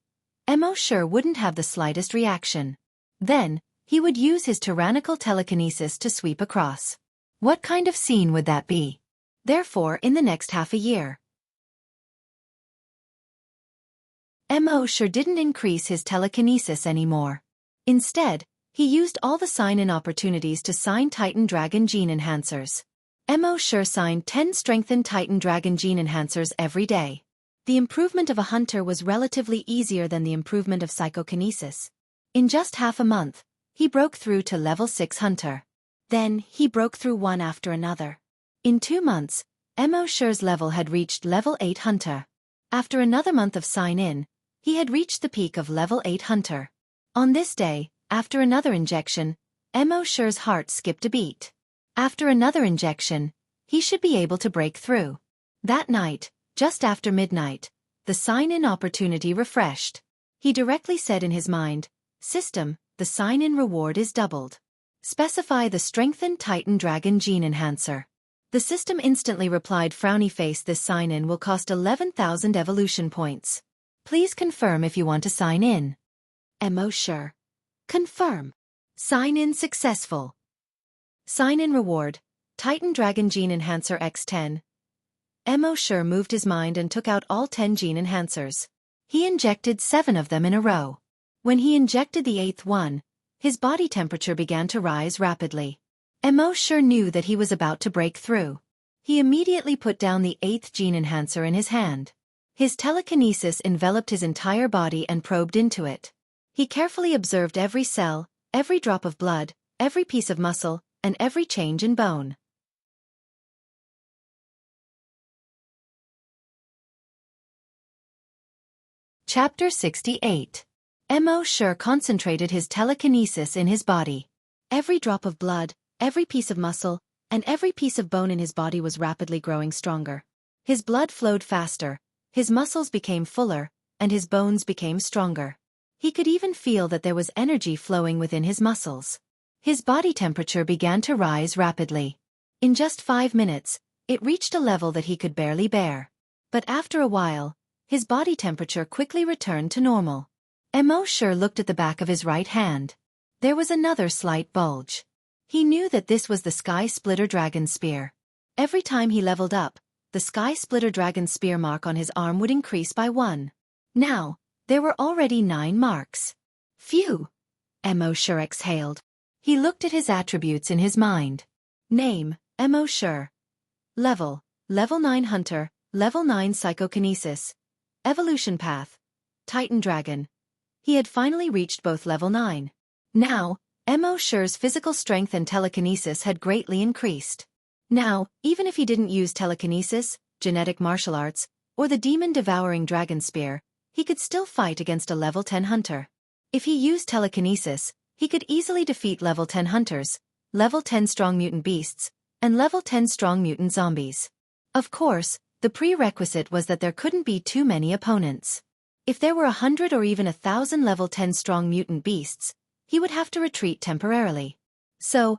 Mo Shi wouldn't have the slightest reaction. Then, he would use his tyrannical telekinesis to sweep across. What kind of scene would that be? Therefore, in the next half a year, Mo Shi didn't increase his telekinesis anymore. Instead, he used all the sign-in opportunities to sign Titan Dragon Gene Enhancers. Mo Shi signed 10 strengthened Titan Dragon Gene Enhancers every day. The improvement of a hunter was relatively easier than the improvement of psychokinesis. In just half a month, he broke through to level 6 hunter. Then, he broke through one after another. In 2 months, Mo Shi's level had reached level 8 hunter. After another month of sign-in, he had reached the peak of level 8 hunter. On this day, after another injection, Mo Shi's heart skipped a beat. After another injection, he should be able to break through. That night, just after midnight, the sign-in opportunity refreshed. He directly said in his mind, "System, the sign-in reward is doubled. Specify the strengthened Titan Dragon Gene Enhancer." The system instantly replied, "Frowny face, this sign-in will cost 11,000 evolution points. Please confirm if you want to sign in." Mo Shi. Confirm. Sign-in successful. Sign-in reward, Titan Dragon Gene Enhancer X10. Mo Shi moved his mind and took out all 10 gene enhancers. He injected 7 of them in a row. When he injected the 8th one, his body temperature began to rise rapidly. Mo Shi knew that he was about to break through. He immediately put down the 8th gene enhancer in his hand. His telekinesis enveloped his entire body and probed into it. He carefully observed every cell, every drop of blood, every piece of muscle, and every change in bone. Chapter 68. Mo Shi concentrated his telekinesis in his body. Every drop of blood, every piece of muscle, and every piece of bone in his body was rapidly growing stronger. His blood flowed faster, his muscles became fuller, and his bones became stronger. He could even feel that there was energy flowing within his muscles. His body temperature began to rise rapidly. In just 5 minutes, it reached a level that he could barely bear. But after a while, his body temperature quickly returned to normal. Sure looked at the back of his right hand. There was another slight bulge. He knew that this was the Sky Splitter Dragon Spear. Every time he leveled up, the Sky Splitter Dragon Spear mark on his arm would increase by 1. Now, there were already 9 marks. Phew! Sure exhaled. He looked at his attributes in his mind. Name, Sure. Level 9 Hunter, Level 9 Psychokinesis. Evolution Path, Titan Dragon. He had finally reached both Level 9. Now, Sure's physical strength and telekinesis had greatly increased. Now, even if he didn't use telekinesis, genetic martial arts, or the demon-devouring dragon spear, he could still fight against a Level 10 hunter. If he used telekinesis, he could easily defeat Level 10 hunters, Level 10 strong mutant beasts, and Level 10 strong mutant zombies. Of course, the prerequisite was that there couldn't be too many opponents. If there were 100 or even 1,000 Level 10 strong mutant beasts, he would have to retreat temporarily. So,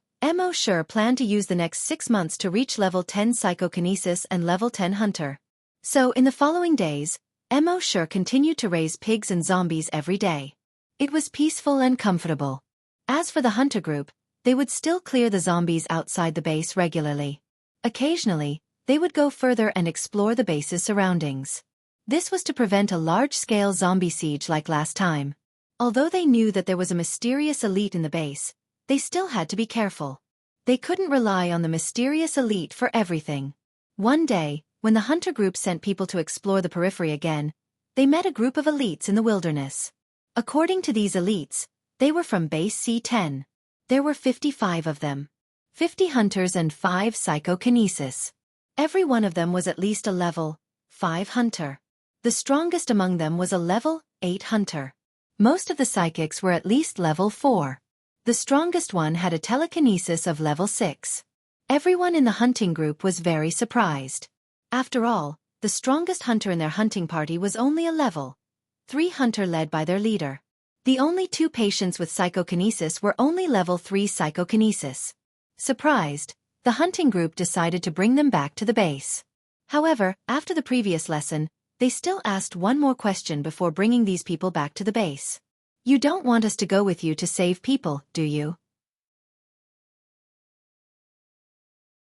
Sure planned to use the next 6 months to reach Level 10 Psychokinesis and Level 10 Hunter. So in the following days, Sure continued to raise pigs and zombies every day. It was peaceful and comfortable. As for the hunter group, they would still clear the zombies outside the base regularly. Occasionally, they would go further and explore the base's surroundings. This was to prevent a large-scale zombie siege like last time. Although they knew that there was a mysterious elite in the base, they still had to be careful. They couldn't rely on the mysterious elite for everything. One day, when the hunter group sent people to explore the periphery again, they met a group of elites in the wilderness. According to these elites, they were from Base C10. There were 55 of them. 50 hunters and 5 psychokinesis. Every one of them was at least a Level 5 hunter. The strongest among them was a Level 8 hunter. Most of the psychics were at least Level 4. The strongest one had a telekinesis of Level 6. Everyone in the hunting group was very surprised. After all, the strongest hunter in their hunting party was only a Level 3 hunter led by their leader. The only 2 patients with psychokinesis were only Level 3 psychokinesis. Surprised, the hunting group decided to bring them back to the base. However, after the previous lesson, they still asked one more question before bringing these people back to the base. You don't want us to go with you to save people, do you?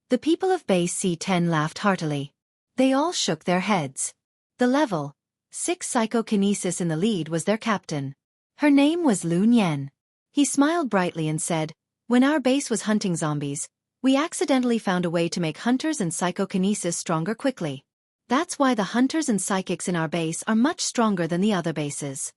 The people of Base C10 laughed heartily. They all shook their heads. The Level 6 psychokinesis in the lead was their captain. Her name was Lun Yen. He smiled brightly and said, "When our base was hunting zombies, we accidentally found a way to make hunters and psychokinesis stronger quickly. That's why the hunters and psychics in our base are much stronger than the other bases.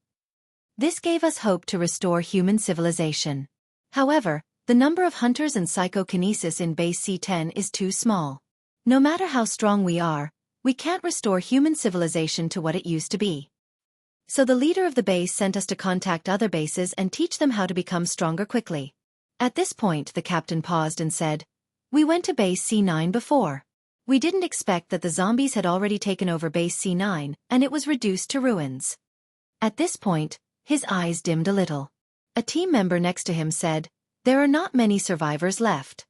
This gave us hope to restore human civilization. However, the number of hunters and psychokinesis in Base C10 is too small. No matter how strong we can't restore human civilization to what it used to be. So the leader of the base sent us to contact other bases and teach them how to become stronger quickly." At this point the captain paused and said, "We went to Base C9 before. We didn't expect that the zombies had already taken over Base C9 and it was reduced to ruins." At this point, his eyes dimmed a little. A team member next to him said, "There are not many survivors left.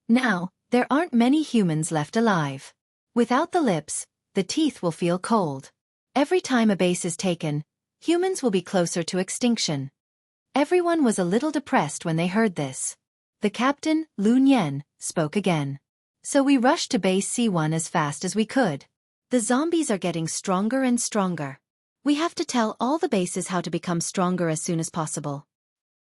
Now, there aren't many humans left alive. Without the lips, the teeth will feel cold. Every time a base is taken, humans will be closer to extinction." Everyone was a little depressed when they heard this. The captain, Lun Yen, spoke again. "So we rushed to Base C1 as fast as we could. The zombies are getting stronger and stronger. We have to tell all the bases how to become stronger as soon as possible.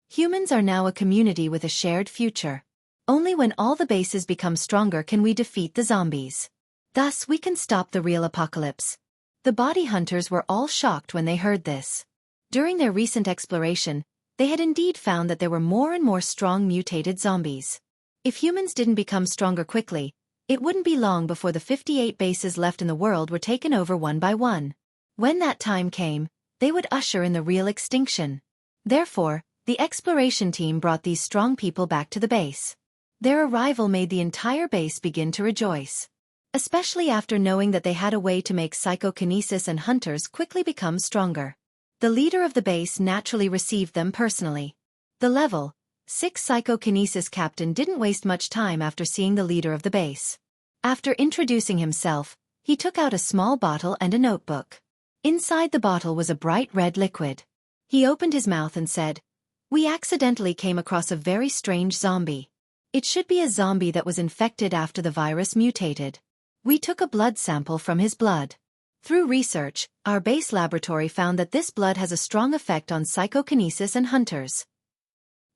Humans are now a community with a shared future. Only when all the bases become stronger can we defeat the zombies. Thus we can stop the real apocalypse." The body hunters were all shocked when they heard this. During their recent exploration, they had indeed found that there were more and more strong mutated zombies. If humans didn't become stronger quickly, it wouldn't be long before the 58 bases left in the world were taken over one by one. When that time came, they would usher in the real extinction. Therefore, the exploration team brought these strong people back to the base. Their arrival made the entire base begin to rejoice. Especially after knowing that they had a way to make psychokinesis and hunters quickly become stronger. The leader of the base naturally received them personally. The Level 6 psychokinesis captain didn't waste much time after seeing the leader of the base. After introducing himself, he took out a small bottle and a notebook. Inside the bottle was a bright red liquid. He opened his mouth and said, "We accidentally came across a very strange zombie. It should be a zombie that was infected after the virus mutated. We took a blood sample from his blood. Through research, our base laboratory found that this blood has a strong effect on psychokinesis and hunters."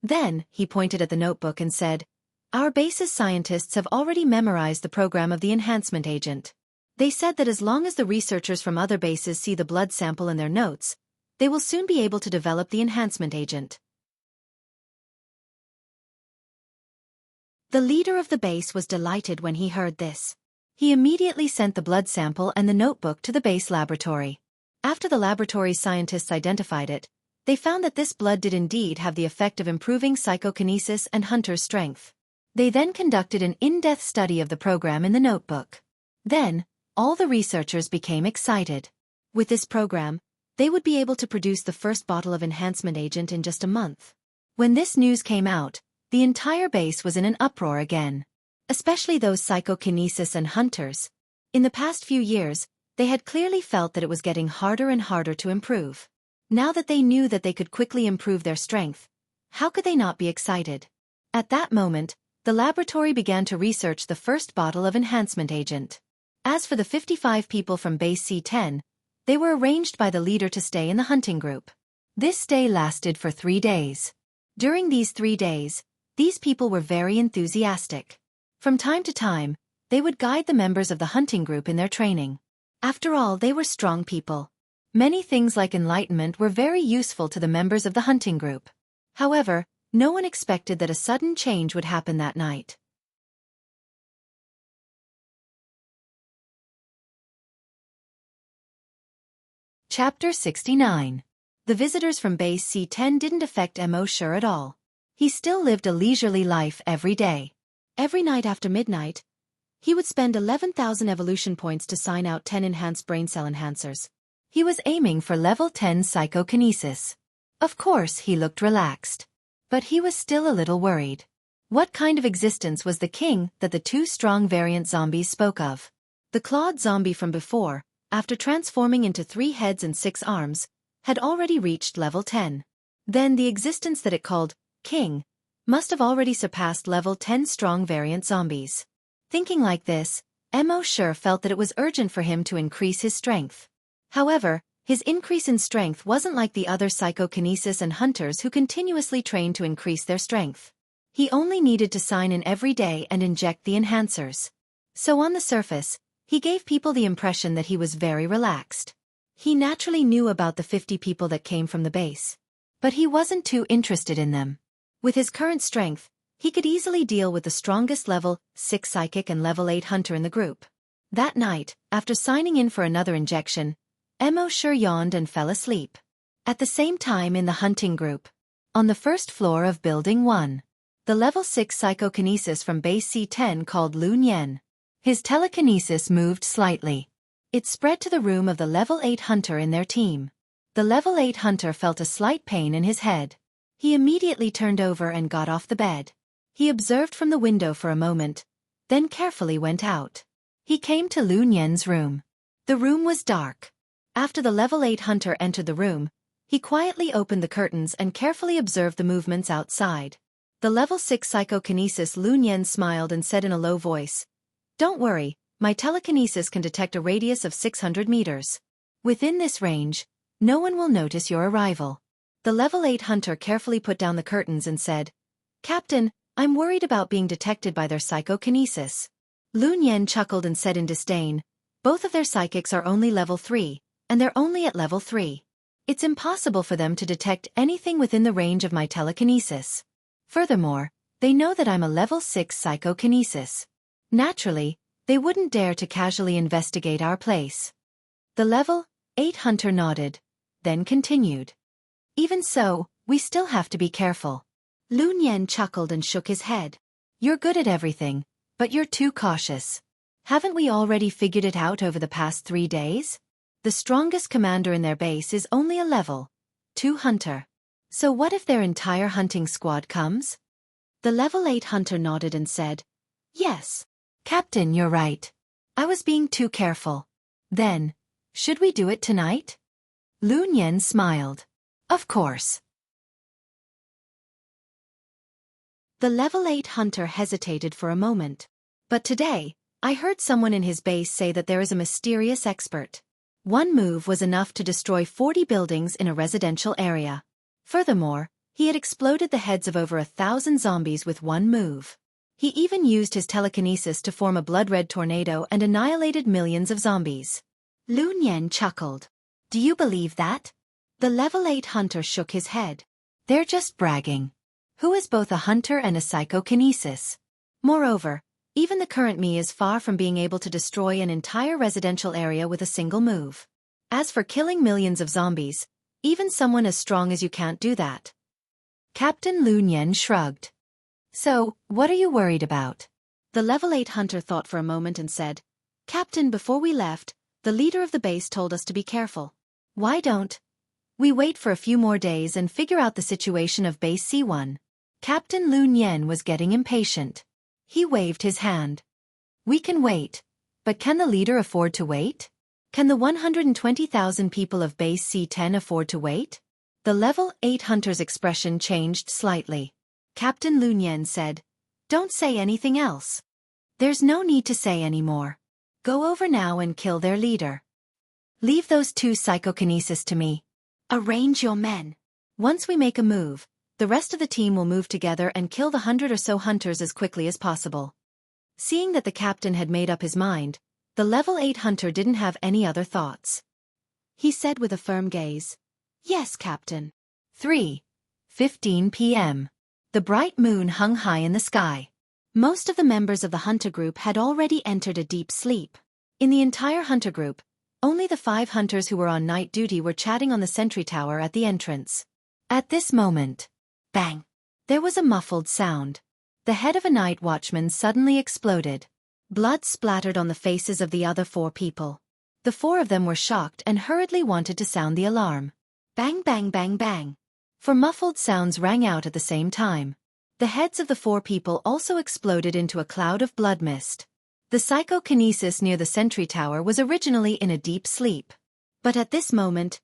Then, he pointed at the notebook and said, "Our base's scientists have already memorized the program of the enhancement agent. They said that as long as the researchers from other bases see the blood sample in their notes, they will soon be able to develop the enhancement agent." The leader of the base was delighted when he heard this. He immediately sent the blood sample and the notebook to the base laboratory. After the laboratory's scientists identified it, they found that this blood did indeed have the effect of improving psychokinesis and hunter's strength. They then conducted an in-depth study of the program in the notebook. Then, all the researchers became excited. With this program, they would be able to produce the first bottle of enhancement agent in just a month. When this news came out, the entire base was in an uproar again. Especially those psychokinesis and hunters. In the past few years, they had clearly felt that it was getting harder and harder to improve. Now that they knew that they could quickly improve their strength, how could they not be excited? At that moment, the laboratory began to research the first bottle of enhancement agent. As for the 55 people from Base C10, they were arranged by the leader to stay in the hunting group. This stay lasted for 3 days. During these 3 days, these people were very enthusiastic. From time to time, they would guide the members of the hunting group in their training. After all, they were strong people. Many things like enlightenment were very useful to the members of the hunting group. However, no one expected that a sudden change would happen that night. Chapter 69. The visitors from Base C10 didn't affect Mo Sure at all. He still lived a leisurely life every day. Every night after midnight, he would spend 11,000 evolution points to sign out 10 enhanced brain cell enhancers. He was aiming for level 10 psychokinesis. Of course, he looked relaxed. But he was still a little worried. What kind of existence was the king that the 2 strong variant zombies spoke of? The clawed zombie from before, after transforming into 3 heads and 6 arms, had already reached level 10. Then the existence that it called king must have already surpassed level 10 strong variant zombies. Thinking like this, Mo Sure felt that it was urgent for him to increase his strength. However, his increase in strength wasn't like the other psychokinesis and hunters who continuously trained to increase their strength. He only needed to sign in every day and inject the enhancers. So on the surface, he gave people the impression that he was very relaxed. He naturally knew about the 50 people that came from the base. But he wasn't too interested in them. With his current strength, he could easily deal with the strongest level 6 psychic and level 8 hunter in the group. That night, after signing in for another injection, Mo Sure yawned and fell asleep. At the same time in the hunting group, on the first floor of Building 1, the level 6 psychokinesis from Base C10 called Lun Yen. His telekinesis moved slightly. It spread to the room of the level 8 hunter in their team. The level 8 hunter felt a slight pain in his head. He immediately turned over and got off the bed. He observed from the window for a moment, then carefully went out. He came to Lun Yen's room. The room was dark. After the level 8 hunter entered the room, he quietly opened the curtains and carefully observed the movements outside. The level 6 psychokinesis Lun Yen smiled and said in a low voice, "Don't worry, my telekinesis can detect a radius of 600 meters. Within this range, no one will notice your arrival." The level 8 hunter carefully put down the curtains and said, "Captain, I'm worried about being detected by their psychokinesis." Lun Yen chuckled and said in disdain, "Both of their psychics are only level 3, and they're only at level 3. It's impossible for them to detect anything within the range of my telekinesis. Furthermore, they know that I'm a level 6 psychokinesis. Naturally, they wouldn't dare to casually investigate our place." The level 8 hunter nodded, then continued, "Even so, we still have to be careful." Lun Yen chuckled and shook his head. "You're good at everything, but you're too cautious. Haven't we already figured it out over the past 3 days? The strongest commander in their base is only a level 2 hunter. So what if their entire hunting squad comes?" The level 8 hunter nodded and said, "Yes. Captain, you're right. I was being too careful. Then, should we do it tonight?" Lun Yen smiled. Of course. The level 8 hunter hesitated for a moment. But today, I heard someone in his base say that there is a mysterious expert. One move was enough to destroy 40 buildings in a residential area. Furthermore, he had exploded the heads of over 1,000 zombies with one move. He even used his telekinesis to form a blood-red tornado and annihilated millions of zombies. Lu Nian chuckled. Do you believe that? The level 8 hunter shook his head. They're just bragging. Who is both a hunter and a psychokinesis? Moreover, even the current me is far from being able to destroy an entire residential area with a single move. As for killing millions of zombies, even someone as strong as you can't do that. Captain Lu Nian shrugged. So, what are you worried about? The level 8 hunter thought for a moment and said, Captain, before we left, the leader of the base told us to be careful. Why don't we wait for a few more days and figure out the situation of base C1? Captain Lu Nian was getting impatient. He waved his hand. We can wait, but can the leader afford to wait? Can the 120,000 people of base C10 afford to wait? The level 8 hunter's expression changed slightly. Captain Lu Nian said, Don't say anything else. There's no need to say any more. Go over now and kill their leader. Leave those two psychokinesis to me. Arrange your men. Once we make a move, the rest of the team will move together and kill the 100 or so hunters as quickly as possible. Seeing that the captain had made up his mind, the level 8 hunter didn't have any other thoughts. He said with a firm gaze, Yes, Captain. 3:15 p.m. The bright moon hung high in the sky. Most of the members of the hunter group had already entered a deep sleep. In the entire hunter group, only the 5 hunters who were on night duty were chatting on the sentry tower at the entrance. At this moment, bang! There was a muffled sound. The head of a night watchman suddenly exploded. Blood splattered on the faces of the other 4 people. The 4 of them were shocked and hurriedly wanted to sound the alarm. Bang bang bang bang. 4 muffled sounds rang out at the same time. The heads of the 4 people also exploded into a cloud of blood mist. The psychokinesis near the sentry tower was originally in a deep sleep. But at this moment,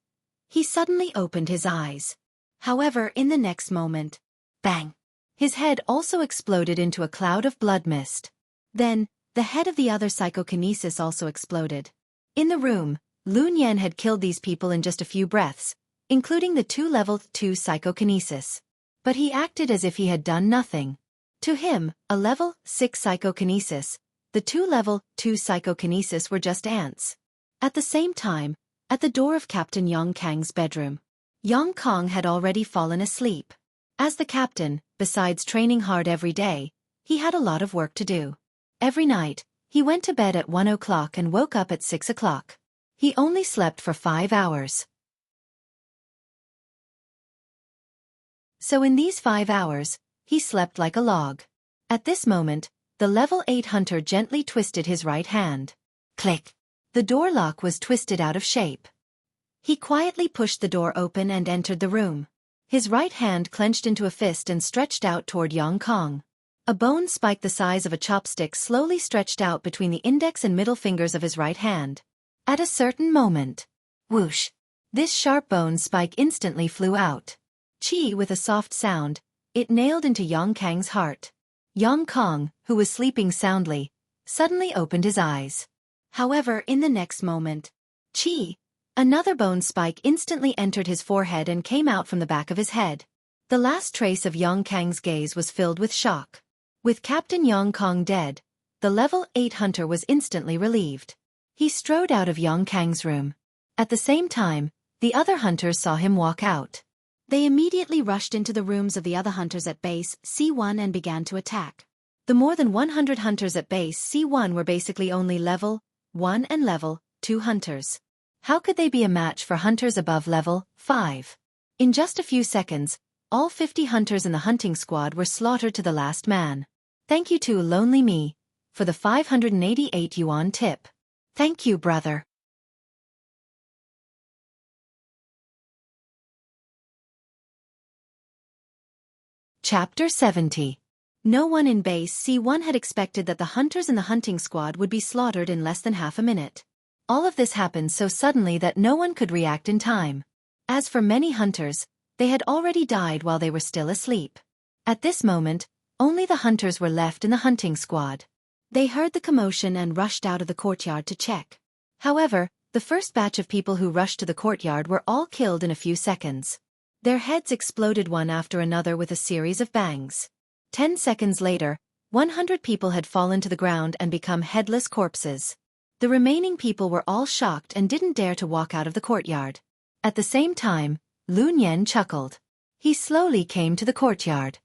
he suddenly opened his eyes. However, in the next moment, bang! His head also exploded into a cloud of blood mist. Then, the head of the other psychokinesis also exploded. In the room, Lu Nian had killed these people in just a few breaths, including the 2 level 2 psychokinesis. But he acted as if he had done nothing. To him, a level 6 psychokinesis, the 2 level 2 psychokinesis were just ants. At the same time, at the door of Captain Yang Kang's bedroom, Yang Kang had already fallen asleep. As the captain, besides training hard every day, he had a lot of work to do. Every night, he went to bed at 1 o'clock and woke up at 6 o'clock. He only slept for 5 hours. So in these 5 hours, he slept like a log. At this moment, the level 8 hunter gently twisted his right hand. Click! The door lock was twisted out of shape. He quietly pushed the door open and entered the room. His right hand clenched into a fist and stretched out toward Yang Kang. A bone spike the size of a chopstick slowly stretched out between the index and middle fingers of his right hand. At a certain moment, whoosh! This sharp bone spike instantly flew out. Chi with a soft sound, it nailed into Yang Kang's heart. Yang Kang, who was sleeping soundly, suddenly opened his eyes. However, in the next moment, another bone spike instantly entered his forehead and came out from the back of his head. The last trace of Yang Kang's gaze was filled with shock. With Captain Yang Kang dead, the level 8 hunter was instantly relieved. He strode out of Yang Kang's room. At the same time, the other hunters saw him walk out. They immediately rushed into the rooms of the other hunters at base C1 and began to attack. The more than 100 hunters at base C1 were basically only level 1 and level 2 hunters. How could they be a match for hunters above level 5? In just a few seconds, all 50 hunters in the hunting squad were slaughtered to the last man. Thank you to Lonely Me for the 588 yuan tip. Thank you, brother. Chapter 70. No one in base C1 had expected that the hunters in the hunting squad would be slaughtered in less than half a minute. All of this happened so suddenly that no one could react in time. As for many hunters, They had already died while they were still asleep. At this moment, only the hunters were left in the hunting squad. They heard the commotion and rushed out of the courtyard to check. However, the first batch of people who rushed to the courtyard were all killed in a few seconds. Their heads exploded one after another with a series of bangs. 10 seconds later, 100 people had fallen to the ground and become headless corpses. The remaining people were all shocked and didn't dare to walk out of the courtyard. At the same time, Lun Yan chuckled. He slowly came to the courtyard.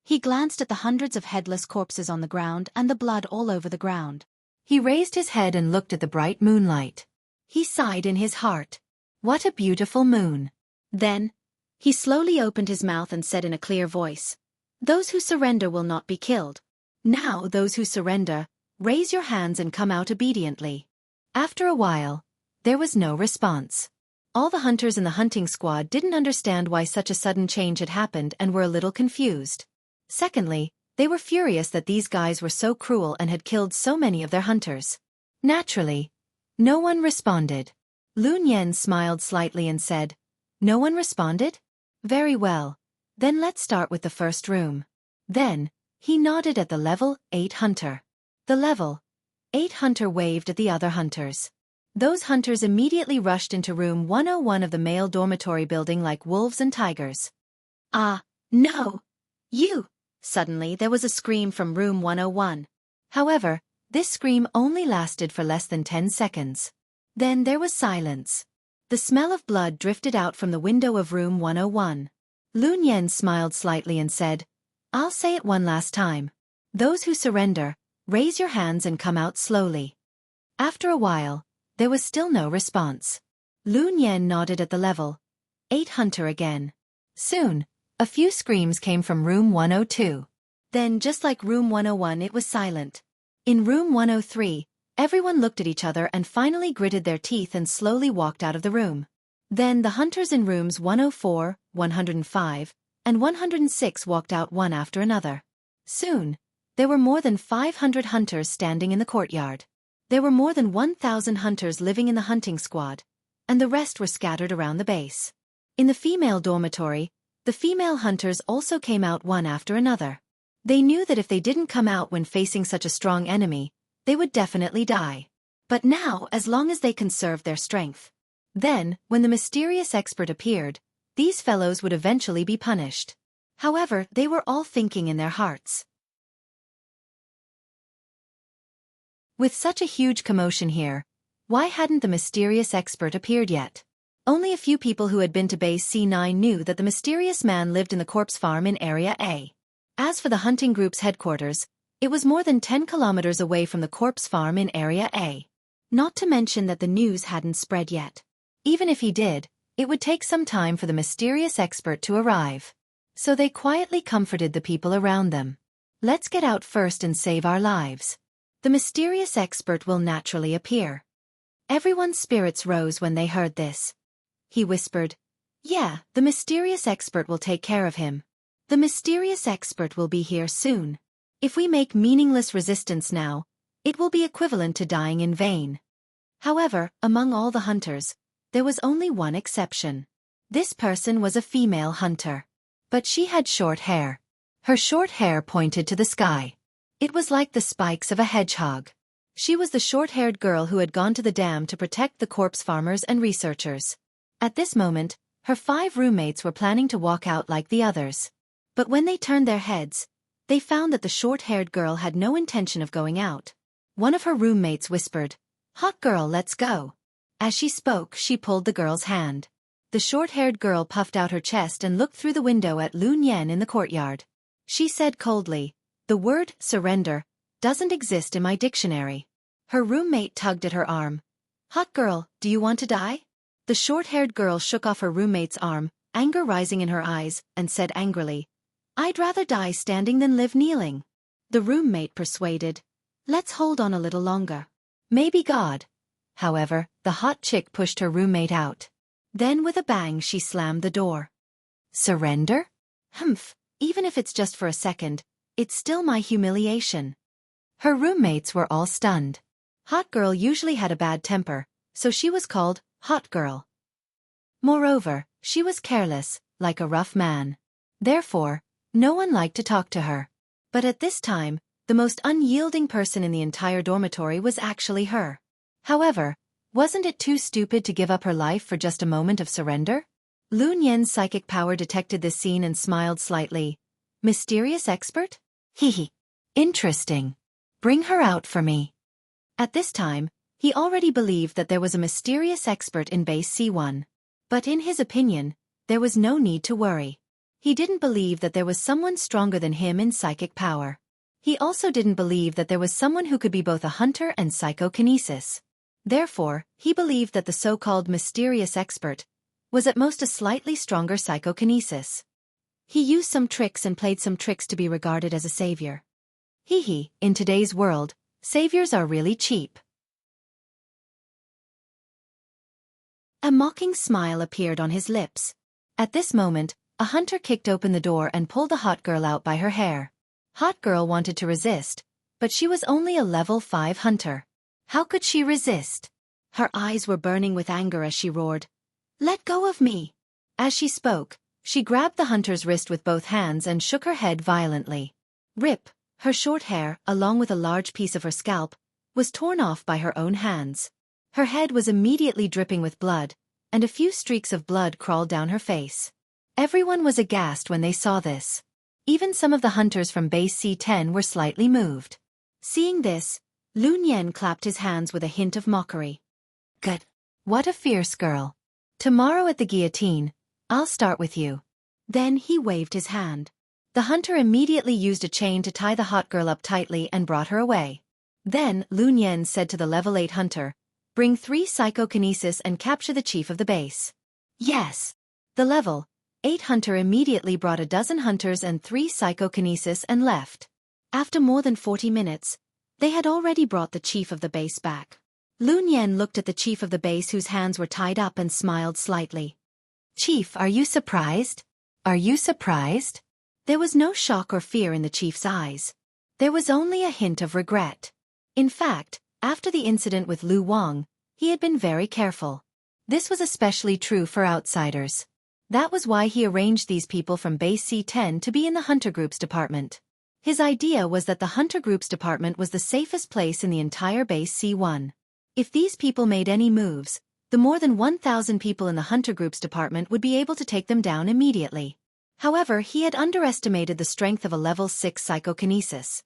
He glanced at the hundreds of headless corpses on the ground and the blood all over the ground. He raised his head and looked at the bright moonlight. He sighed in his heart. What a beautiful moon. Then, he slowly opened his mouth and said in a clear voice, "Those who surrender will not be killed. Now those who surrender, raise your hands and come out obediently." After a while, there was no response. All the hunters in the hunting squad didn't understand why such a sudden change had happened and were a little confused. Secondly, they were furious that these guys were so cruel and had killed so many of their hunters. Naturally, no one responded. Lun Yan smiled slightly and said, "No one responded? Very well. Then let's start with the first room." Then, he nodded at the level 8 hunter. The level 8 hunter waved at the other hunters. Those hunters immediately rushed into room 101 of the male dormitory building like wolves and tigers. "Ah, no! You!" Suddenly there was a scream from room 101. However, this scream only lasted for less than 10 seconds. Then there was silence. The smell of blood drifted out from the window of room 101. Lun Yan smiled slightly and said, "I'll say it one last time. Those who surrender, raise your hands and come out slowly." After a while, there was still no response. Lun Yan nodded at the level 8 hunter again. Soon, a few screams came from room 102. Then, just like room 101, it was silent. In room 103, everyone looked at each other and finally gritted their teeth and slowly walked out of the room. Then the hunters in rooms 104, 105, and 106 walked out one after another. Soon, there were more than 500 hunters standing in the courtyard. There were more than 1,000 hunters living in the hunting squad, and the rest were scattered around the base. In the female dormitory, the female hunters also came out one after another. They knew that if they didn't come out when facing such a strong enemy, they would definitely die. But now, as long as they conserved their strength. Then, when the mysterious expert appeared, these fellows would eventually be punished. However, they were all thinking in their hearts, with such a huge commotion here, why hadn't the mysterious expert appeared yet? Only a few people who had been to base C9 knew that the mysterious man lived in the corpse farm in Area A. As for the hunting group's headquarters, it was more than 10 kilometers away from the corpse farm in Area A. Not to mention that the news hadn't spread yet. Even if he did, it would take some time for the mysterious expert to arrive. So they quietly comforted the people around them. "Let's get out first and save our lives. The mysterious expert will naturally appear." Everyone's spirits rose when they heard this. He whispered, "Yeah, the mysterious expert will take care of him. The mysterious expert will be here soon. If we make meaningless resistance now, it will be equivalent to dying in vain." However, among all the hunters, there was only one exception. This person was a female hunter. But she had short hair. Her short hair pointed to the sky. It was like the spikes of a hedgehog. She was the short-haired girl who had gone to the dam to protect the corpse farmers and researchers. At this moment, her 5 roommates were planning to walk out like the others. But when they turned their heads, they found that the short-haired girl had no intention of going out. One of her roommates whispered, "Hot girl, let's go." As she spoke, she pulled the girl's hand. The short-haired girl puffed out her chest and looked through the window at Lun Yan in the courtyard. She said coldly, "The word surrender doesn't exist in my dictionary." Her roommate tugged at her arm. "Hot girl, do you want to die?" The short-haired girl shook off her roommate's arm, anger rising in her eyes, and said angrily, "I'd rather die standing than live kneeling." The roommate persuaded, "Let's hold on a little longer. Maybe God." However, the hot chick pushed her roommate out. Then with a bang she slammed the door. "Surrender? Humph, even if it's just for a second, it's still my humiliation." Her roommates were all stunned. Hot girl usually had a bad temper, so she was called Hot Girl. Moreover, She was careless, like a rough man. Therefore, no one liked to talk to her. But at this time, the most unyielding person in the entire dormitory was actually her. However, wasn't it too stupid to give up her life for just a moment of surrender? Lu Nian's psychic power detected this scene and smiled slightly. Mysterious expert? Hehe. Interesting. Bring her out for me. At this time, he already believed that there was a mysterious expert in base C1. But in his opinion, there was no need to worry. He didn't believe that there was someone stronger than him in psychic power. He also didn't believe that there was someone who could be both a hunter and psychokinesis. Therefore, he believed that the so-called mysterious expert was at most a slightly stronger psychokinesis. He used some tricks and played some tricks to be regarded as a savior. Hehe, in today's world, saviors are really cheap. A mocking smile appeared on his lips. At this moment, a hunter kicked open the door and pulled the hot girl out by her hair. Hot girl wanted to resist, but she was only a level 5 hunter. How could she resist? Her eyes were burning with anger as she roared, "Let go of me!" As she spoke, she grabbed the hunter's wrist with both hands and shook her head violently. Rip, her short hair, along with a large piece of her scalp, was torn off by her own hands. Her head was immediately dripping with blood, and a few streaks of blood crawled down her face. Everyone was aghast when they saw this. Even some of the hunters from base C10 were slightly moved. Seeing this, Lu Nian clapped his hands with a hint of mockery. Good. What a fierce girl. Tomorrow at the guillotine, I'll start with you. Then he waved his hand. The hunter immediately used a chain to tie the hot girl up tightly and brought her away. Then Lu Nian said to the level 8 hunter, "Bring 3 psychokinesis and capture the chief of the base." Yes. The level 8 hunter immediately brought a dozen hunters and 3 psychokinesis and left. After more than 40 minutes, they had already brought the chief of the base back. Lu Nian looked at the chief of the base whose hands were tied up and smiled slightly. "Chief, are you surprised? Are you surprised?" There was no shock or fear in the chief's eyes. There was only a hint of regret. In fact, after the incident with Lu Wang, he had been very careful. This was especially true for outsiders. That was why he arranged these people from base C10 to be in the Hunter Group's department. His idea was that the Hunter Group's department was the safest place in the entire base C1. If these people made any moves, the more than 1,000 people in the Hunter Group's department would be able to take them down immediately. However, he had underestimated the strength of a level 6 psychokinesis.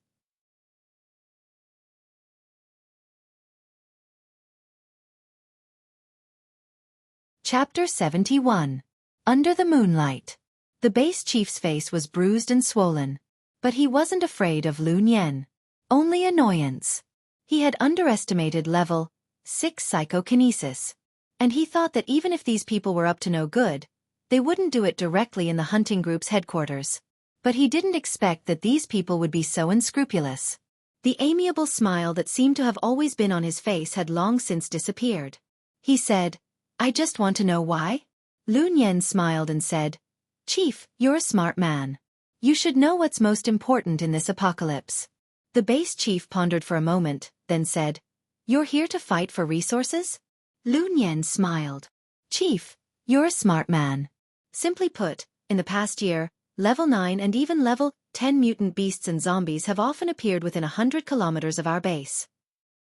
Chapter 71. Under the Moonlight. The base chief's face was bruised and swollen. But he wasn't afraid of Lu Nian. Only annoyance. He had underestimated level 6 psychokinesis. And he thought that even if these people were up to no good, they wouldn't do it directly in the hunting group's headquarters. But he didn't expect that these people would be so unscrupulous. The amiable smile that seemed to have always been on his face had long since disappeared. He said, "I just want to know why?" Lu Nian smiled and said, "Chief, you're a smart man. You should know what's most important in this apocalypse." The base chief pondered for a moment, then said, "You're here to fight for resources?" Lu Nian smiled. "Chief, you're a smart man. Simply put, in the past year, level 9 and even level 10 mutant beasts and zombies have often appeared within 100 kilometers of our base.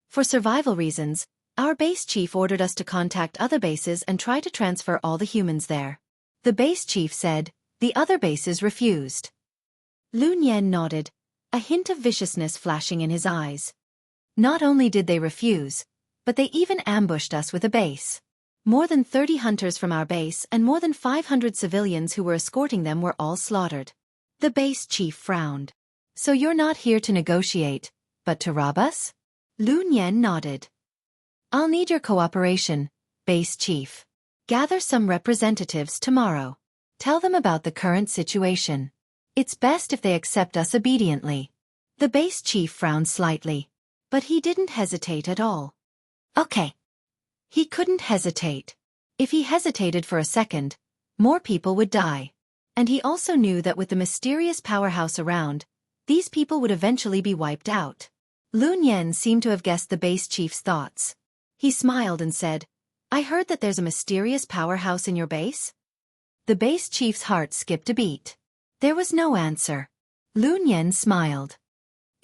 For survival reasons, our base chief ordered us to contact other bases and try to transfer all the humans there." The base chief said, "The other bases refused." Lu Nian nodded, a hint of viciousness flashing in his eyes. "Not only did they refuse, but they even ambushed us with a base. More than 30 hunters from our base and more than 500 civilians who were escorting them were all slaughtered." The base chief frowned. "So you're not here to negotiate, but to rob us?" Lu Nian nodded. "I'll need your cooperation, base chief. Gather some representatives tomorrow. Tell them about the current situation. It's best if they accept us obediently." The base chief frowned slightly, but he didn't hesitate at all. Okay. He couldn't hesitate. If he hesitated for a second, more people would die. And he also knew that with the mysterious powerhouse around, these people would eventually be wiped out. Lu Nian seemed to have guessed the base chief's thoughts. He smiled and said, "I heard that there's a mysterious powerhouse in your base?" The base chief's heart skipped a beat. There was no answer. Lu Nian smiled.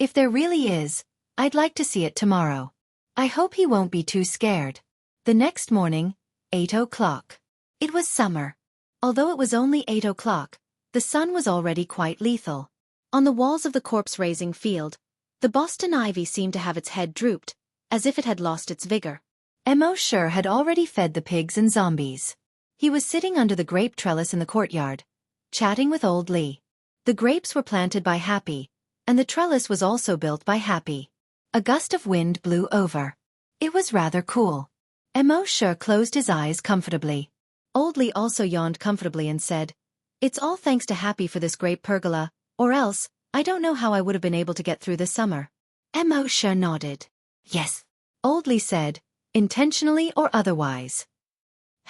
If there really is, I'd like to see it tomorrow. I hope he won't be too scared. The next morning, 8 o'clock. It was summer. Although it was only 8 o'clock, the sun was already quite lethal. On the walls of the corpse-raising field, the Boston ivy seemed to have its head drooped, as if it had lost its vigor. Mo Sure had already fed the pigs and zombies. He was sitting under the grape trellis in the courtyard, chatting with old Li. The grapes were planted by Happy, and the trellis was also built by Happy. A gust of wind blew over. It was rather cool. Mo Sure closed his eyes comfortably. Old Li also yawned comfortably and said, "It's all thanks to Happy for this grape pergola, or else, I don't know how I would have been able to get through this summer." Mo Sure nodded. "Yes," Old Li said, "intentionally or otherwise.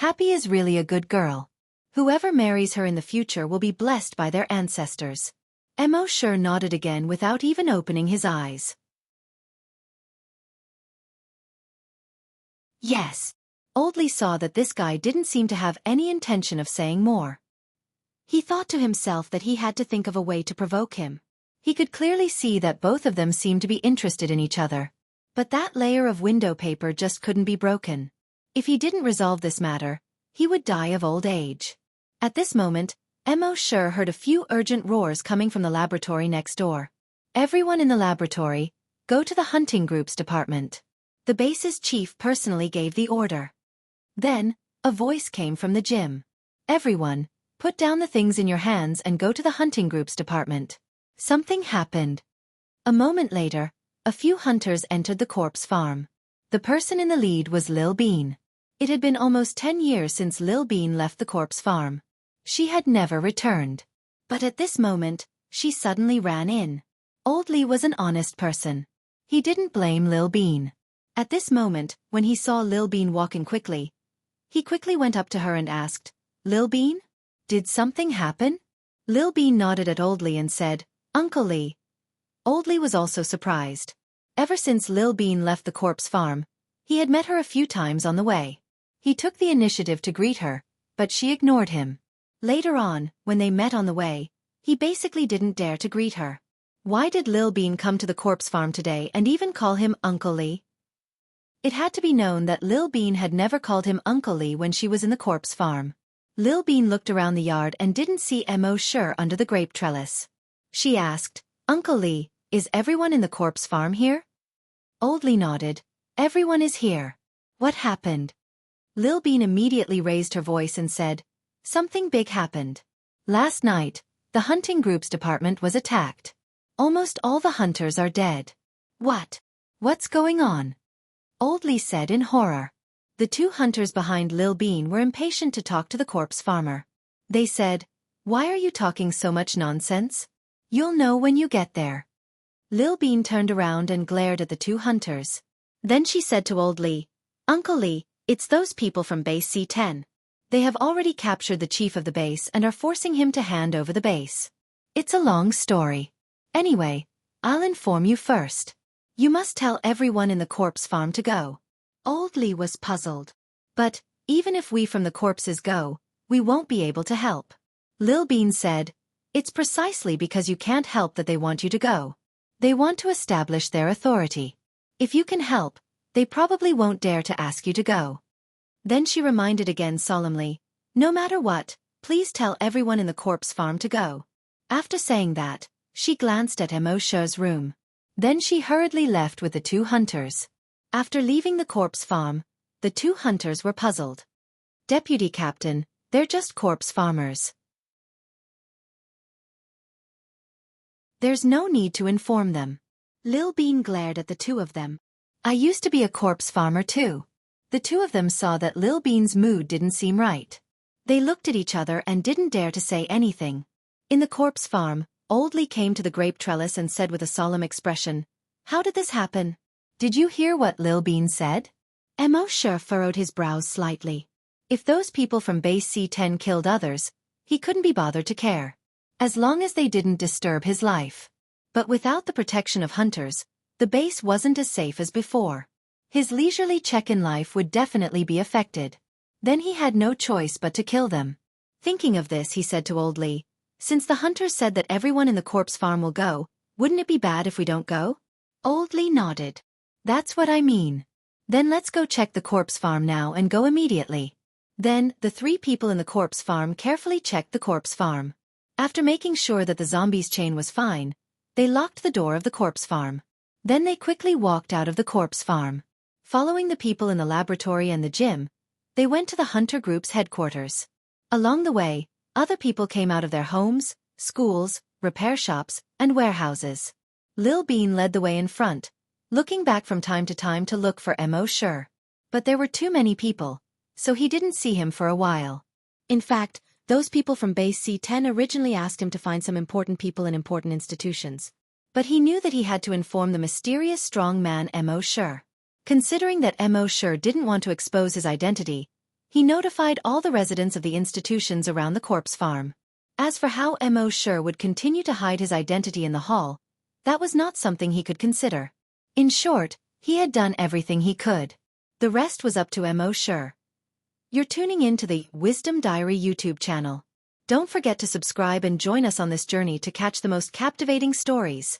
Happy is really a good girl. Whoever marries her in the future will be blessed by their ancestors." Mo Sure nodded again without even opening his eyes. Yes. Old Li saw that this guy didn't seem to have any intention of saying more. He thought to himself that he had to think of a way to provoke him. He could clearly see that both of them seemed to be interested in each other. But that layer of window paper just couldn't be broken. If he didn't resolve this matter, he would die of old age. At this moment, Mo Sure heard a few urgent roars coming from the laboratory next door. "Everyone in the laboratory, go to the hunting groups department." The base's chief personally gave the order. Then, a voice came from the gym. "Everyone, put down the things in your hands and go to the hunting groups department." Something happened. A moment later, a few hunters entered the corpse farm. The person in the lead was Lil Bean. It had been almost 10 years since Lil Bean left the corpse farm. She had never returned. But at this moment, she suddenly ran in. Old Li was an honest person. He didn't blame Lil Bean. At this moment, when he saw Lil Bean walking quickly, he quickly went up to her and asked, "Lil Bean? Did something happen?" Lil Bean nodded at Old Li and said, "Uncle Li." Old Li was also surprised. Ever since Lil Bean left the corpse farm, he had met her a few times on the way. He took the initiative to greet her, but she ignored him. Later on, when they met on the way, he basically didn't dare to greet her. Why did Lil Bean come to the corpse farm today and even call him Uncle Li? It had to be known that Lil Bean had never called him Uncle Li when she was in the corpse farm. Lil Bean looked around the yard and didn't see Mo Sure under the grape trellis. She asked, "Uncle Li, is everyone in the corpse farm here?" Old Li nodded. "Everyone is here." "What happened?" Lil Bean immediately raised her voice and said, "Something big happened. Last night, the hunting groups department was attacked. Almost all the hunters are dead." "What? What's going on?" Old Li said in horror. The two hunters behind Lil Bean were impatient to talk to the corpse farmer. They said, "Why are you talking so much nonsense? You'll know when you get there." Lil Bean turned around and glared at the two hunters. Then she said to Old Li, "Uncle Li, it's those people from base C10. They have already captured the chief of the base and are forcing him to hand over the base. It's a long story. Anyway, I'll inform you first. You must tell everyone in the corpse farm to go." Old Li was puzzled. "But, even if we from the corpses go, we won't be able to help." Lil Bean said, "It's precisely because you can't help that they want you to go. They want to establish their authority. If you can help, they probably won't dare to ask you to go." Then she reminded again solemnly, "No matter what, please tell everyone in the corpse farm to go." After saying that, she glanced at Mo Sure's room. Then she hurriedly left with the two hunters. After leaving the corpse farm, the two hunters were puzzled. "Deputy Captain, they're just corpse farmers. There's no need to inform them." Lil Bean glared at the two of them. "I used to be a corpse farmer too." The two of them saw that Lil Bean's mood didn't seem right. They looked at each other and didn't dare to say anything. In the corpse farm, Old Li came to the grape trellis and said with a solemn expression, "How did this happen? Did you hear what Lil Bean said?" Mo Sure furrowed his brows slightly. If those people from base C10 killed others, he couldn't be bothered to care. As long as they didn't disturb his life. But without the protection of hunters, the base wasn't as safe as before. His leisurely check-in life would definitely be affected. Then he had no choice but to kill them. Thinking of this, he said to Old Li, "Since the hunters said that everyone in the corpse farm will go, wouldn't it be bad if we don't go?" Old Li nodded. "That's what I mean. Then let's go check the corpse farm now and go immediately." Then, the three people in the corpse farm carefully checked the corpse farm. After making sure that the zombies' chain was fine, they locked the door of the corpse farm. Then they quickly walked out of the corpse farm. Following the people in the laboratory and the gym, they went to the hunter group's headquarters. Along the way, other people came out of their homes, schools, repair shops, and warehouses. Lil Bean led the way in front, looking back from time to time to look for Mo Sure. But there were too many people, so he didn't see him for a while. In fact, those people from Base C10 originally asked him to find some important people in important institutions. But he knew that he had to inform the mysterious strong man Mo Sure. Considering that Mo Sure didn't want to expose his identity, he notified all the residents of the institutions around the corpse farm. As for how Mo Sure would continue to hide his identity in the hall, that was not something he could consider. In short, he had done everything he could. The rest was up to Mo Sure. You're tuning in to the Wisdom Diary YouTube channel. Don't forget to subscribe and join us on this journey to catch the most captivating stories.